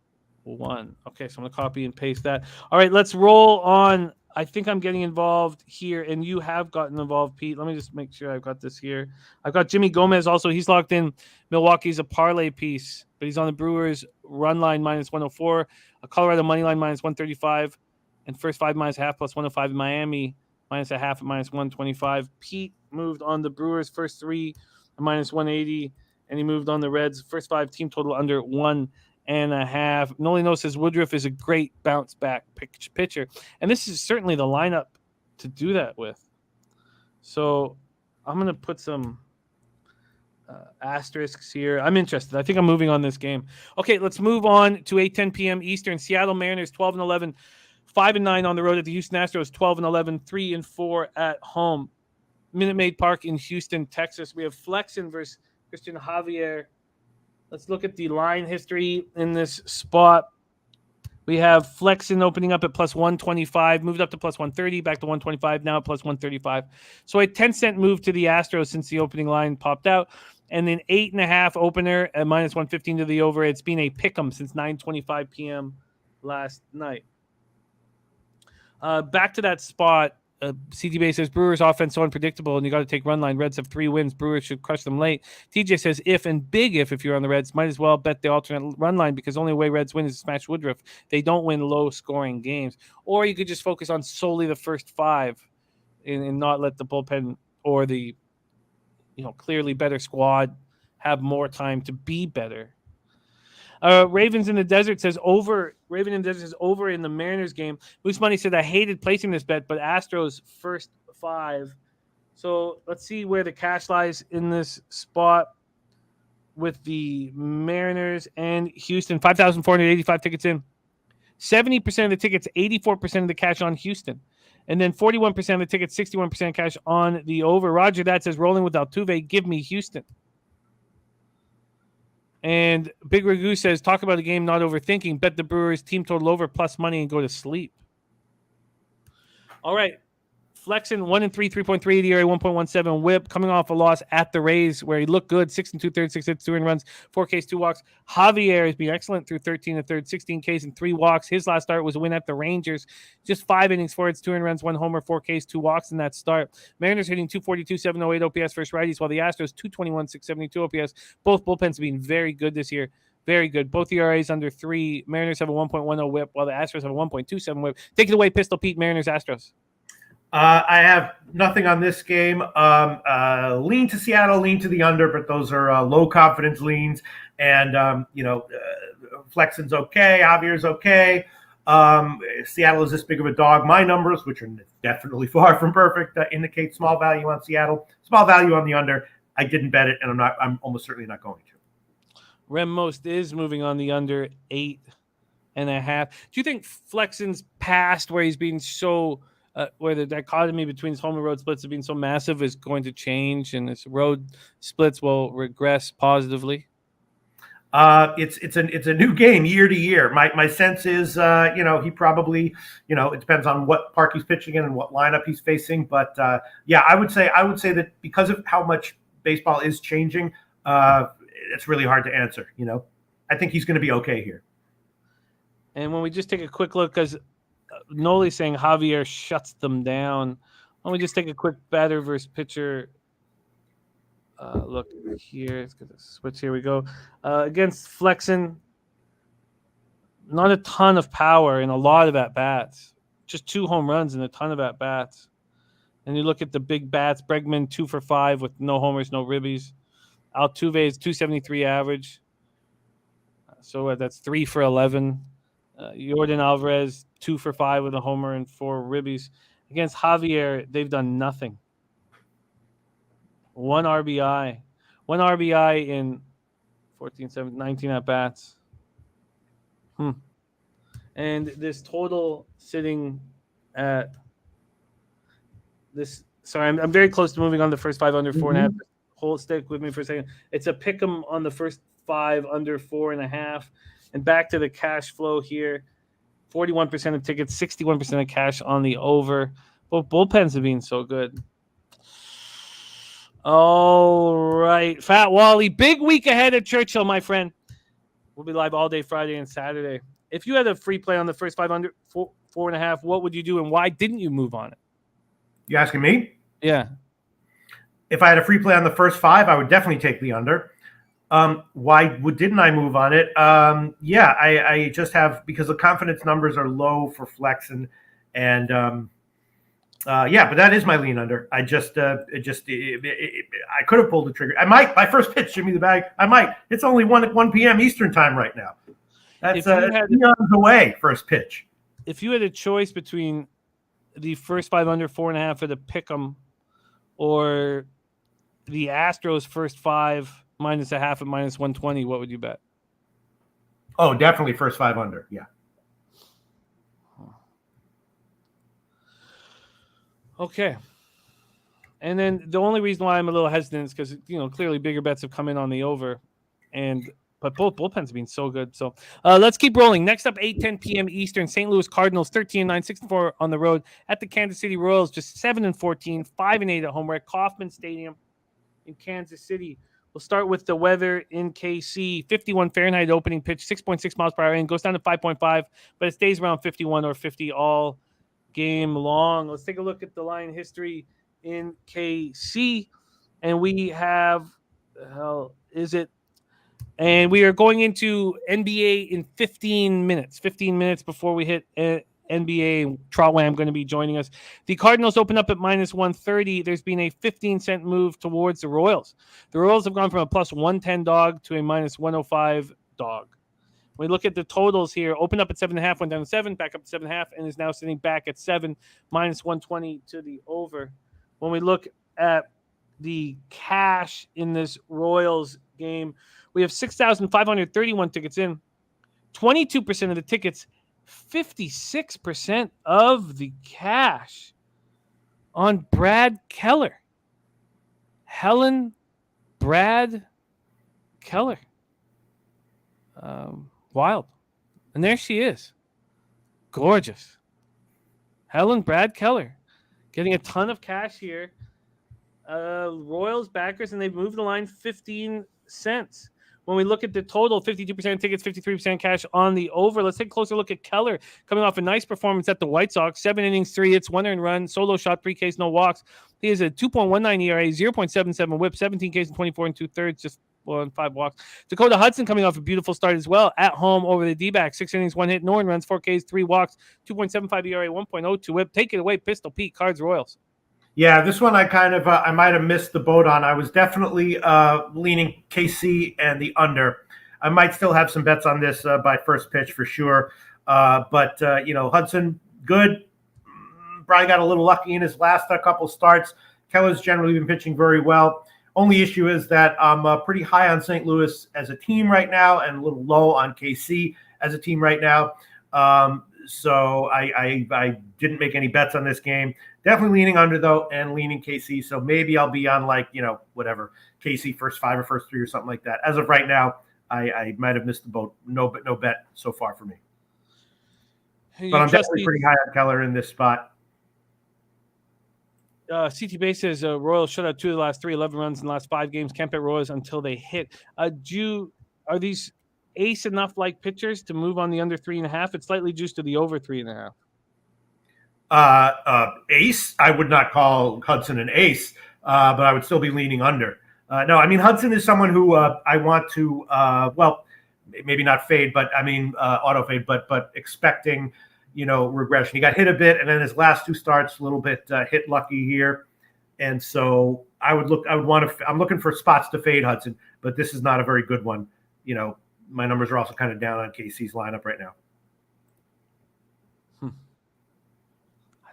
1. Okay, so I'm going to copy and paste that. All right, let's roll on. I think I'm getting involved here, and you have gotten involved, Pete. Let me just make sure I've got this here. I've got Jimmy Gomez also. He's locked in. Milwaukee's a parlay piece, but he's on the Brewers run line minus 104, a Colorado money line minus 135, and first 5 minus half plus 105 in Miami minus a half at minus 125. Pete moved on the Brewers first 3 minus 180, and he moved on the Reds first 5 team total under 1.5. Nolino says Woodruff is a great bounce back pitcher, and this is certainly the lineup to do that with. So I'm going to put some asterisks here. I'm interested. I think I'm moving on this game. Okay, let's move on to 8:10 p.m. Eastern. Seattle Mariners 12-11, 5-9 on the road at the Houston Astros. 12-11, 3-4 at home. Minute Maid Park in Houston, Texas. We have Flexen versus Christian Javier. Let's look at the line history in this spot. We have Flexen opening up at plus 125, moved up to plus 130, back to 125, now at plus 135. So a 10-cent move to the Astros since the opening line popped out. And then 8.5 opener at minus 115 to the over. It's been a pick'em since 9:25 p.m. last night. Back to that spot. CTB says Brewers offense so unpredictable, and you got to take run line. Reds have 3 wins. Brewers should crush them late. TJ says if you're on the Reds, might as well bet the alternate run line because the only way Reds win is to smash Woodruff. They don't win low scoring games. Or you could just focus on solely the first 5 and not let the bullpen or the clearly better squad have more time to be better. Ravens in the Desert says over. Raven in the Desert says over in the Mariners game. Moose Money said I hated placing this bet, but Astros first 5. So let's see where the cash lies in this spot with the Mariners and Houston. 5,485 tickets in. 70% of the tickets, 84% of the cash on Houston. And then 41% of the tickets, 61% cash on the over. Roger that says rolling with Altuve. Give me Houston. And Big Ragu says, talk about a game not overthinking. Bet the Brewers team total over plus money and go to sleep. All right. Flexen 1-3, 3.3 ERA, 1.17 whip. Coming off a loss at the Rays where he looked good. 6 2/3, 6 hits, 2 earned runs, 4 Ks, 2 walks. Javier has been excellent through 13 1/3, 16 Ks and 3 walks. His last start was a win at the Rangers. Just 5 innings, 4 hits, 2 earned runs, 1 homer, 4 Ks, 2 walks in that start. Mariners hitting 242, 708 OPS versus righties, while the Astros 221, 672 OPS. Both bullpens have been very good this year. Very good. Both ERAs under 3. Mariners have a 1.10 whip, while the Astros have a 1.27 whip. Take it away, Pistol Pete, Mariners, Astros. I have nothing on this game. Lean to Seattle, lean to the under, but those are low confidence leans. And, Flexen's okay. Javier's okay. Seattle is this big of a dog. My numbers, which are definitely far from perfect, indicate small value on Seattle, small value on the under. I didn't bet it, and I'm almost certainly not going to. Rem Most is moving on the under 8.5. Do you think Flexen's past where he's been so where the dichotomy between his home and road splits have been so massive is going to change, and his road splits will regress positively? It's a new game year to year. My sense is, he probably, it depends on what park he's pitching in and what lineup he's facing. But I would say that because of how much baseball is changing, it's really hard to answer. I think he's going to be okay here. And when we just take a quick look, because Noli's saying Javier shuts them down. Why don't we just take a quick batter versus pitcher look here? Let's get this switch. Here we go. Against Flexen, not a ton of power and a lot of at-bats. Just 2 home runs and a ton of at-bats. And you look at the big bats, Bregman 2 for 5 with no homers, no ribbies. Altuve is 273 average. So that's 3 for 11. Jordan Alvarez 2 for 5 with a homer and 4 ribbies. Against Javier, they've done nothing. 1 RBI. 1 RBI in 14, 17, 19 at bats. And this total sitting at this. Sorry, I'm very close to moving on the first 5 under 4.5. Hold stick with me for a second. It's a pick 'em on the first 5 under 4.5. And back to the cash flow here. 41% of tickets, 61% of cash on the over. Both bullpens have been so good. All right. Fat Wally, big week ahead at Churchill, my friend. We'll be live all day Friday and Saturday. If you had a free play on the first 5 under 4.5, what would you do and why didn't you move on it? You asking me? Yeah. If I had a free play on the first 5, I would definitely take the under. Why didn't I move on it? I just have, because the confidence numbers are low for Flexen, and but that is my lean under. I could have pulled the trigger. I might. My first pitch, Jimmy the Bag. I might. It's only 1 p.m. Eastern time right now. That's eons away. First pitch. If you had a choice between the first 5 under 4.5 for the pick'em, or the Astros first 5 minus a half at minus 120, what would you bet? Oh, definitely first 5 under. Yeah. Okay. And then the only reason why I'm a little hesitant is because, clearly bigger bets have come in on the over, but both bullpens have been so good. So let's keep rolling. Next up, 8:10 p.m. Eastern, St. Louis Cardinals, 13-9, 6-4 on the road at the Kansas City Royals, just 7-14, 5-8 at home. We're at Kauffman Stadium in Kansas City. We'll start with the weather in KC. 51 Fahrenheit opening pitch, 6.6 miles per hour, and goes down to 5.5, but it stays around 51 or 50 all game long. Let's take a look at the line history in KC. And we have, the hell is it? And we are going into NBA in 15 minutes. 15 minutes before we hit NBA. Trot Wam going to be joining us. The Cardinals open up at minus 130. There's been a 15-cent move towards the Royals. The Royals have gone from a plus 110 dog to a minus 105 dog. When we look at the totals here, open up at 7.5, went down to 7, back up to 7.5, and is now sitting back at 7, minus 120 to the over. When we look at the cash in this Royals game, we have 6,531 tickets in. 22% of the tickets, 56% of the cash on Brad Keller. Brad Keller. Wild. And there she is. Gorgeous. Brad Keller. Getting a ton of cash here. Royals backers, and they've moved the line 15 cents. When we look at the total, 52% tickets, 53% cash on the over. Let's take a closer look at Keller coming off a nice performance at the White Sox. 7 innings, 3 hits, 1 earned run, solo shot, 3 Ks, no walks. He has a 2.19 ERA, 0.77 whip, 17 Ks and 24 2/3, just 5 walks. Dakota Hudson coming off a beautiful start as well at home over the D-backs. 6 innings, 1 hit, no earned runs, 4 Ks, 3 walks, 2.75 ERA, 1.02 whip. Take it away, Pistol Pete, Cards Royals. Yeah, this one I kind of I might have missed the boat on. I was definitely leaning KC and the under. I might still have some bets on this by first pitch for sure. But Hudson, good. Brian got a little lucky in his last couple starts. Keller's generally been pitching very well. Only issue is that I'm pretty high on St. Louis as a team right now and a little low on KC as a team right now. So I didn't make any bets on this game. Definitely leaning under, though, and leaning KC. So maybe I'll be on, whatever, KC first 5 or first 3 or something like that. As of right now, I might have missed the boat. No bet so far for me. But I'm definitely pretty high on Keller in this spot. CT Base says Royals shut out 2 of the last 3, 11 runs in the last 5 games. Can't bet Royals until they hit. Are these ace enough like pitchers to move on the under 3.5? It's slightly juiced to the over 3.5. Ace, I would not call Hudson an ace, but I would still be leaning under. No, I mean, Hudson is someone who I want to, maybe not fade, but auto fade, but expecting, regression. He got hit a bit, and then his last 2 starts, a little bit hit lucky here. And so I'm looking for spots to fade Hudson, but this is not a very good one. My numbers are also kind of down on KC's lineup right now.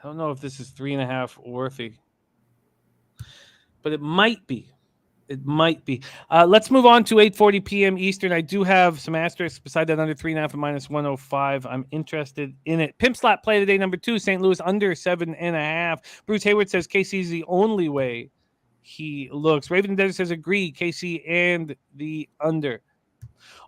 I don't know if this is 3.5 worthy, but it might be. It might be. Let's move on to 8:40 p.m. Eastern. I do have some asterisks beside that under 3.5 and minus 105. I'm interested in it. Pimp slot play today, number 2, St. Louis under 7.5. Bruce Hayward says KC is the only way he looks. Raven Desert says agree, KC and the under.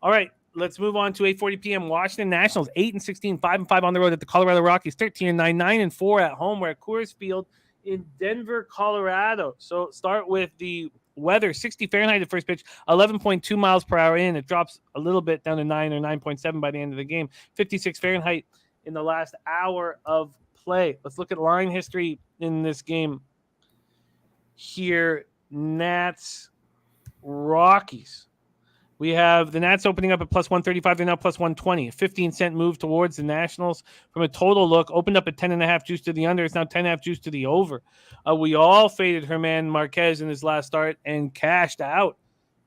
All right. Let's move on to 8:40 p.m. Washington Nationals, 8-16, 5-5 on the road at the Colorado Rockies, 13-9, 9-4 at home. We're at Coors Field in Denver, Colorado. So start with the weather. 60 Fahrenheit at first pitch, 11.2 miles per hour in. It drops a little bit down to 9 or 9.7 by the end of the game. 56 Fahrenheit in the last hour of play. Let's look at line history in this game here. Nats, Rockies. We have the Nats opening up at plus 135. They're now plus 120. A 15-cent move towards the Nationals. From a total look, opened up at 10.5 juice to the under. It's now 10.5 juice to the over. We all faded German Marquez in his last start and cashed out.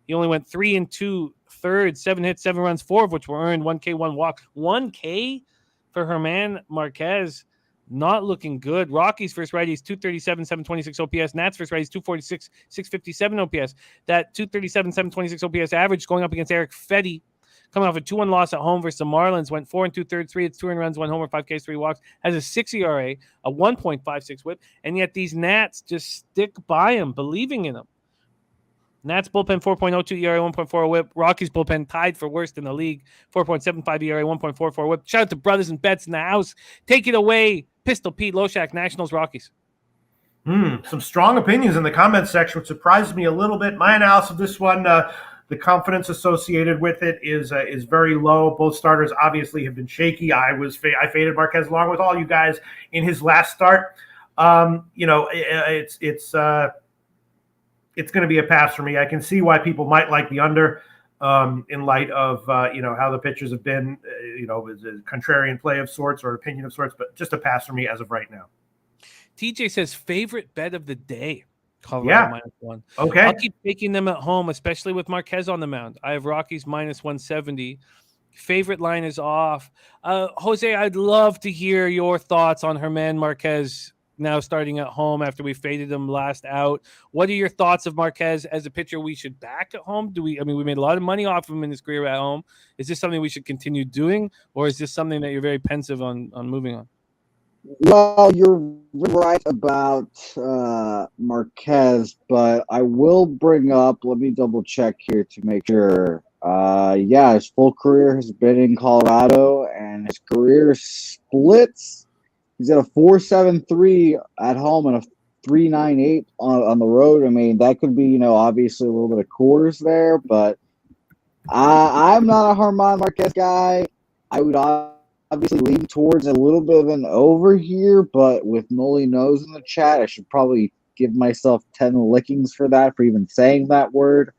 He only went 3 2/3, 7 hits, 7 runs, 4 of which were earned, 1K, 1 walk. 1K for German Marquez. Not looking good. Rockies versus righties, 237, 726 OPS. Nats versus righties, 246, 657 OPS. That 237, 726 OPS average going up against Eric Fetty, coming off a 2-1 loss at home versus the Marlins. Went 4 2/3, 3 hits, 2 earned runs, 1 homer, 5 Ks, 3 walks. Has a 6 ERA, a 1.56 whip. And yet these Nats just stick by him, believing in him. Nats bullpen 4.02 ERA, 1.4 whip. Rockies bullpen tied for worst in the league, 4.75 ERA, 1.44 whip. Shout out to brothers and bets in the house. Take it away, Pistol Pete, Loshak, Nationals, Rockies. Some strong opinions in the comments section, which surprises me a little bit. My analysis of this one, the confidence associated with it is very low. Both starters obviously have been shaky. I faded Marquez along with all you guys in his last start. It's going to be a pass for me. I can see why people might like the under in light of how the pitchers have been. Is a contrarian play of sorts or opinion of sorts, but just a pass for me as of right now. TJ says favorite bet of the day. Colorado -1. Okay. I'll keep taking them at home, especially with Marquez on the mound. I have Rockies -170. Favorite line is off. Jose, I'd love to hear your thoughts on Germán Marquez now starting at home after we faded him last out. What are your thoughts of Marquez as a pitcher we should back at home? We made a lot of money off him in his career at home. Is this something we should continue doing, or is this something that you're very pensive on moving on? Well, you're right about Marquez, but I will bring up, let me double check here to make sure. His full career has been in Colorado, and his career splits. He's got a 4.73 at home and a 3.98 on the road. I mean, that could be, obviously a little bit of quarters there, but I'm not a Germán Marquez guy. I would obviously lean towards a little bit of an over here, but with Noli Knows in the chat, I should probably give myself 10 lickings for that, for even saying that word.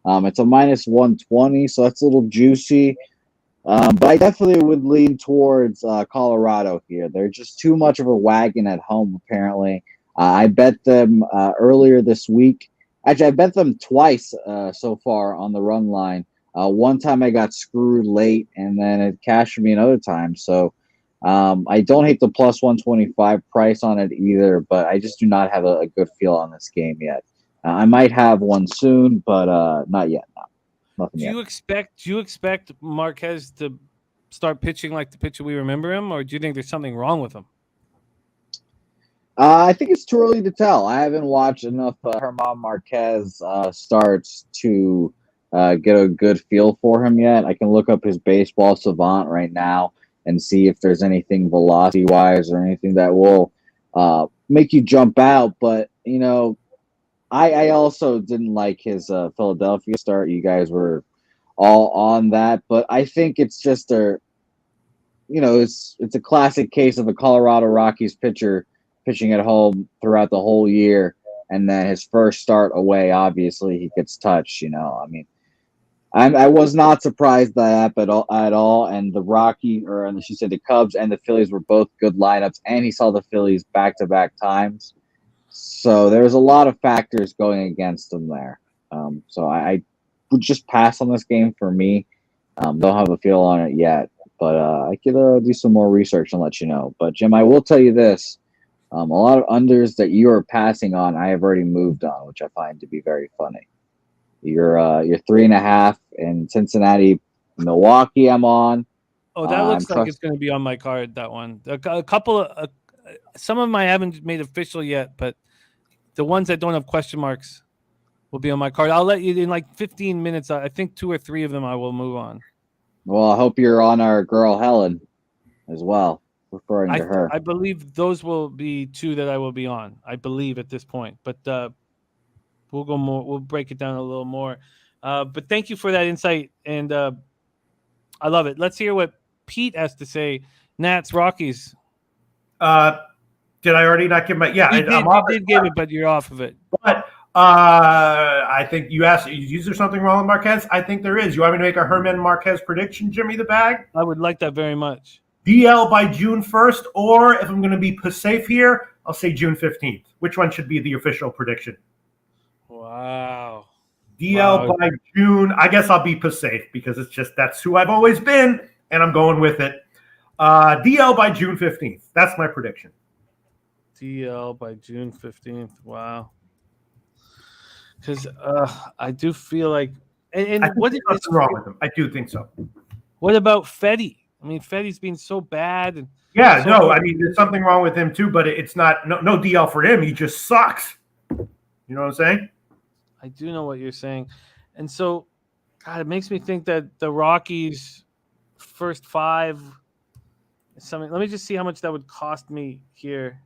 It's a -120, so that's a little juicy. But I definitely would lean towards Colorado here. They're just too much of a wagon at home, apparently. I bet them earlier this week. Actually, I bet them twice so far on the run line. One time I got screwed late, and then it cashed for me another time. So I don't hate the +125 price on it either, but I just do not have a good feel on this game yet. I might have one soon, but not yet. No. Nothing Do yet. you expect Marquez to start pitching like the pitcher we remember him, or do you think there's something wrong with him? I think it's too early to tell. I haven't watched enough Germán Marquez starts to get a good feel for him yet. I can look up his baseball savant right now and see if there's anything velocity-wise or anything that will make you jump out. But, I also didn't like his Philadelphia start. You guys were all on that. But I think it's just it's a classic case of a Colorado Rockies pitcher pitching at home throughout the whole year. And then his first start away, obviously, he gets touched. I was not surprised by that at all. And the the Cubs and the Phillies were both good lineups. And he saw the Phillies back-to-back times. So there's a lot of factors going against him there. So I would just pass on this game for me. Don't have a feel on it yet, but I could do some more research and let you know. But Jim, I will tell you this: a lot of unders that you are passing on, I have already moved on, which I find to be very funny. You're 3.5 in Cincinnati, Milwaukee. I'm on. Oh, that looks like it's going to be on my card. That one, a couple of some of them I haven't made official yet, but the ones that don't have question marks will be on my card. I'll let you in like 15 minutes. I think 2 or 3 of them I will move on. Well, I hope you're on our girl Helen as well, referring to her. I believe those will be 2 that I will be on. I believe at this point, but we'll go more. We'll break it down a little more. But thank you for that insight, and I love it. Let's hear what Pete has to say. Nats, Rockies. Did I already not give my? Yeah, you did give it, but you're off of it. But I think you asked, is there something wrong with Marquez? I think there is. You want me to make a Germán Marquez prediction, Jimmy the Bag? I would like that very much. DL by June 1st, or if I'm going to be safe here, I'll say June 15th. Which one should be the official prediction? Wow. DL by June. I guess I'll be safe because that's who I've always been, and I'm going with it. DL by June 15th. That's my prediction. DL by June 15th. Wow. Because I do feel like, and what is wrong with him? I do think so. What about Fetty? I mean, Fetty's been so bad. And there's something wrong with him too, but it's not no DL for him. He just sucks. You know what I'm saying? I do know what you're saying, and so, God, it makes me think that the Rockies' first 5. Something. Let me just see how much that would cost me here.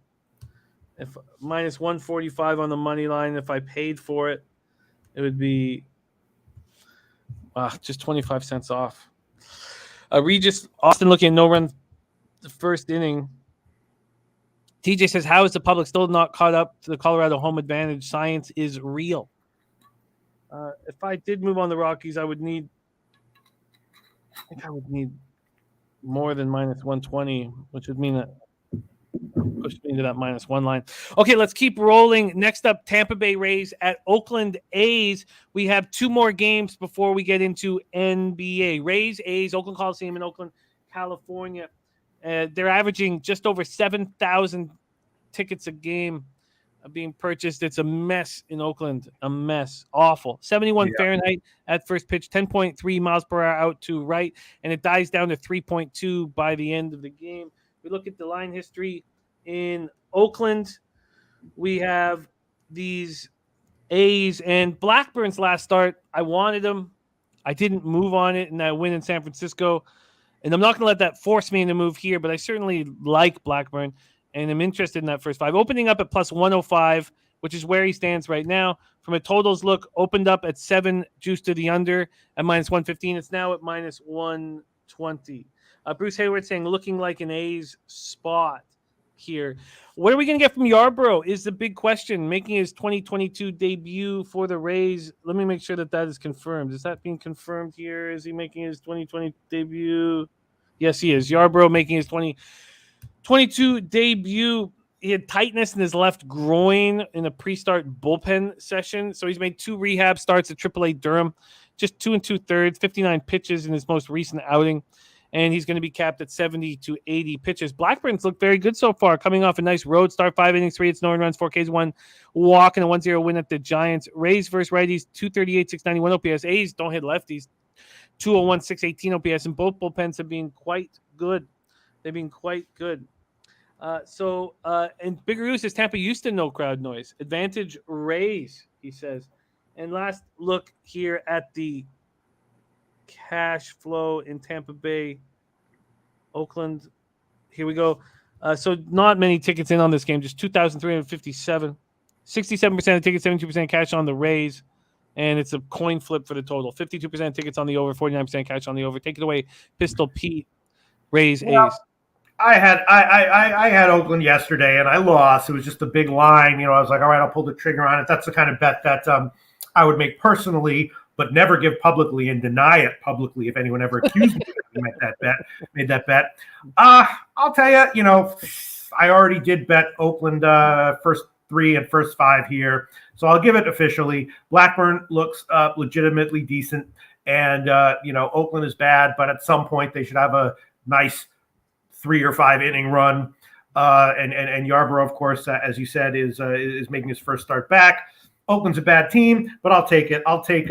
If -145 on the money line, if I paid for it, it would be Just 25 cents off. Regis Austin looking at no run the first inning. TJ says, how is the public still not caught up to the Colorado home advantage? Science is real. If I did move on the Rockies, I would need more than minus 120, which would mean that pushed me into that -1 line. Okay, let's keep rolling. Next up, Tampa Bay Rays at Oakland A's. We have 2 more games before we get into NBA. Rays, A's, Oakland Coliseum in Oakland, California. They're averaging just over 7,000 tickets a game being purchased. It's a mess in Oakland. A mess. Awful. 71 Fahrenheit at first pitch, 10.3 miles per hour out to right, and it dies down to 3.2 by the end of the game. We look at the line history in Oakland. We have these A's and Blackburn's last start. I wanted him. I didn't move on it in that win in San Francisco. And I'm not going to let that force me into move here, but I certainly like Blackburn, and I'm interested in that first 5. Opening up at plus 105, which is where he stands right now. From a totals look, opened up at 7, juice to the under at minus 115. It's now at minus 120. Bruce Hayward saying looking like an A's spot here. What are we going to get from Yarbrough is the big question. Making his 2022 debut for the Rays. Let me make sure that is confirmed. Is that being confirmed here? Is he making his 2020 debut? Yes, he is. Yarbrough making his 2022 debut. He had tightness in his left groin in a pre-start bullpen session. So he's made 2 rehab starts at AAA Durham. Just 2 2/3, 59 pitches in his most recent outing. And he's going to be capped at 70 to 80 pitches. Blackburn's looked very good so far, coming off a nice road start, 5 innings, 3 hits, no earned runs, 4 Ks, 1 walk, and a 1-0 win at the Giants. Rays versus righties, 238, 691 OPS. A's don't hit lefties, 201, 618 OPS, and both bullpens have been quite good. They've been quite good. And Bigger Goose says Tampa used to no crowd noise. Advantage Rays, he says. And last look here at the cash flow in Tampa Bay, Oakland. Here we go. So not many tickets in on this game, just 2,357. 67% of tickets, 72% cash on the Rays, and it's a coin flip for the total. 52% tickets on the over, 49% cash on the over. Take it away, Pistol Pete. Rays, A's. I had Oakland yesterday and I lost. It was just a big line. I was like, all right, I'll pull the trigger on it. That's the kind of bet that I would make personally, but never give publicly and deny it publicly if anyone ever accused me of made that bet. I'll tell you, I already did bet Oakland first 3 and first 5 here. So I'll give it officially. Blackburn looks legitimately decent. And, Oakland is bad, but at some point they should have a nice 3 or 5 inning run. And Yarbrough, of course, as you said, is making his first start back. Oakland's a bad team, but I'll take it. I'll take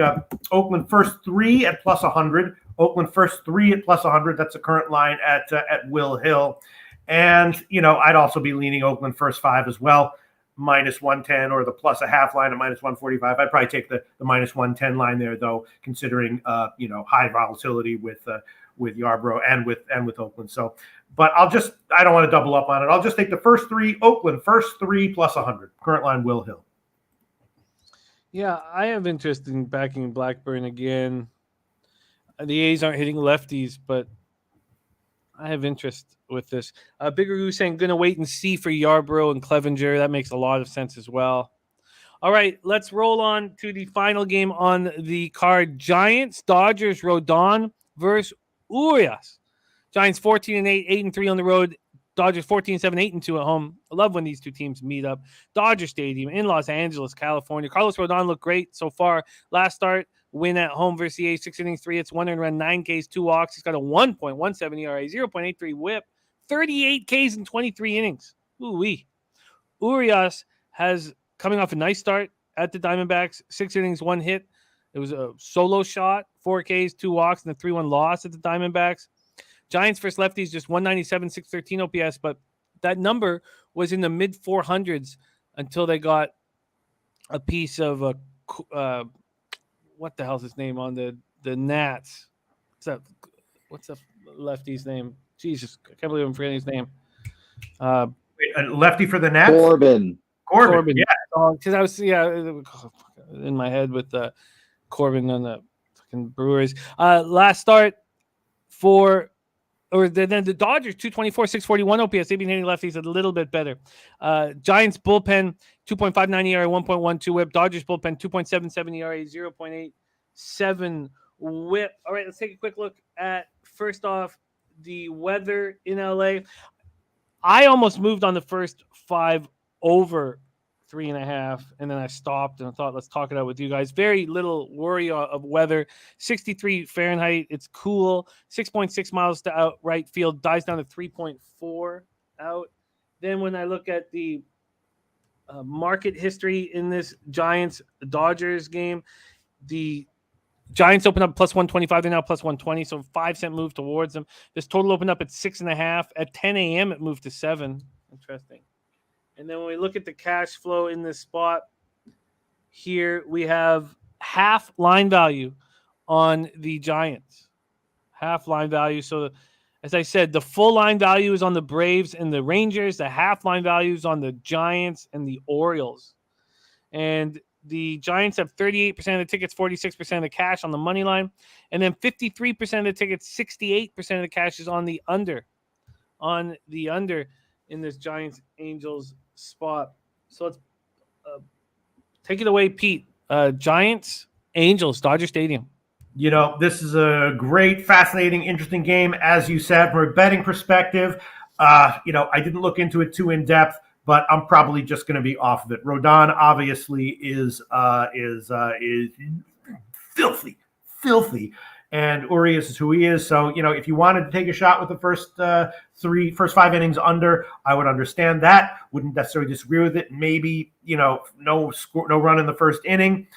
Oakland first 3 at plus 100. Oakland first 3 at plus 100. That's the current line at Will Hill. And, I'd also be leaning Oakland first 5 as well, minus 110, or the plus a half line at minus 145. I'd probably take the minus 110 line there, though, considering, high volatility with Yarbrough and with Oakland. So, but I don't want to double up on it. I'll just take the first 3, Oakland first 3 plus 100. Current line, Will Hill. Yeah, I have interest in backing Blackburn again. The A's aren't hitting lefties, but I have interest with this. Bigger Goose saying going to wait and see for Yarbrough and Clevenger. That makes a lot of sense as well. All right, let's roll on to the final game on the card. Giants, Dodgers, Rodon versus Urias. Giants 14-8, 8-3 on the road. Dodgers 14-7, 8-2 at home. I love when these two teams meet up. Dodger Stadium in Los Angeles, California. Carlos Rodon looked great so far. Last start, win at home versus the A's, 6 innings, 3 hits, 1 earned run, 9 Ks, 2 walks. He's got a 1.17 ERA, 0.83 WHIP, 38 Ks in 23 innings. Ooh-wee. Urias has coming off a nice start at the Diamondbacks, 6 innings, 1 hit. It was a solo shot, 4 Ks, 2 walks, and a 3-1 loss at the Diamondbacks. Giants versus lefties, just 197, 613 OPS, but that number was in the mid 400s until they got a piece of what the hell's his name on the Nats? What's the lefty's name? Jesus, I can't believe I'm forgetting his name. A lefty for the Nats? Corbin, yeah. Because I was in my head with Corbin on the Fucking Brewers. Last start for, or then the Dodgers, 224, 641 OPS. They've been hitting lefties a little bit better. Giants bullpen, 2.59 ERA, 1.12 whip. Dodgers bullpen, 2.77 ERA, 0.87 whip. All right, let's take a quick look at, first off, the weather in LA. I almost moved on the first 5 over 3.5, and then I stopped and I thought, let's talk it out with you guys. Very little worry of weather. 63 Fahrenheit. It's cool. 6.6 miles to out right field. Dies down to 3.4 out. Then when I look at the market history in this Giants-Dodgers game, the Giants opened up plus 125. They're now plus 120, so 5-cent move towards them. This total opened up at 6.5. At 10 a.m., it moved to 7. Interesting. And then when we look at the cash flow in this spot here, we have half line value on the Giants. Half line value. So, as I said, the full line value is on the Braves and the Rangers. The half line value is on the Giants and the Orioles. And the Giants have 38% of the tickets, 46% of the cash on the money line. And then 53% of the tickets, 68% of the cash is on the under. On the under in this Giants-Angels spot. So let's take it away, Pete. Giants, Angels, Dodger Stadium. You know, this is a great, fascinating, interesting game. As you said, from a betting perspective, I didn't look into it too in depth, but I'm probably just going to be off of it. Rodon obviously is filthy. And Urias is who he is. So, if you wanted to take a shot with the first 5 innings under, I would understand that. Wouldn't necessarily disagree with it. Maybe, no run in the first inning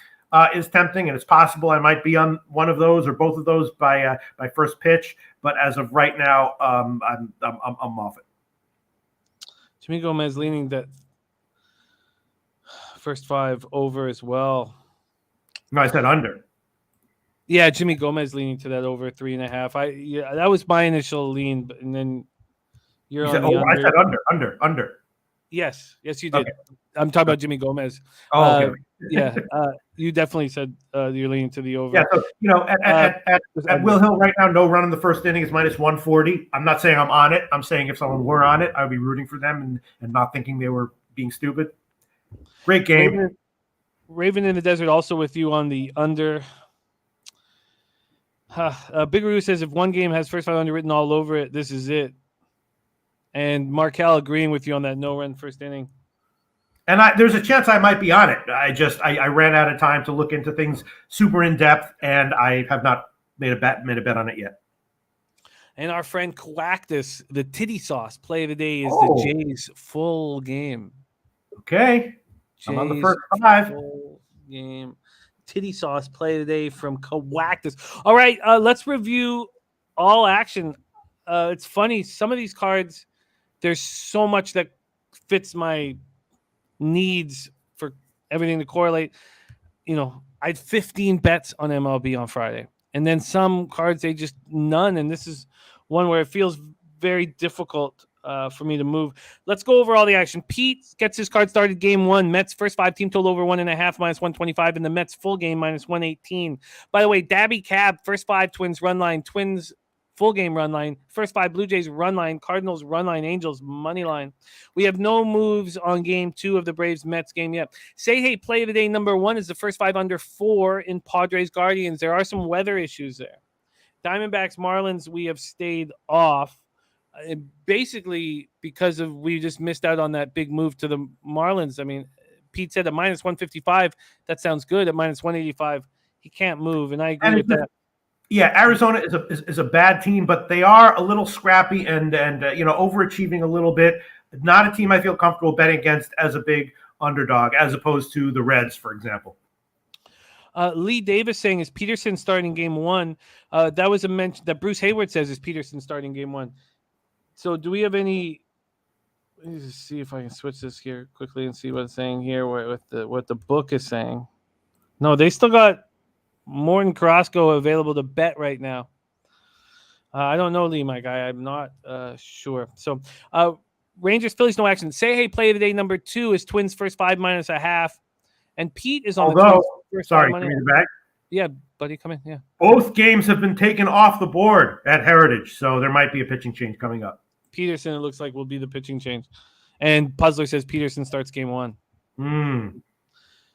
is tempting, and it's possible I might be on one of those or both of those by first pitch. But as of right now, I'm off it. Jimmy Gomez leaning that first 5 over as well. No, I said under. Yeah, Jimmy Gomez leaning to that over 3.5. That was my initial lean, and then you're on the under. I said under. Yes, you did. Okay. I'm talking about Jimmy Gomez. Oh, okay. You definitely said you're leaning to the over. Yeah, so, at Will Hill right now, no run in the first inning is minus 140. I'm not saying I'm on it. I'm saying if someone were on it, I would be rooting for them and not thinking they were being stupid. Great game. Raven in the Desert also with you on the under. Big Roo says if one game has first 5 under written all over it, this is it. And Markel agreeing with you on that no-run first inning. And there's a chance I might be on it. I ran out of time to look into things super in depth, and I have not made a bet on it yet. And our friend Quactus, the titty sauce play of the day is the Jays full game. Okay, Jays I'm on the first 5. Full game. Titty sauce play of the day from Quactus. All right, let's review all action. It's funny. Some of these cards, there's so much that fits my needs for everything to correlate. I had 15 bets on MLB on Friday, and then some cards, they just none. And this is one where it feels very difficult for me to move. Let's go over all the action. Pete gets his card started game 1. Mets first 5 team total over 1.5 minus 125, and the Mets full game minus 118. By the way, Dabby Cab first 5 Twins run line, Twins full game run line, first 5 Blue Jays run line, Cardinals run line, Angels money line. We have no moves on game 2 of the Braves Mets game yet. Say hey play of the day number 1 is the first 5 under 4 in Padres Guardians. There are some weather issues there. Diamondbacks Marlins, we have stayed off. Basically because we just missed out on that big move to the Marlins. I mean, Pete said at minus 155, that sounds good. At minus 185, he can't move, and I agree with that. Yeah, Arizona is a bad team, but they are a little scrappy and overachieving a little bit. Not a team I feel comfortable betting against as a big underdog, as opposed to the Reds, for example. Lee Davis saying is Peterson starting game 1. That was a mention that Bruce Hayward says is Peterson starting game 1. So do we have any? Let me just see if I can switch this here quickly and see what it's saying here. What the book is saying. No, they still got Morton Carrasco available to bet right now. I don't know, Lee, my guy. I'm not sure. So Rangers, Phillies, no action. Say hey play of the day number 2 is Twins first 5 minus a half. And Pete is on the Twins first 5 minus. Give me the back. Yeah, buddy, come in. Yeah. Both games have been taken off the board at Heritage, so there might be a pitching change coming up. Peterson, it looks like, will be the pitching change. And Puzzler says Peterson starts game 1.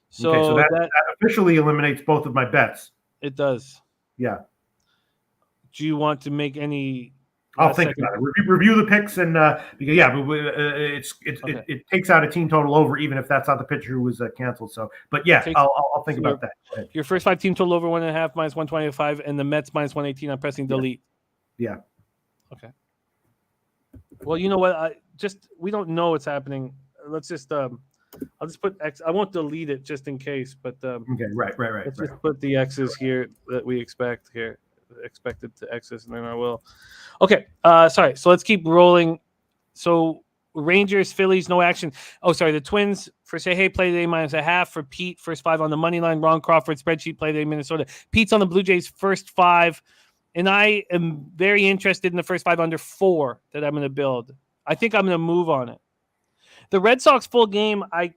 So, so that officially eliminates both of my bets. It does. Yeah. Do you want to make any? I'll think about it. Review the picks and because it takes out a team total over, even if that's not the pitcher who was canceled. So, but yeah, I'll think about that. Your first 5 team total over 1.5 minus 125, and the Mets minus 118. I'm pressing delete. Yeah. Okay. Well, you know what? We don't know what's happening. Let's just I'll just put X. I won't delete it just in case, but okay, right. Let's just put the X's here that we expect here. Expected to X's, and then I will. Okay, sorry. So let's keep rolling. So Rangers, Phillies, no action. Oh, sorry. The Twins for say hey play today -0.5 for Pete. First 5 on the money line. Ron Crawford spreadsheet play today Minnesota. Pete's on the Blue Jays first 5, and I am very interested in the first 5 under 4 that I'm going to build. I think I'm going to move on it. The Red Sox full game I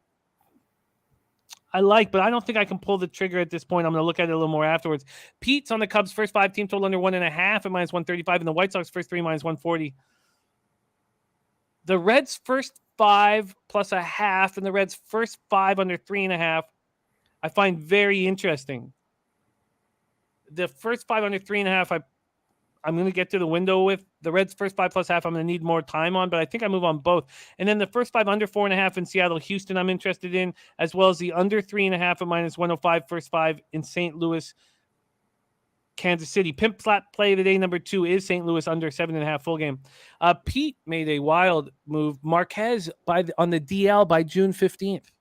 like, but I don't think I can pull the trigger at this point. I'm going to look at it a little more afterwards. Pete's on the Cubs first 5 team total under 1.5 at -135, and the White Sox first 3 -140. The Reds first 5 plus a half, and the Reds first 5 under 3.5. I find very interesting. The first 5 under 3.5, I'm going to get to the window with. The Reds first 5 plus half, I'm going to need more time on, but I think I move on both. And then the first 5 under 4.5 in Seattle, Houston, I'm interested in, as well as the under 3.5 at -105, first 5 in St. Louis, Kansas City. Pimp flat play of the day number 2 is St. Louis under 7.5 full game. Pete made a wild move. Marquez on the DL by June 15th.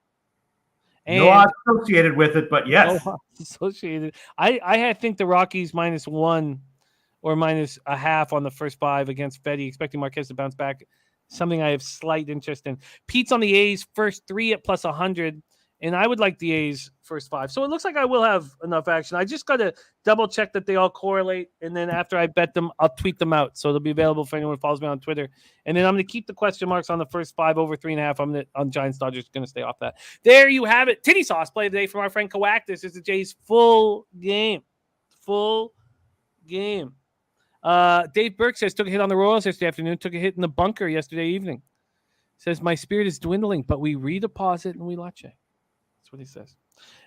And no odds associated with it, but yes. No odds associated. I think the Rockies -1 or -0.5 on the first 5 against Fetty, expecting Marquez to bounce back. Something I have slight interest in. Pete's on the A's first 3 at +100, and I would like the A's first 5. So it looks like I will have enough action. I just got to double check that they all correlate, and then after I bet them, I'll tweet them out. So they'll be available for anyone who follows me on Twitter. And then I'm going to keep the question marks on the first 5 over 3.5. On Giants Dodgers, going to stay off that. There you have it. Titty sauce play of the day from our friend Coactus is the Jays full game. Full game. Dave Burke says, took a hit on the Royals yesterday afternoon, took a hit in the bunker yesterday evening. Says, my spirit is dwindling, but we redeposit and we lache. That's what he says.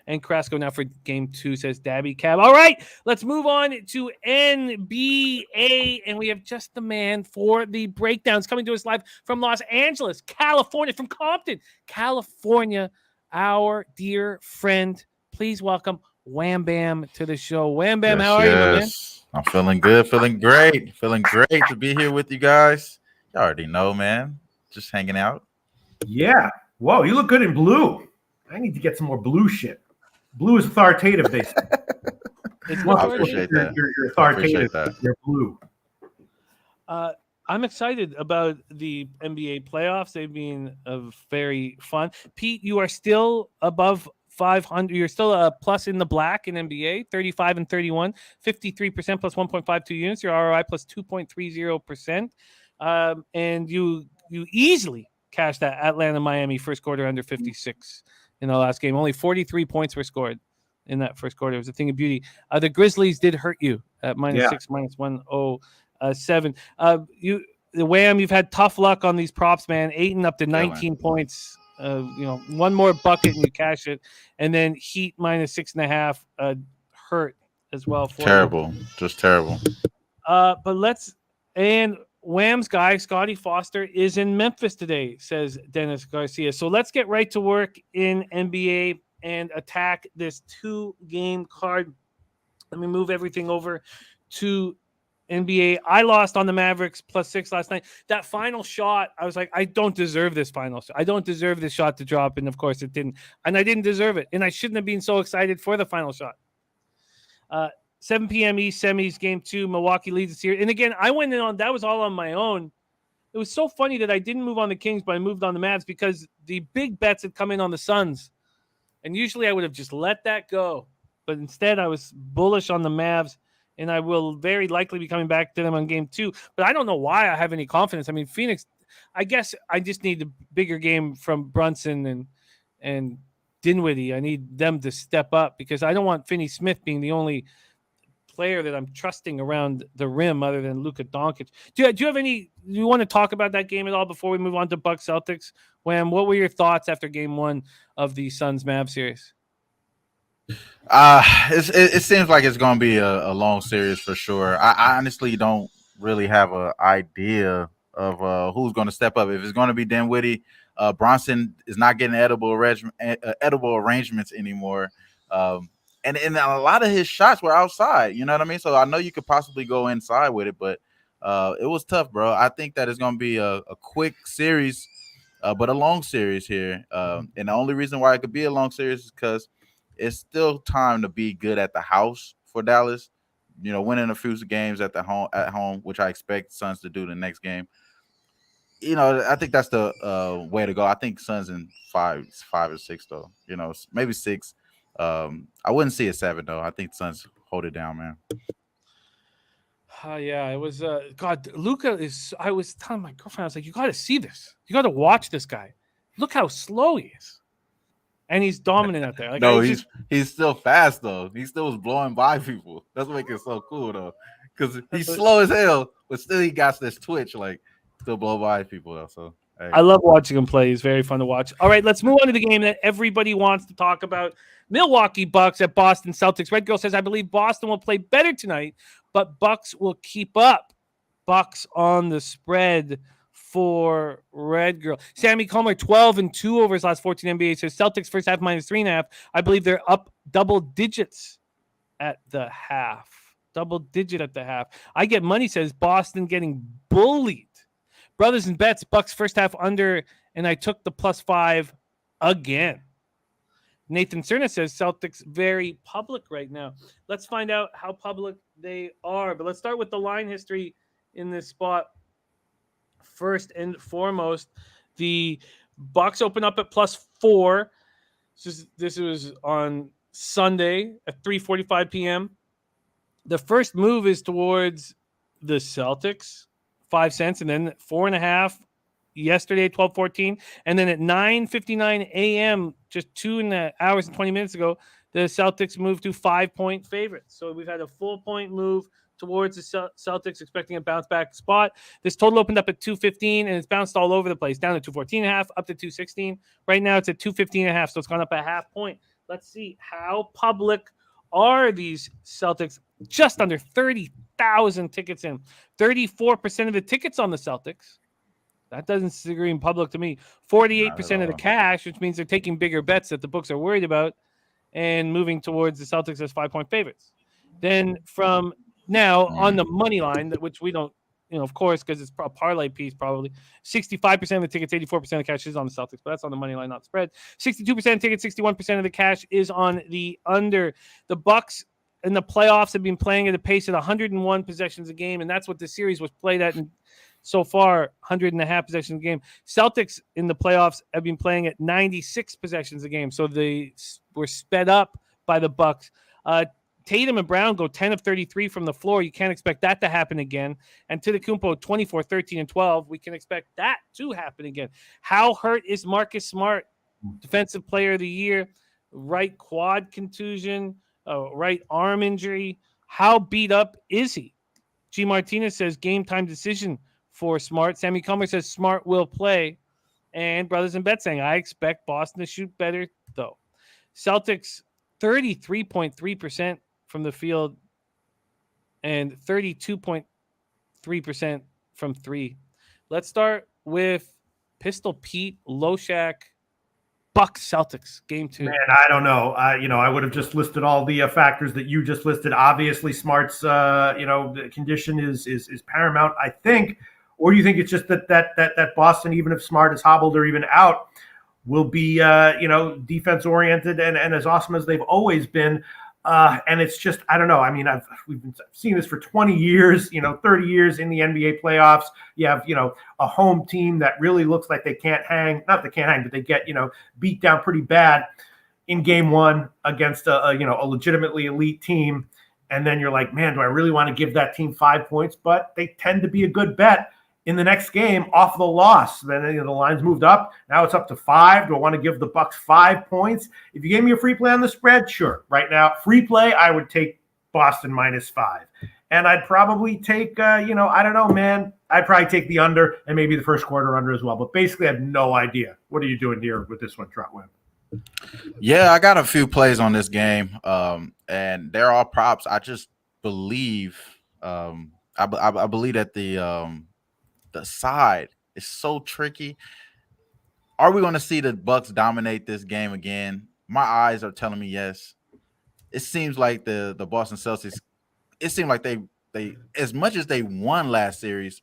And Carrasco now for game 2 says, Dabby Cab. All right, let's move on to NBA. And we have just the man for the breakdowns coming to us live from Los Angeles, California, from Compton, California, our dear friend. Please welcome Wham Bam to the show. Wham Bam, how are you, my man? I'm feeling good, feeling great to be here with you guys. You already know, man. Just hanging out. Yeah. Whoa, you look good in blue. I need to get some more blue shit. Blue is authoritative, basically. I appreciate that. You're authoritative. You're blue. I'm excited about the NBA playoffs. They've been very fun. Pete, you are still above 500. You're still a plus in the black in NBA, 35 and 31, 53% plus 1.52 units. Your ROI plus 2.30%. And you easily cashed that Atlanta-Miami first quarter under 56 in the last game. Only 43 points were scored in that first quarter. It was a thing of beauty. The Grizzlies did hurt you at -6, -107. The Wham, you've had tough luck on these props, man. Ayton up to 19 points. One more bucket and you cash it, and then Heat -6.5 hurt as well. Terrible, just terrible. And Wham's guy Scotty Foster is in Memphis today, says Dennis Garcia. So let's get right to work in NBA and attack this 2-game card. Let me move everything over to NBA. I lost on the Mavericks +6 last night. That final shot, I was like, I don't deserve this final shot. I don't deserve this shot to drop. And of course it didn't. And I didn't deserve it. And I shouldn't have been so excited for the final shot. 7 p.m. East semis, game 2. Milwaukee leads the series. And again, I went in on, that was all on my own. It was so funny that I didn't move on the Kings, but I moved on the Mavs because the big bets had come in on the Suns. And usually I would have just let that go. But instead I was bullish on the Mavs. And I will very likely be coming back to them on game 2. But I don't know why I have any confidence. I mean, Phoenix, I guess I just need a bigger game from Brunson and Dinwiddie. I need them to step up because I don't want Finney Smith being the only player that I'm trusting around the rim other than Luka Doncic. Do you want to talk about that game at all before we move on to Bucks Celtics? Wham, what were your thoughts after game one of the Suns Mavs series? It seems like it's going to be a long series for sure. I honestly don't really have an idea of who's going to step up. If it's going to be Dinwiddie, Bronson is not getting edible arrangements anymore. And a lot of his shots were outside. You know what I mean? So I know you could possibly go inside with it, but it was tough, bro. I think that it's going to be a quick series, but a long series here. And the only reason why it could be a long series is because it's still time to be good at the house for Dallas. You know, winning a few games at home, which I expect Suns to do the next game. You know, I think that's the way to go. I think Suns in five or six though. You know, maybe 6. I wouldn't see a 7 though. I think Suns hold it down, man. Yeah, it was God. Luka is. I was telling my girlfriend, I was like, "You got to see this. You got to watch this guy. Look how slow he is, and he's dominant out there." Like, no, he's still fast though. He still was blowing by people. That's what makes it so cool though, because he's slow as hell, but still he got this twitch, like still blow by people though. So. Hey. I love watching him play. He's very fun to watch. All right, let's move on to the game that everybody wants to talk about. Milwaukee Bucks at Boston Celtics. Red Girl says, I believe Boston will play better tonight, but Bucks will keep up. Bucks on the spread for Red Girl. Sammy Comer, 12-2 over his last 14 NBA. Says Celtics first half -3.5. I believe they're up double digits at the half. Double digit at the half. I get money, says Boston getting bullied. Brothers and bets, Bucks first half under, and I took the +5 again. Nathan Cerna says Celtics very public right now. Let's find out how public they are. But let's start with the line history in this spot. First and foremost, the Bucks open up at +4. This was on Sunday at 3:45 p.m. The first move is towards the Celtics. 5 cents, and then 4.5 yesterday at 12:14, and then at 9:59 a.m., just 2 hours and 20 minutes ago, the Celtics moved to 5-point favorites. So we've had a full point move towards the Celtics, expecting a bounce back spot. This total opened up at 215, and it's bounced all over the place, down to 214.5, up to 216. Right now, it's at 215.5, so it's gone up a half point. Let's see how public are these Celtics. Just under 30,000 tickets in. 34% of the tickets on the Celtics. That doesn't scream public to me. 48% of the cash, which means they're taking bigger bets that the books are worried about and moving towards the Celtics as 5-point favorites. Then from now on the money line, which we don't, of course, because it's a parlay piece probably. 65% of the tickets, 84% of the cash is on the Celtics, but that's on the money line, not the spread. 62% of tickets, 61% of the cash is on the under. The Bucks in the playoffs have been playing at a pace at 101 possessions a game, and that's what the series was played at so far, 100.5 possessions a game. Celtics in the playoffs have been playing at 96 possessions a game, so they were sped up by the Bucks. Tatum and Brown go 10 of 33 from the floor. You can't expect that to happen again. And Antetokounmpo, 24, 13, and 12. We can expect that to happen again. How hurt is Marcus Smart, Defensive Player of the Year? Right quad contusion, right arm injury. How beat up is he? G. Martinez says game time decision for Smart. Sammy Comer says Smart will play. And Brothers in Bet saying, I expect Boston to shoot better, though. Celtics, 33.3% from the field and 32.3% from three. Let's start with Pistol Pete, Loshak, Bucks Celtics, game 2. Man, I don't know. I would have just listed all the factors that you just listed. Obviously, Smart's, the condition is paramount, I think. Or do you think it's just that Boston, even if Smart is hobbled or even out, will be, defense oriented and as awesome as they've always been. And it's just, I don't know. I mean, we've been seeing this for 20 years, 30 years in the NBA playoffs. You have, a home team that really looks like they can't hang, not they can't hang, but they get, beat down pretty bad in game 1 against a legitimately elite team. And then you're like, man, do I really want to give that team 5 points? But they tend to be a good bet in the next game off the loss. Then the line's moved up. Now it's up to 5. Do I want to give the Bucks 5 points? If you gave me a free play on the spread, sure. Right now, free play, I would take Boston -5. And I'd probably take, I don't know, man. I'd probably take the under and maybe the first quarter under as well. But basically, I have no idea. What are you doing here with this one, Trot Wam? Yeah, I got a few plays on this game, and they're all props. I just believe, I believe that the side is so tricky. Are we going to see the Bucks dominate this game again? My eyes are telling me yes. It seems like the Boston Celtics. It seemed like they as much as they won last series,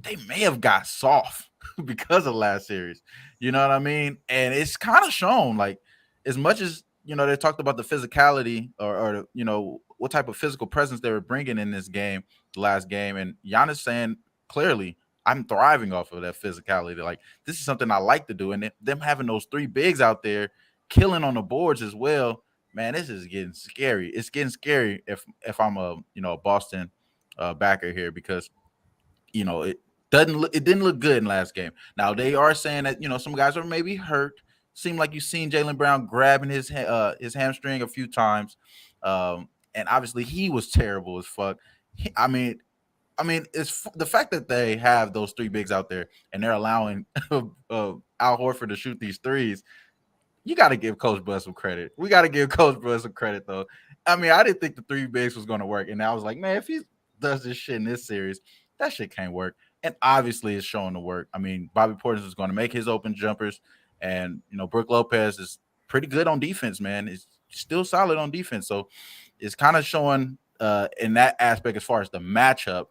they may have got soft because of last series. You know what I mean? And it's kind of shown. Like as much as they talked about the physicality or what type of physical presence they were bringing in this game, the last game, and Giannis saying clearly, I'm thriving off of that physicality. Like this is something I like to do, and them having those three bigs out there killing on the boards as well. Man, this is getting scary. It's getting scary if I'm a Boston backer here because it didn't look good in last game. Now they are saying that some guys are maybe hurt. Seemed like you've seen Jaylen Brown grabbing his hamstring a few times, and obviously he was terrible as fuck. I mean, it's the fact that they have those three bigs out there and they're allowing Al Horford to shoot these threes. You got to give Coach Bud some credit. We got to give Coach Bud some credit, though. I mean, I didn't think the three bigs was going to work. And I was like, man, if he does this shit in this series, that shit can't work. And obviously it's showing to work. I mean, Bobby Portis is going to make his open jumpers. And, Brook Lopez is pretty good on defense, man. He's still solid on defense. So it's kind of showing in that aspect as far as the matchup.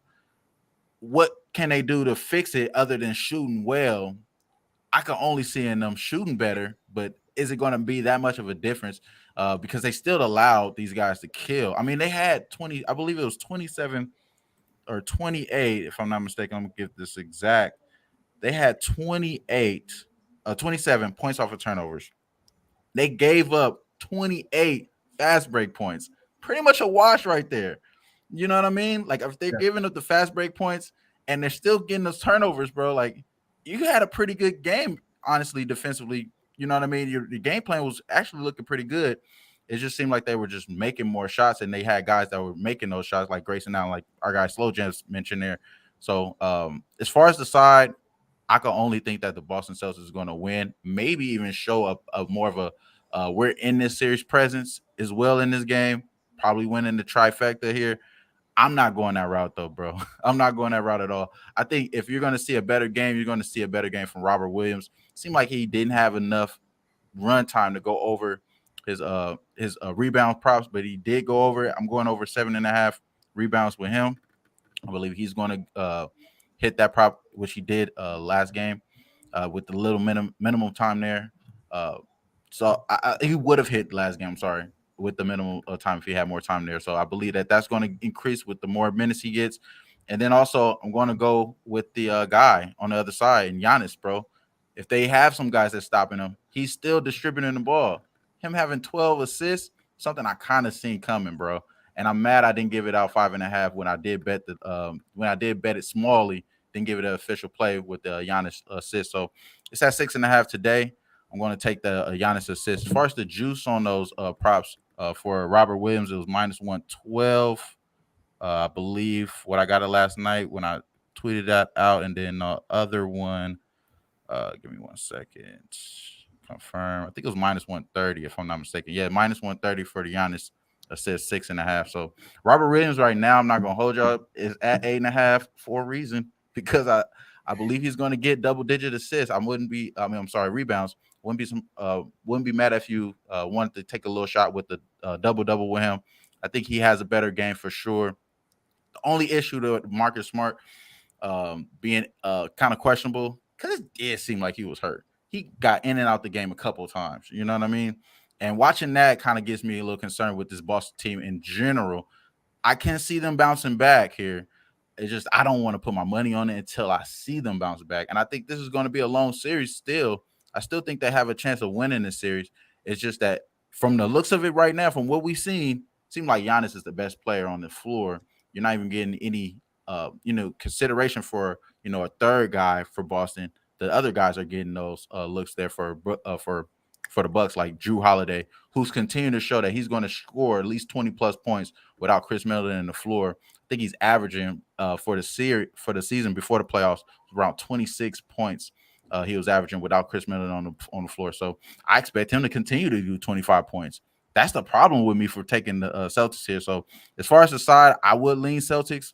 What can they do to fix it other than shooting well? I can only see in them shooting better, but is it going to be that much of a difference? Because they still allowed these guys to kill. I mean, they had 20, I believe it was 27 or 28, if I'm not mistaken. I'm going to give this exact. They had 27 points off of turnovers. They gave up 28 fast break points. Pretty much a wash right there. You know what I mean? Like, if they're giving up the fast break points and they're still getting those turnovers, bro, like, you had a pretty good game, honestly, defensively. You know what I mean? Your game plan was actually looking pretty good. It just seemed like they were just making more shots, and they had guys that were making those shots, like Grayson Allen, like our guy Slow Jams mentioned there. So as far as the side, I can only think that the Boston Celtics is going to win, maybe even show up a more of a we're in this series presence as well in this game, probably winning the trifecta here. I'm not going that route, though, bro. I'm not going that route at all. I think if you're going to see a better game, you're going to see a better game from Robert Williams. Seemed like he didn't have enough run time to go over his rebound props, but he did go over it. I'm going over 7.5 rebounds with him. I believe he's going to hit that prop, which he did last game with the little minimum time there. So he would have hit last game. I'm sorry. With the minimum time if he had more time there. So I believe that that's going to increase with the more minutes he gets. And then also I'm going to go with the guy on the other side, and Giannis, bro. If they have some guys that's stopping him, he's still distributing the ball. Him having 12 assists, something I kind of seen coming, bro. And I'm mad I didn't give it out 5.5 when I did bet it smallly, didn't give it an official play with the Giannis assist. So it's at 6.5 today. I'm going to take the Giannis assist. As far as the juice on those props, for Robert Williams, it was -112. I believe what I got it last night when I tweeted that out. And then the other one, give me 1 second. Confirm. I think it was -130, if I'm not mistaken. Yeah, -130 for the Giannis assist, 6.5. So Robert Williams right now, I'm not going to hold y'all, is at 8.5 for a reason, because I believe he's going to get double-digit assists. Rebounds. Wouldn't be mad if you wanted to take a little shot with the double-double with him. I think he has a better game for sure. The only issue to Marcus Smart being kind of questionable, because it did seem like he was hurt. He got in and out the game a couple of times. You know what I mean? And watching that kind of gets me a little concerned with this Boston team in general. I can see them bouncing back here. It's just I don't want to put my money on it until I see them bounce back. And I think this is going to be a long series still. I still think they have a chance of winning this series. It's just that from the looks of it right now, from what we've seen, it seems like Giannis is the best player on the floor. You're not even getting any, consideration for, a third guy for Boston. The other guys are getting those looks there for for the Bucks, like Drew Holiday, who's continuing to show that he's going to score at least 20+ points without Chris Middleton in the floor. I think he's averaging for the season before the playoffs around 26 points. He was averaging without Chris Middleton on the floor. So I expect him to continue to do 25 points. That's the problem with me for taking the Celtics here. So as far as the side, I would lean Celtics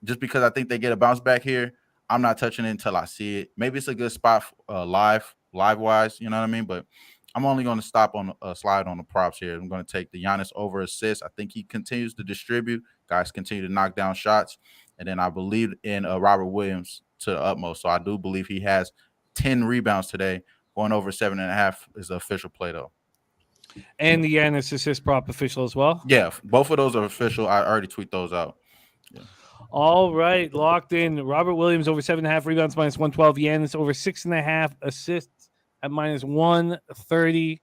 just because I think they get a bounce back here. I'm not touching it until I see it. Maybe it's a good spot live wise, you know what I mean? But I'm only going to stop on slide on the props here. I'm going to take the Giannis over assists. I think he continues to distribute. Guys continue to knock down shots. And then I believe in Robert Williams to the utmost. So I do believe he has 10 rebounds today. Going over 7.5 is the official play, though. And the Giannis assist prop official as well? Yeah, both of those are official. I already tweet those out. Yeah. All right, locked in. Robert Williams over 7.5 rebounds, minus 112. Giannis over 6.5 assists at minus 130.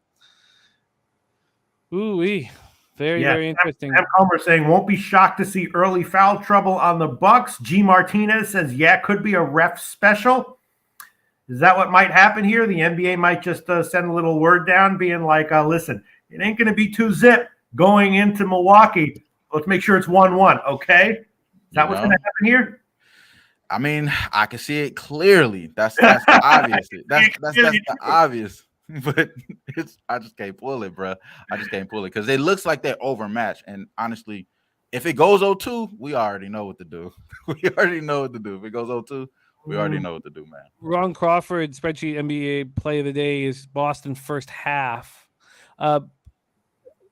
Ooh-wee. Very interesting. Sam Comer saying, won't be shocked to see early foul trouble on the Bucks. G. Martinez says, yeah, could be a ref special. Is that what might happen here? The NBA might just send a little word down being like, listen, it ain't going to be 2-zip going into Milwaukee. Let's make sure it's 1-1, okay? Is that what's going to happen here? I mean, I can see it clearly. That's the obvious. That's the obvious. But I just can't pull it, bro. I just can't pull it because it looks like they're overmatched. And honestly, if it goes 0-2, we already know what to do. We already know what to do. If it goes 0-2, we already know what to do, man. Ron Crawford, spreadsheet NBA play of the day is Boston first half.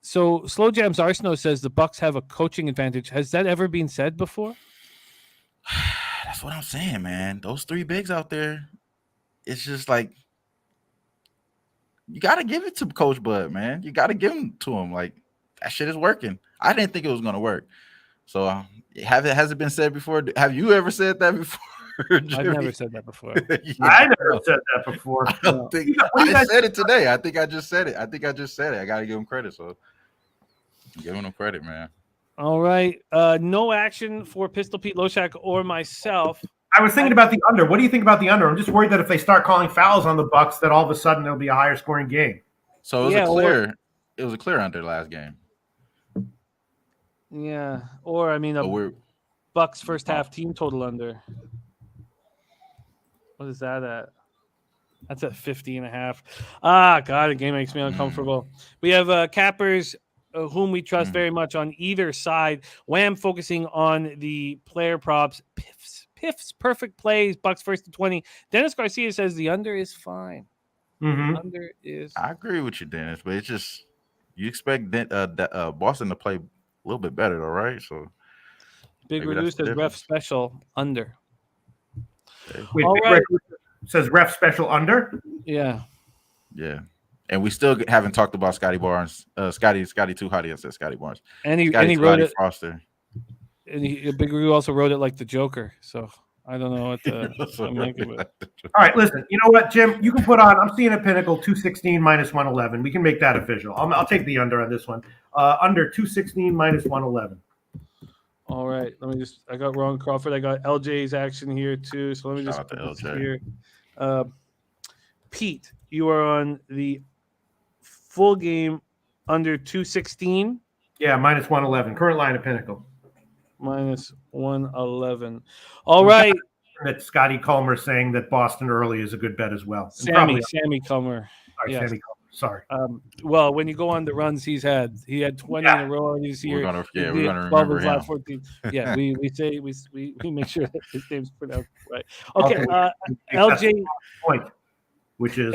So Slow Jams Arsenal says the Bucks have a coaching advantage. Has that ever been said before? That's what I'm saying, man. Those three bigs out there, it's just like you got to give it to Coach Bud, man. You got to give him to him. Like that shit is working. I didn't think it was going to work. So has it been said before? Have you ever said that before? I've never said that before. Yeah, I never said that before. I don't think I said it today. I think I just said it. I got to give him credit. So I'm giving him credit, man. All right. No action for Pistol Pete, Loshak, or myself. I was thinking about the under. What do you think about the under? I'm just worried that if they start calling fouls on the Bucks, that all of a sudden there'll be a higher scoring game. So it was a clear under last game. Yeah. Or I mean Bucks first half team total under. What is that at? That's at 50.5. God, the game makes me uncomfortable. We have cappers whom we trust very much on either side. Wham focusing on the player props. Piffs, perfect plays. Bucks first to 20. Dennis Garcia says the under is fine. Mm-hmm. Under is. I agree with you, Dennis, but it's just you expect Boston to play a little bit better, though, right? So Big Reduce says ref special under. Wait, all right. Says ref special under. Yeah. And we still haven't talked about Scotty Barnes. Scotty too hot. Says Scotty Barnes. And he wrote it. Foster. And Big Roo also wrote it like the Joker. So I don't know what I'm making of it. All right, listen. You know what, Jim? You can put on. I'm seeing a Pinnacle 216 minus 111. We can make that official. I'll take the under on this one. Under 216 minus 111. All right. I got Ron Crawford. I got LJ's action here too. So let me just put this here. Pete, you are on the full game under 216. Yeah, minus 111. Current line of Pinnacle. Minus 111. All right. That Scotty Culmer saying that Boston early is a good bet as well. Sammy Culmer. Sorry, yes. Sammy Culmer. Sorry. Well, when you go on the runs he had 20 in a row this year. We're gonna remember him. 14. Yeah, we make sure that his name's pronounced right. Okay, LJ point, which is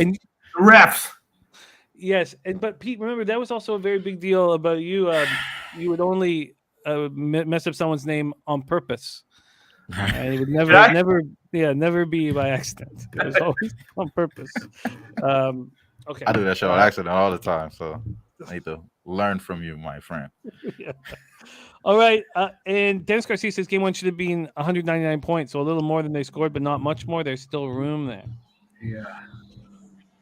refs. Yes, but Pete, remember that was also a very big deal about you. You would only mess up someone's name on purpose. It would never be by accident. It was always on purpose. Okay. I do that show on accident all the time, so I need to learn from you, my friend. Yeah. All right. And Dennis Garcia says game one should have been 199 points, so a little more than they scored, but not much more. There's still room there. Yeah.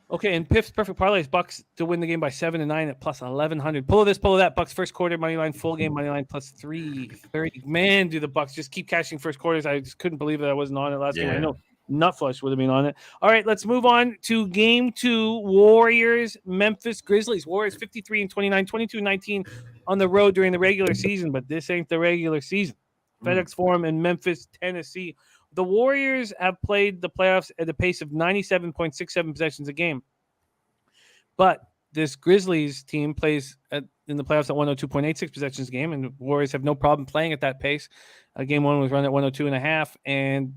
Okay, and Piff's perfect parlays, Bucks to win the game by 7 and 9 at plus 1,100. Pull of this, pull of that. Bucks first quarter money line, full game money line plus 330. Man, do the Bucks just keep cashing first quarters? I just couldn't believe that I wasn't on it last game. I know Nutflush would have been on it. All right, let's move on to Game 2, Warriors, Memphis Grizzlies. Warriors 53-29, 22-19 on the road during the regular season, but this ain't the regular season. FedEx Forum in Memphis, Tennessee. The Warriors have played the playoffs at a pace of 97.67 possessions a game. But this Grizzlies team plays in the playoffs at 102.86 possessions a game, and the Warriors have no problem playing at that pace. Game 1 was run at 102.5, and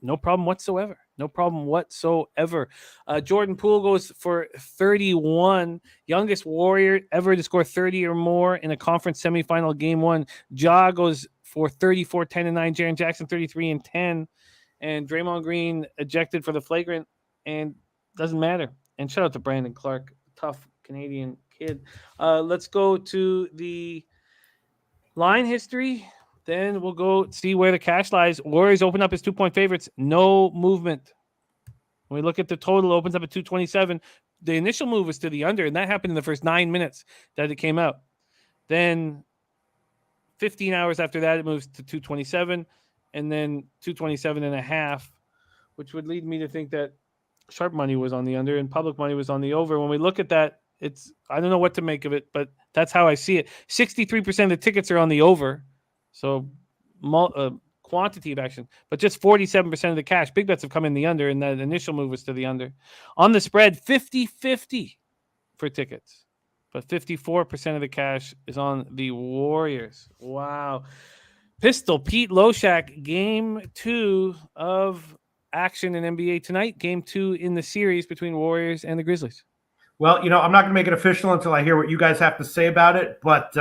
no problem whatsoever. No problem whatsoever. Jordan Poole goes for 31. Youngest Warrior ever to score 30 or more in a conference semifinal Game 1. Ja goes for 34, 10, and 9. Jaren Jackson 33 and 10. And Draymond Green ejected for the flagrant, and doesn't matter. And shout out to Brandon Clark, tough Canadian kid. Let's go to the line history. Then we'll go see where the cash lies. Warriors open up as 2-point favorites. No movement. When we look at the total, opens up at 227. The initial move was to the under, and that happened in the first 9 minutes that it came out. Then 15 hours after that, it moves to 227, and then 227.5, which would lead me to think that sharp money was on the under and public money was on the over. When we look at that, I don't know what to make of it, but that's how I see it. 63% of the tickets are on the over, so quantity of action, but just 47% of the cash. Big bets have come in the under, and that initial move was to the under. On the spread, 50-50 for tickets, but 54% of the cash is on the Warriors. Wow. Pistol Pete Loshak, Game 2 of action in NBA tonight. Game 2 in the series between Warriors and the Grizzlies. Well, I'm not going to make it official until I hear what you guys have to say about it. But,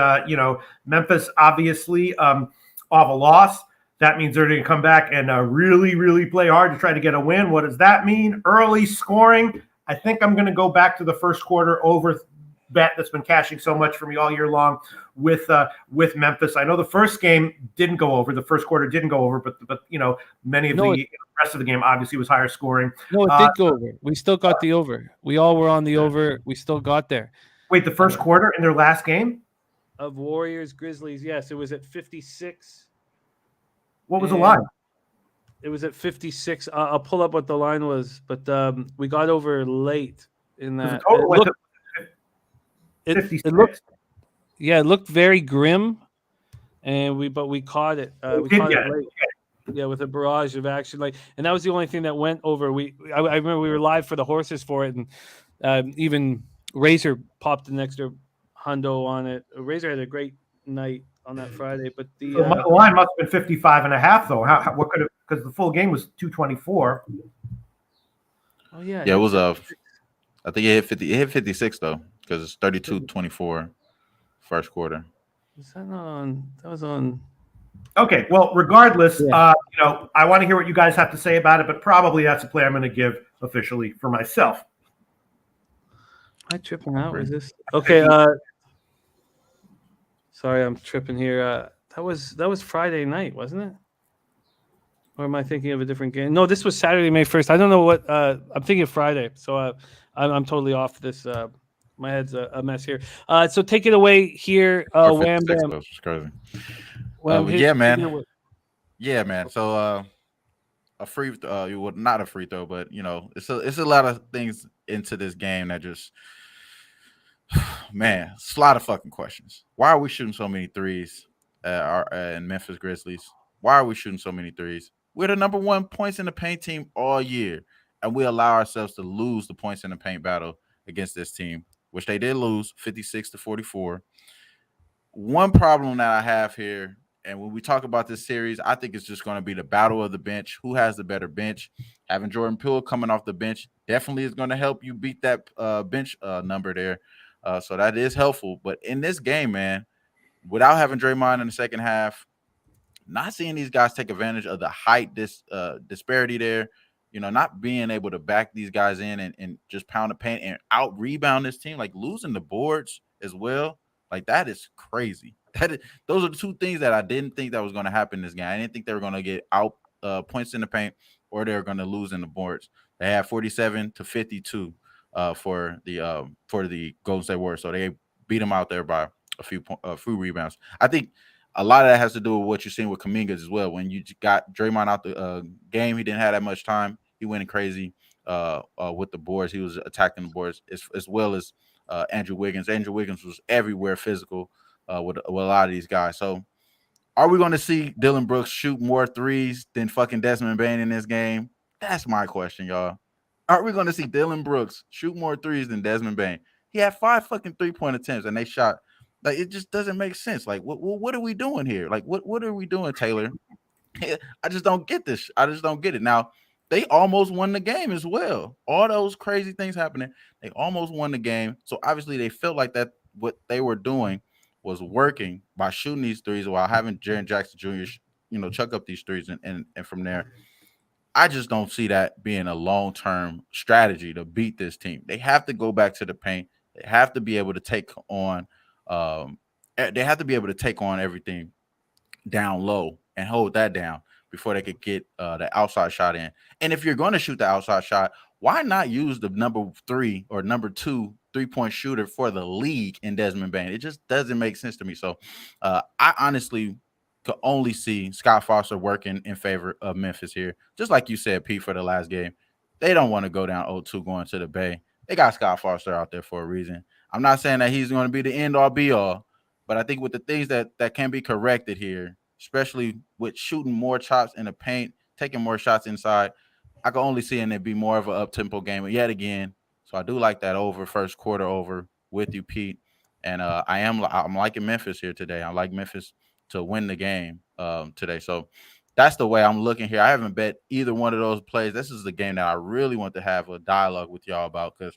Memphis obviously off a loss. That means they're going to come back and really, really play hard to try to get a win. What does that mean? Early scoring. I think I'm going to go back to the first quarter over bet that's been cashing so much for me all year long with Memphis. I know the first game didn't go over. The first quarter didn't go over, but many of the rest of the game obviously was higher scoring. No, it did go over. We still got the over. We all were on the over. We still got there. Wait, the first quarter in their last game? Of Warriors, Grizzlies, yes. It was at 56. What was the line? It was at 56. I'll pull up what the line was, but we got over late in that. It looked very grim, and we caught it. We caught it late. Yeah, with a barrage of action, and that was the only thing that went over. I remember we were live for the horses for it, and even Razor popped an extra hundo on it. Razor had a great night on that Friday, but the line must have been 55.5 though. What could have, because the full game was 224. Oh yeah, it was I think it hit 50. It hit 56 though, because it's 32-24 first quarter. Was that not on? That was on. Okay, well, regardless, I want to hear what you guys have to say about it, but probably that's a play I'm going to give officially for myself. Am I tripping out? Is this okay? Sorry, I'm tripping here. That was Friday night, wasn't it? Or am I thinking of a different game? No, this was Saturday, May 1st. I don't know what. I'm thinking of Friday, so I'm totally off this. My head's a mess here. So take it away here, Wham Bam. It's crazy. Yeah, man. Yeah, man. So a free, not a free throw, but it's a lot of things into this game that just, man, it's a lot of fucking questions. Why are we shooting so many threes in Memphis Grizzlies? Why are we shooting so many threes? We're the number 1 points in the paint team all year, and we allow ourselves to lose the points in the paint battle against this team, which they did lose 56-44. One problem that I have here, and when we talk about this series, I think it's just going to be the battle of the bench. Who has the better bench? Having Jordan Poole coming off the bench definitely is going to help you beat that bench number there. So that is helpful. But in this game, man, without having Draymond in the second half, not seeing these guys take advantage of the height disparity there, not being able to back these guys in and just pound the paint and out-rebound this team, losing the boards as well. That is crazy. Those are the two things that I didn't think that was going to happen in this game. I didn't think they were going to get out points in the paint or they were going to lose in the boards. They had 47-52 for the Golden State Warriors, so they beat them out there by a few rebounds. I think a lot of that has to do with what you're seeing with Kuminga as well. When you got Draymond out the game, he didn't have that much time. He went crazy with the boards. He was attacking the boards as well as Andrew Wiggins. Andrew Wiggins was everywhere physical with a lot of these guys. So are we going to see Dylan Brooks shoot more threes than fucking Desmond Bane in this game? That's my question, y'all. Are we going to see Dylan Brooks shoot more threes than Desmond Bane? He had 5 fucking 3-point attempts and they shot. Like, it just doesn't make sense. Like, what are we doing here? Like, what are we doing, Taylor? I just don't get this. I just don't get it. Now, they almost won the game as well. All those crazy things happening, they almost won the game. So obviously they felt like that what they were doing was working by shooting these threes while having Jaren Jackson Jr. Chuck up these threes, and from there, I just don't see that being a long-term strategy to beat this team. They have to go back to the paint. They have to be able to take on. They have to be able to take on everything down low and hold that down before they could get the outside shot in. And if you're going to shoot the outside shot, why not use the number 3 or number 2 3-point shooter for the league in Desmond Bane? It just doesn't make sense to me. So I honestly could only see Scott Foster working in favor of Memphis here. Just like you said, Pete, for the last game. They don't want to go down 0-2 going to the Bay. They got Scott Foster out there for a reason. I'm not saying that he's going to be the end-all be-all, but I think with the things that can be corrected here, especially with shooting more chops in the paint, taking more shots inside, I can only see it be more of an up-tempo game yet again. So I do like that first quarter over with you, Pete. And I'm liking Memphis here today. I like Memphis to win the game today. So that's the way I'm looking here. I haven't bet either one of those plays. This is the game that I really want to have a dialogue with y'all about, because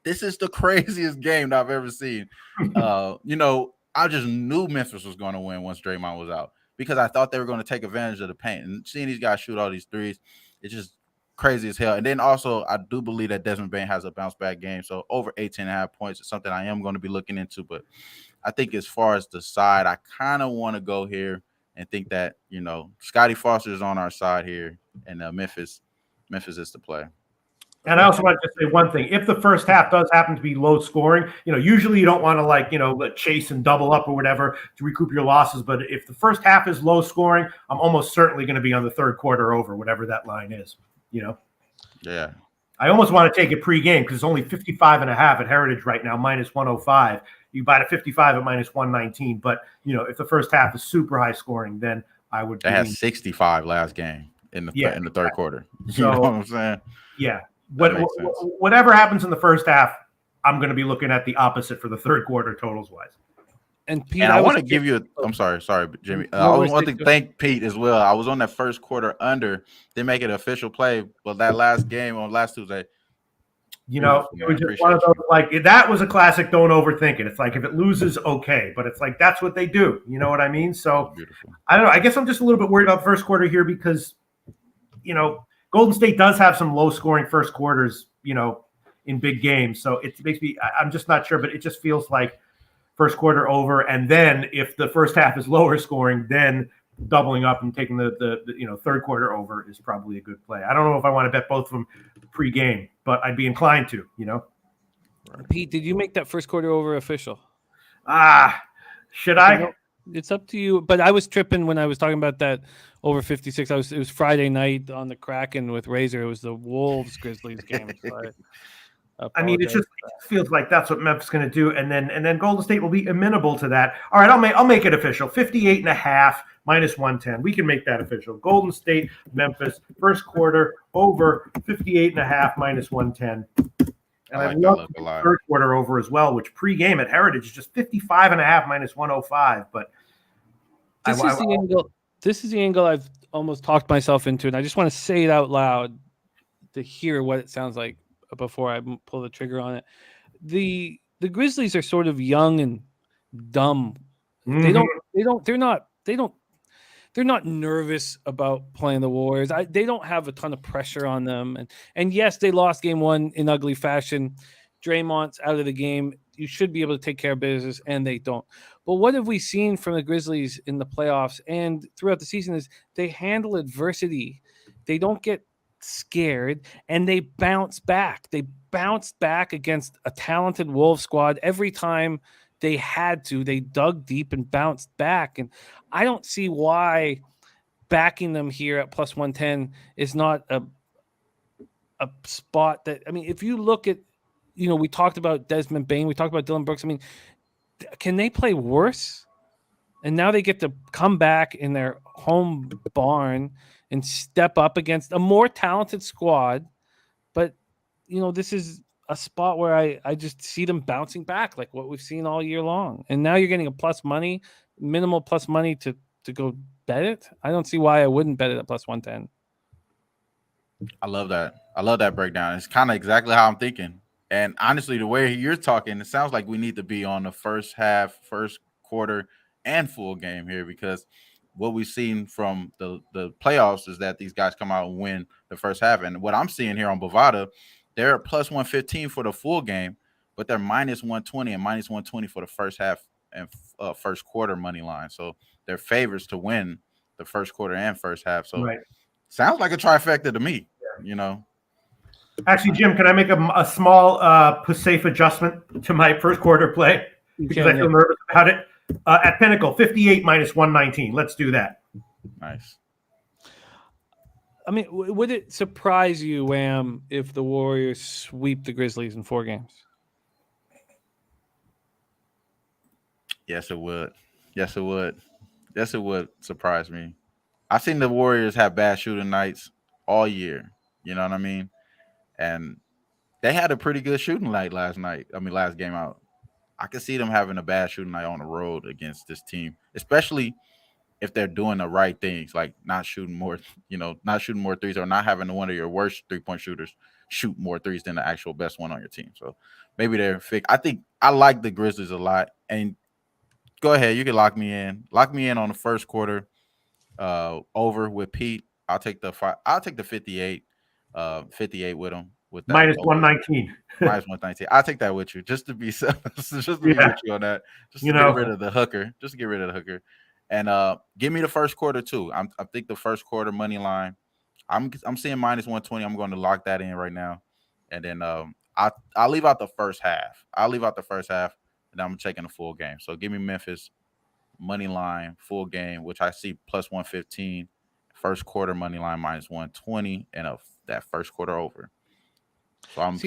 this is the craziest game that I've ever seen. I just knew Memphis was going to win once Draymond was out, because I thought they were going to take advantage of the paint. And seeing these guys shoot all these threes, it's just crazy as hell. And then also, I do believe that Desmond Bane has a bounce-back game. So over 18.5 points is something I am going to be looking into. But I think as far as the side, I kind of want to go here and think that, Scotty Foster is on our side here, and Memphis is the play. And I also want to say one thing. If the first half does happen to be low scoring, usually you don't want to chase and double up or whatever to recoup your losses. But if the first half is low scoring, I'm almost certainly going to be on the third quarter over, whatever that line is, Yeah. I almost want to take it pregame because it's only 55.5 at Heritage right now, minus 105. You buy the 55 at minus 119. But, if the first half is super high scoring, then I would. They had 65 last game in the third quarter. So, you know what I'm saying? Yeah. Whatever happens in the first half, I'm going to be looking at the opposite for the third quarter totals wise. And Pete, I want to give you I'm sorry, Jimmy. I want to thank Pete as well. I was on that first quarter under. They make it an official play, but that last game on last Tuesday, it was just one of those, that was a classic. Don't overthink it. It's like if it loses, okay, but it's like that's what they do. You know what I mean? So beautiful. I don't know. I guess I'm just a little bit worried about the first quarter here because, Golden State does have some low-scoring first quarters, in big games. So it makes me – I'm just not sure, but it just feels like first quarter over. And then if the first half is lower scoring, then doubling up and taking the third quarter over is probably a good play. I don't know if I want to bet both of them pre-game, but I'd be inclined to, Pete, did you make that first quarter over official? Should I? It's up to you. But I was tripping when I was talking about that over 56. It was Friday night on the Kraken with Razor. It was the Wolves Grizzlies game. So I mean, it feels like that's what Memphis is going to do, and then Golden State will be amenable to that. All right, I'll make it official. 58.5 minus 110. We can make that official. Golden State, Memphis, first quarter over 58.5 minus 110. And I love the third quarter over as well, which pregame at Heritage is just 55.5 minus 105. But this is the angle I've almost talked myself into, and I just want to say it out loud to hear what it sounds like before I pull the trigger on it. The Grizzlies are sort of young and dumb. Mm-hmm. They're not nervous about playing the Warriors. They don't have a ton of pressure on them. And yes, they lost game one in ugly fashion. Draymond's out of the game. You should be able to take care of business, and they don't. But what have we seen from the Grizzlies in the playoffs and throughout the season is they handle adversity. They don't get scared, and they bounce back. They bounced back against a talented Wolves squad every time they had to. They dug deep and bounced back. And I don't see why backing them here at plus 110 is not a spot that, I mean, if you look at, we talked about Desmond Bain, we talked about Dylan Brooks. I mean, can they play worse? And now they get to come back in their home barn and step up against a more talented squad. But, this is a spot where I just see them bouncing back like what we've seen all year long. And now you're getting a plus money, minimal plus money to go bet it. I don't see why I wouldn't bet it at plus 110. I love that breakdown. It's kind of exactly how I'm thinking. And honestly, the way you're talking, it sounds like we need to be on the first half, first quarter, and full game here, because what we've seen from the playoffs is that these guys come out and win the first half. And what I'm seeing here on Bovada, they're plus 115 for the full game, but they're minus 120 and minus 120 for the first half and first quarter money line. So they're favorites to win the first quarter and first half. So sounds like a trifecta to me, Actually, Jim, can I make a small safe adjustment to my first quarter play? Because I feel nervous about it. At Pinnacle, 58 minus 119. Let's do that. Nice. I mean, would it surprise you, Wham, if the Warriors sweep the Grizzlies in 4 games? Yes, it would. Yes, it would surprise me. I've seen the Warriors have bad shooting nights all year. You know what I mean? And they had a pretty good shooting night last game out. I could see them having a bad shooting night on the road against this team, especially if they're doing the right things, like not shooting more threes, or not having one of your worst 3-point shooters shoot more threes than the actual best one on your team. So maybe they're fake. I think I like the Grizzlies a lot. And go ahead, you can lock me in. Lock me in on the first quarter over with Pete. I'll take the 58 with them. With that minus 119. Minus 119. I'll take that with you, just to be with you on that. Just to get rid of the hooker. And give me the first quarter too. I think the first quarter money line. I'm seeing minus 120. I'm going to lock that in right now. And then I'll leave out the first half. And I'm taking the full game. So give me Memphis money line, full game, which I see plus 115. First quarter money line minus 120, and that first quarter over. So I'm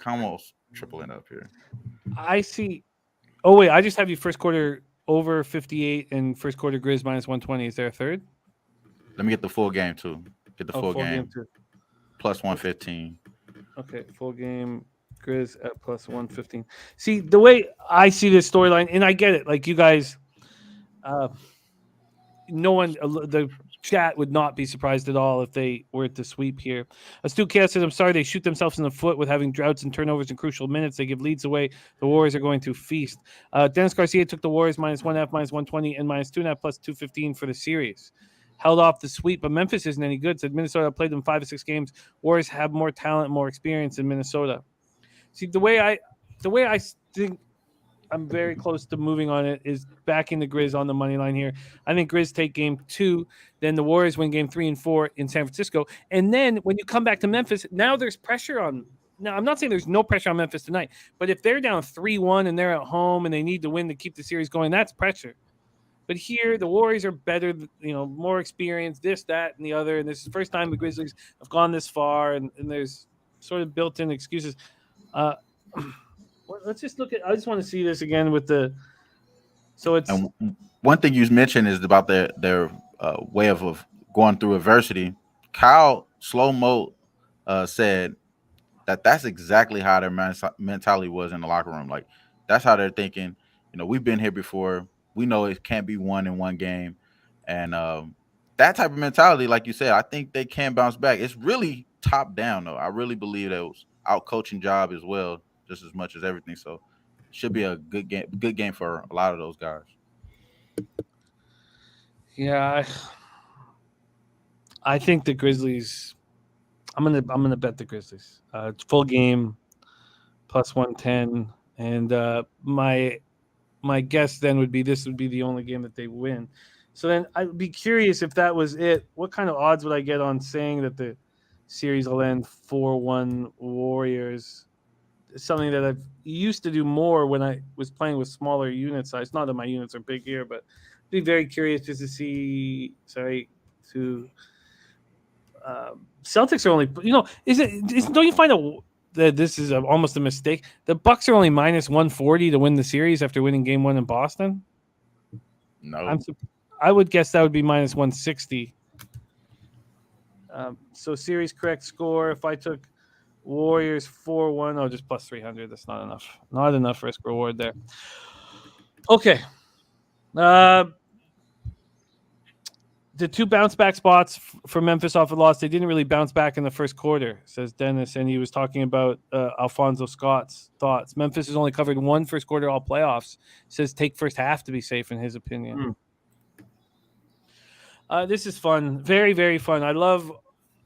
almost tripling up here. I see. Oh wait, I just have you first quarter over 58 and first quarter Grizz minus 120. Is there a third? Let me get the full game too. Get the full game too. Plus 115. Okay, full game Grizz at plus 115. See, the way I see this storyline, and I get it. Like you guys, the chat would not be surprised at all if they were to sweep here. Astute Chaos says, I'm sorry they shoot themselves in the foot with having droughts and turnovers in crucial minutes. They give leads away. The Warriors are going to feast. Dennis Garcia took the Warriors minus 1.5, minus 120, and minus 2.5, plus 215 for the series. Held off the sweep, but Memphis isn't any good. Said Minnesota played them 5 or 6 games. Warriors have more talent, more experience in Minnesota. See, the way I think I'm very close to moving on it is backing the Grizz on the money line here. I think Grizz take game 2, then the Warriors win game 3 and 4 in San Francisco. And then when you come back to Memphis, now there's pressure on. Now, I'm not saying there's no pressure on Memphis tonight, but if they're down 3-1 and they're at home and they need to win to keep the series going, that's pressure. But here, the Warriors are better, more experienced, this, that, and the other. And this is the first time the Grizzlies have gone this far, and there's sort of built-in excuses. Let's just look at. I just want to see this again with the. So it's. And one thing you mentioned is about their way of going through adversity. Kyle Slow-Mo said that's exactly how their mentality was in the locker room. Like that's how they're thinking. We've been here before. We know it can't be won in one game, and that type of mentality, like you said, I think they can bounce back. It's really top down though. I really believe that it was out coaching job as well, just as much as everything. So it should be a good game for a lot of those guys. Yeah, I think the Grizzlies. I'm gonna bet the Grizzlies. Full game, plus 110, and my guess then would be this would be the only game that they win. So then I'd be curious if that was it. What kind of odds would I get on saying that the series will end 4-1 Warriors? something that I've used to do more when I was playing with smaller unit size. Not that my units are big here, but be very curious just to see. Celtics are only, don't you find that this is almost a mistake? The Bucks are only minus 140 to win the series after winning Game 1 in Boston. No, I would guess that would be minus 160. So series correct score. If I took Warriors 4-1, just plus 300. That's not enough. Not enough risk reward there. Okay. The two bounce back spots for Memphis off a loss, they didn't really bounce back in the first quarter, says Dennis, and he was talking about Alfonso Scott's thoughts. Memphis has only covered one first quarter all playoffs. Says take first half to be safe in his opinion. This is fun. Very, very fun. I love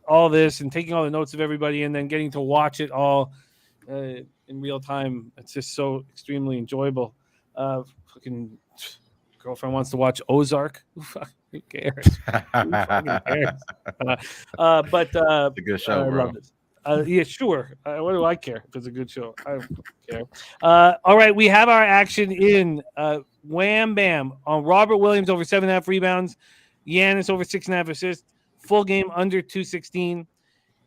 all this and taking all the notes of everybody and then getting to watch it all in real time. It's just so extremely enjoyable. Fucking girlfriend wants to watch Ozark. Who cares? Who fucking cares? But it's a good show, bro. Yeah, sure. What do I care if it's a good show? I don't care. All right, we have our action in Wham Bam on Robert Williams over 7.5 rebounds, Giannis over 6.5 assists, full game under 216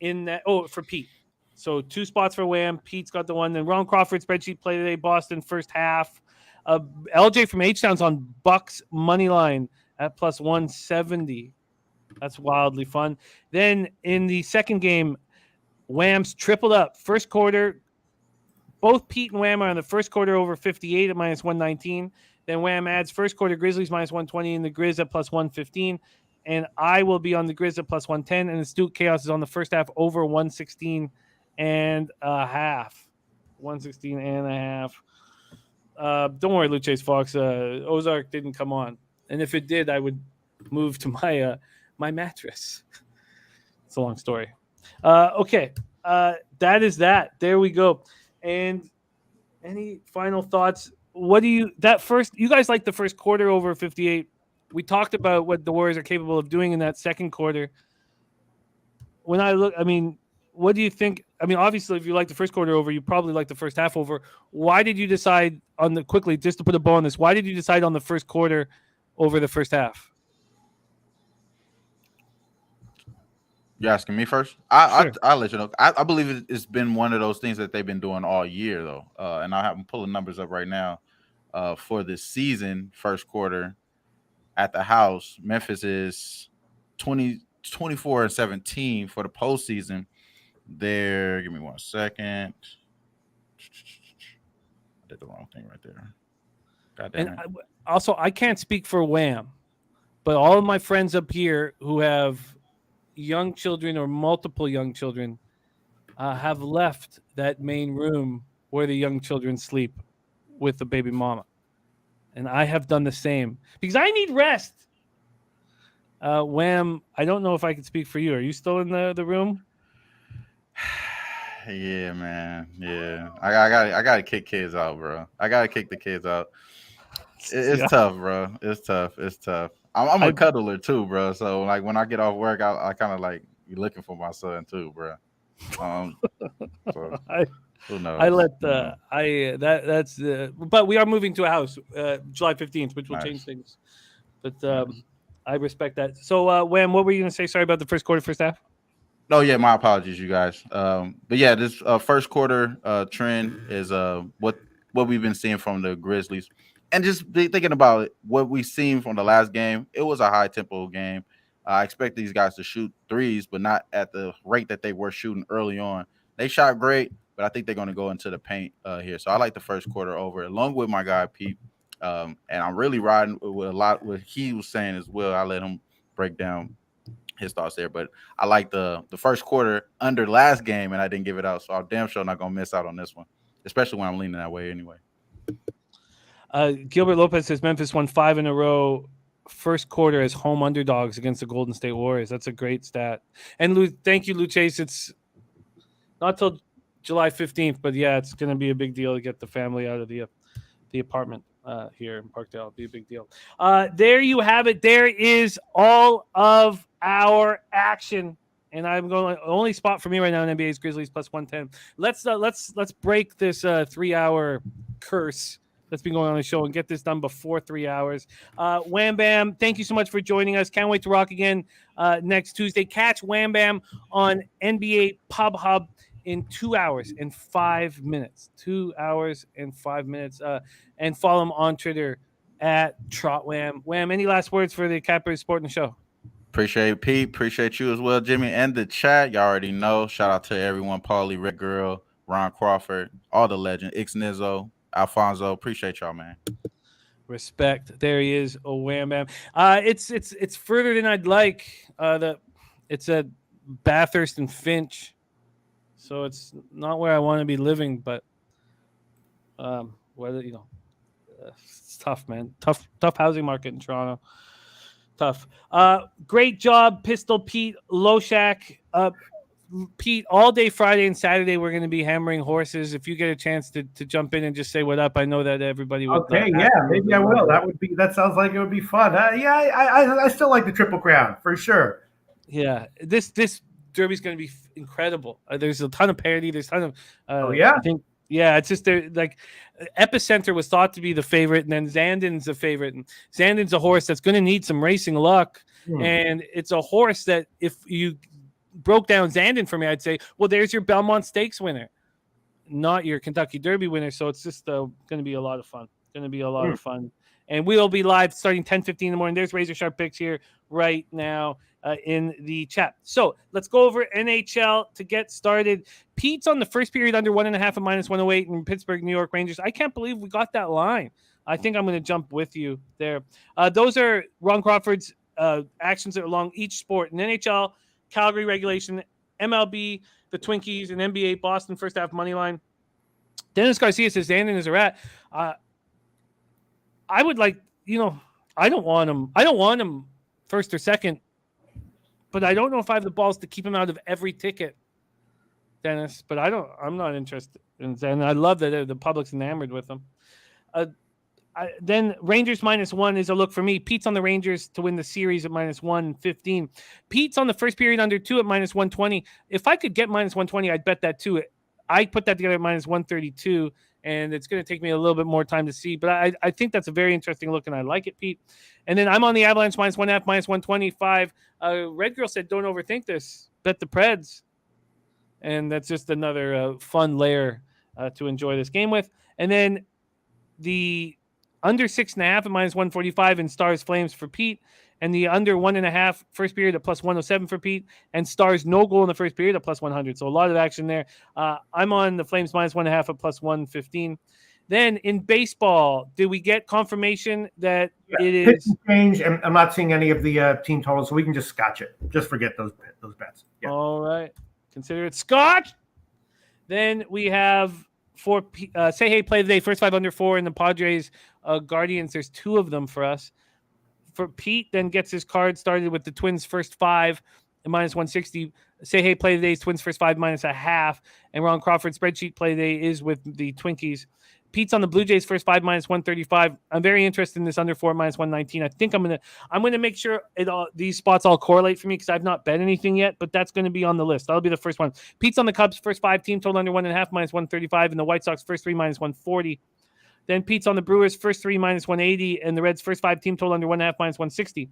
in that. Oh, for Pete. So 2 spots for Wham. Pete's got the one. Then Ron Crawford spreadsheet play today. Boston first half. LJ from H-Town's on Bucks money line at plus 170. That's wildly fun. Then in the second game, Wham's tripled up. First quarter, both Pete and Wham are in the first quarter over 58 at minus 119. Then Wham adds first quarter Grizzlies minus 120 and the Grizz at plus 115. And I will be on the Grizz at plus 110. And the Astute Chaos is on the first half over 116 and a half. 116 and a half. Don't worry, Luchace Fox. Ozark didn't come on. And if it did, I would move to my my mattress. It's a long story. Okay. That is that. There we go. And any final thoughts? What do you guys like the first quarter over 58? We talked about what the Warriors are capable of doing in that second quarter. When I look, what do you think? Obviously, if you like the first quarter over, you probably like the first half over. Why did you decide quickly, just to put a bow on this, why did you decide on the first quarter over the first half? You're asking me first? Sure. I'll let you know. I believe it's been one of those things that they've been doing all year, though. And I'm pulling numbers up right now for this season, first quarter at the house. Memphis is 24-17 for the postseason. There, give me 1 second. I did the wrong thing right there. God damn it. Also, I can't speak for Wham, but all of my friends up here who have young children or multiple young children have left that main room where the young children sleep with the baby mama. And I have done the same because I need rest. Wham, I don't know if I can speak for you. Are you still in the room? Yeah, man. Yeah, I gotta kick kids out, bro. I gotta kick the kids out. It's tough, bro. It's tough. I'm a cuddler too, bro. So like when I get off work, I kind of like be looking for my son too, bro. So, who knows? But we are moving to a house July 15th, which will change things. But I respect that. So Wham, what were you gonna say? Sorry about the first quarter, first half. No, yeah, my apologies, you guys. But yeah, this first quarter trend is what we've been seeing from the Grizzlies, and just thinking about it, what we've seen from the last game. It was a high tempo game. I expect these guys to shoot threes, but not at the rate that they were shooting early on. They shot great, but I think they're going to go into the paint here. So I like the first quarter over, along with my guy Pete. And I'm really riding with a lot what he was saying as well. I let him break down his thoughts there, but I like the first quarter under last game, and I didn't give it out, so I'm damn sure not gonna miss out on this one, especially when I'm leaning that way anyway. Gilbert Lopez says Memphis won 5 in a row first quarter as home underdogs against the Golden State Warriors. That's a great stat. And thank you, Luchace. It's not till July 15th, but yeah, it's gonna be a big deal to get the family out of the apartment here in Parkdale. It'll be a big deal. There you have it. There is all of our action And I'm going only spot for me right now in NBA is Grizzlies plus 110. Let's break this 3-hour curse that's been going on the show and get this done before 3 hours. Wham Bam, thank you so much for joining us. Can't wait to rock again next Tuesday. Catch Wham Bam on NBA Pub Hub in 2 hours and 5 minutes. 2 hours and 5 minutes. And follow him on Twitter at Trot Wam. Wham, any last words for the Capper Sport and Show? Appreciate Pete. Appreciate you as well, Jimmy, and the chat. Y'all already know. Shout out to everyone. Paulie, Red Girl, Ron Crawford, all the legend, Ix Nizzo, Alfonso. Appreciate y'all, man. Respect. There he is. Oh, Wham Bam. It's further than I'd like. It's at Bathurst and Finch, so it's not where I want to be living. But whether it's tough, man. Tough housing market in Toronto. Tough. Great job, Pistol Pete, Loshak. Pete, all day Friday and Saturday, we're going to be hammering horses. If you get a chance to jump in and just say what up, I know that everybody would. Okay, maybe I will. That sounds like it would be fun. I still like the Triple Crown for sure. Yeah, this Derby's going to be incredible. There's a ton of parity. There's a ton of. I think. Yeah, it's just like Epicenter was thought to be the favorite, and then Zandon's the favorite. And Zandon's a horse that's going to need some racing luck, and it's a horse that if you broke down Zandon for me, I'd say, well, there's your Belmont Stakes winner, not your Kentucky Derby winner. So it's just going to be a lot of fun. Going to be a lot of fun. And we'll be live starting 10:15 in the morning. There's Razor Sharp Picks here right now in the chat. So let's go over NHL to get started. Pete's on the first period under 1.5 at -108 in Pittsburgh, New York Rangers. I can't believe we got that line. I think I'm going to jump with you there. Those are Ron Crawford's actions along each sport. In NHL, Calgary regulation, MLB, the Twinkies, and NBA, Boston first half money line. Dennis Garcia says Zandon is a rat. I would like, I don't want him first or second, but I don't know if I have the balls to keep him out of every ticket, Dennis. But I'm not interested in Zandon. I love that the public's enamored with him. Then Rangers -1 is a look for me. Pete's on the Rangers to win the series at -115. Pete's on the first period under 2 at -120. If I could get -120, I'd bet that too. I put that together at -132, and it's going to take me a little bit more time to see. But I think that's a very interesting look, and I like it, Pete. And then I'm on the Avalanche -1.5, -125. Red Girl said, don't overthink this. Bet the Preds. And that's just another fun layer to enjoy this game with. And then the under 6.5 at -145 in Stars Flames for Pete, and the under 1.5 first period at +107 for Pete, and Stars no goal in the first period at +100. So a lot of action there. I'm on the Flames -1.5 at +115. Then in baseball, did we get confirmation that it is change? And I'm not seeing any of the team totals, so we can just scotch it. Just forget those bets. Yeah. All right, consider it scotch. Then we have for say hey play today first 5 under 4 in the Padres Guardians. There's 2 of them for us. For Pete, then gets his card started with the Twins first 5 at -160. Say hey play today's Twins first 5 -0.5, and Ron Crawford spreadsheet play today is with the Twinkies. Pete's on the Blue Jays first 5 -135. I'm very interested in this under 4 -119. I think I'm gonna make sure these spots all correlate for me because I've not bet anything yet, but that's going to be on the list. That'll be the first one. Pete's on the Cubs first 5 team total under 1.5 -135, and the White Sox first 3 -140. Then Pete's on the Brewers first 3 -180, and the Reds first 5 team total under 1.5 -160.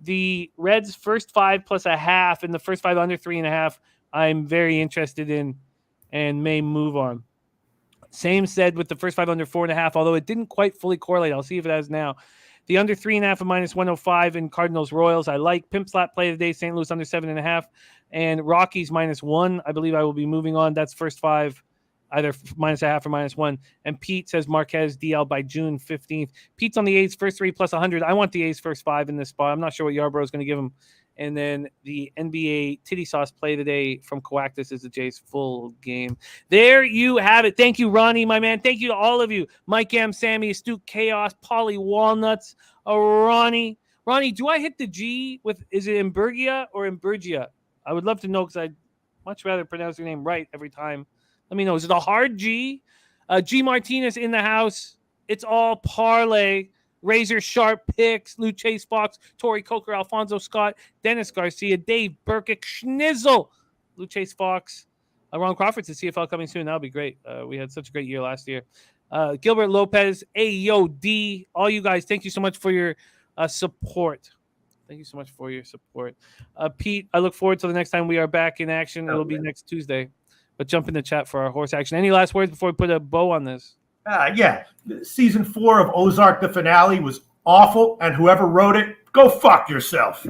The Reds first 5 +0.5 and the first 5 under 3.5. I'm very interested in and may move on. Same said with the first 5 under 4.5, although it didn't quite fully correlate. I'll see if it has now. The under 3.5 at -105 in Cardinals Royals. I like Pimp Slap play today. St. Louis under 7.5 and Rockies -1. I believe I will be moving on. That's first 5, either -0.5 or -1. And Pete says Marquez DL by June 15th. Pete's on the A's first 3 +100. I want the A's first 5 in this spot. I'm not sure what Yarbrough is going to give him. And then the NBA Titty Sauce play today from Coactus is the Jays full game. There you have it. Thank you, Ronnie, my man. Thank you to all of you. Mike M, Sammy, Astute Chaos, Polly Walnuts, Ronnie. Ronnie, do I hit the G is it Imburgia or Imburgia? I would love to know because I'd much rather pronounce your name right every time. Let me know. Is it a hard G? G Martinez in the house. It's all parlay. Razor Sharp picks, Lou Chase Fox, Tori Coker, Alfonso Scott, Dennis Garcia, Dave Burkick, Schnizzle, Lou Chase Fox, Ron Crawford's the CFL coming soon. That'll be great. We had such a great year last year. Gilbert Lopez, AOD, all you guys, thank you so much for your support. Thank you so much for your support. Pete, I look forward to the next time we are back in action. It'll be next Tuesday. But jump in the chat for our horse action. Any last words before we put a bow on this? Yeah. Season 4 of Ozark, the finale, was awful, and whoever wrote it, go fuck yourself.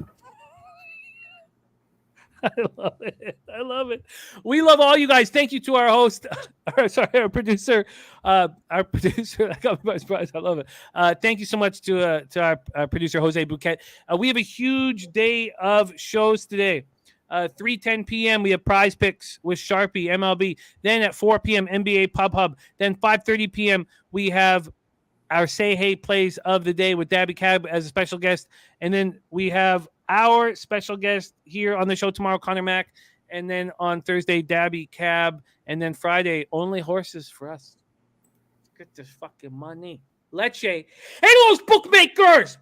I love it. I love it. We love all you guys. Thank you to our host, our producer. I got me by surprise. I love it. Thank you so much to our producer, Jose Bouquet. We have a huge day of shows today. 3:10 p.m. we have Prize Picks with Sharpie, MLB. Then at 4 p.m. NBA Pub Hub. Then 5:30 p.m. we have our Say Hey plays of the day with Dabby Cab as a special guest. And then we have our special guest here on the show tomorrow, Connor Mack. And then on Thursday, Dabby Cab. And then Friday, only horses for us. Get this fucking money. Leche. Hey, those bookmakers!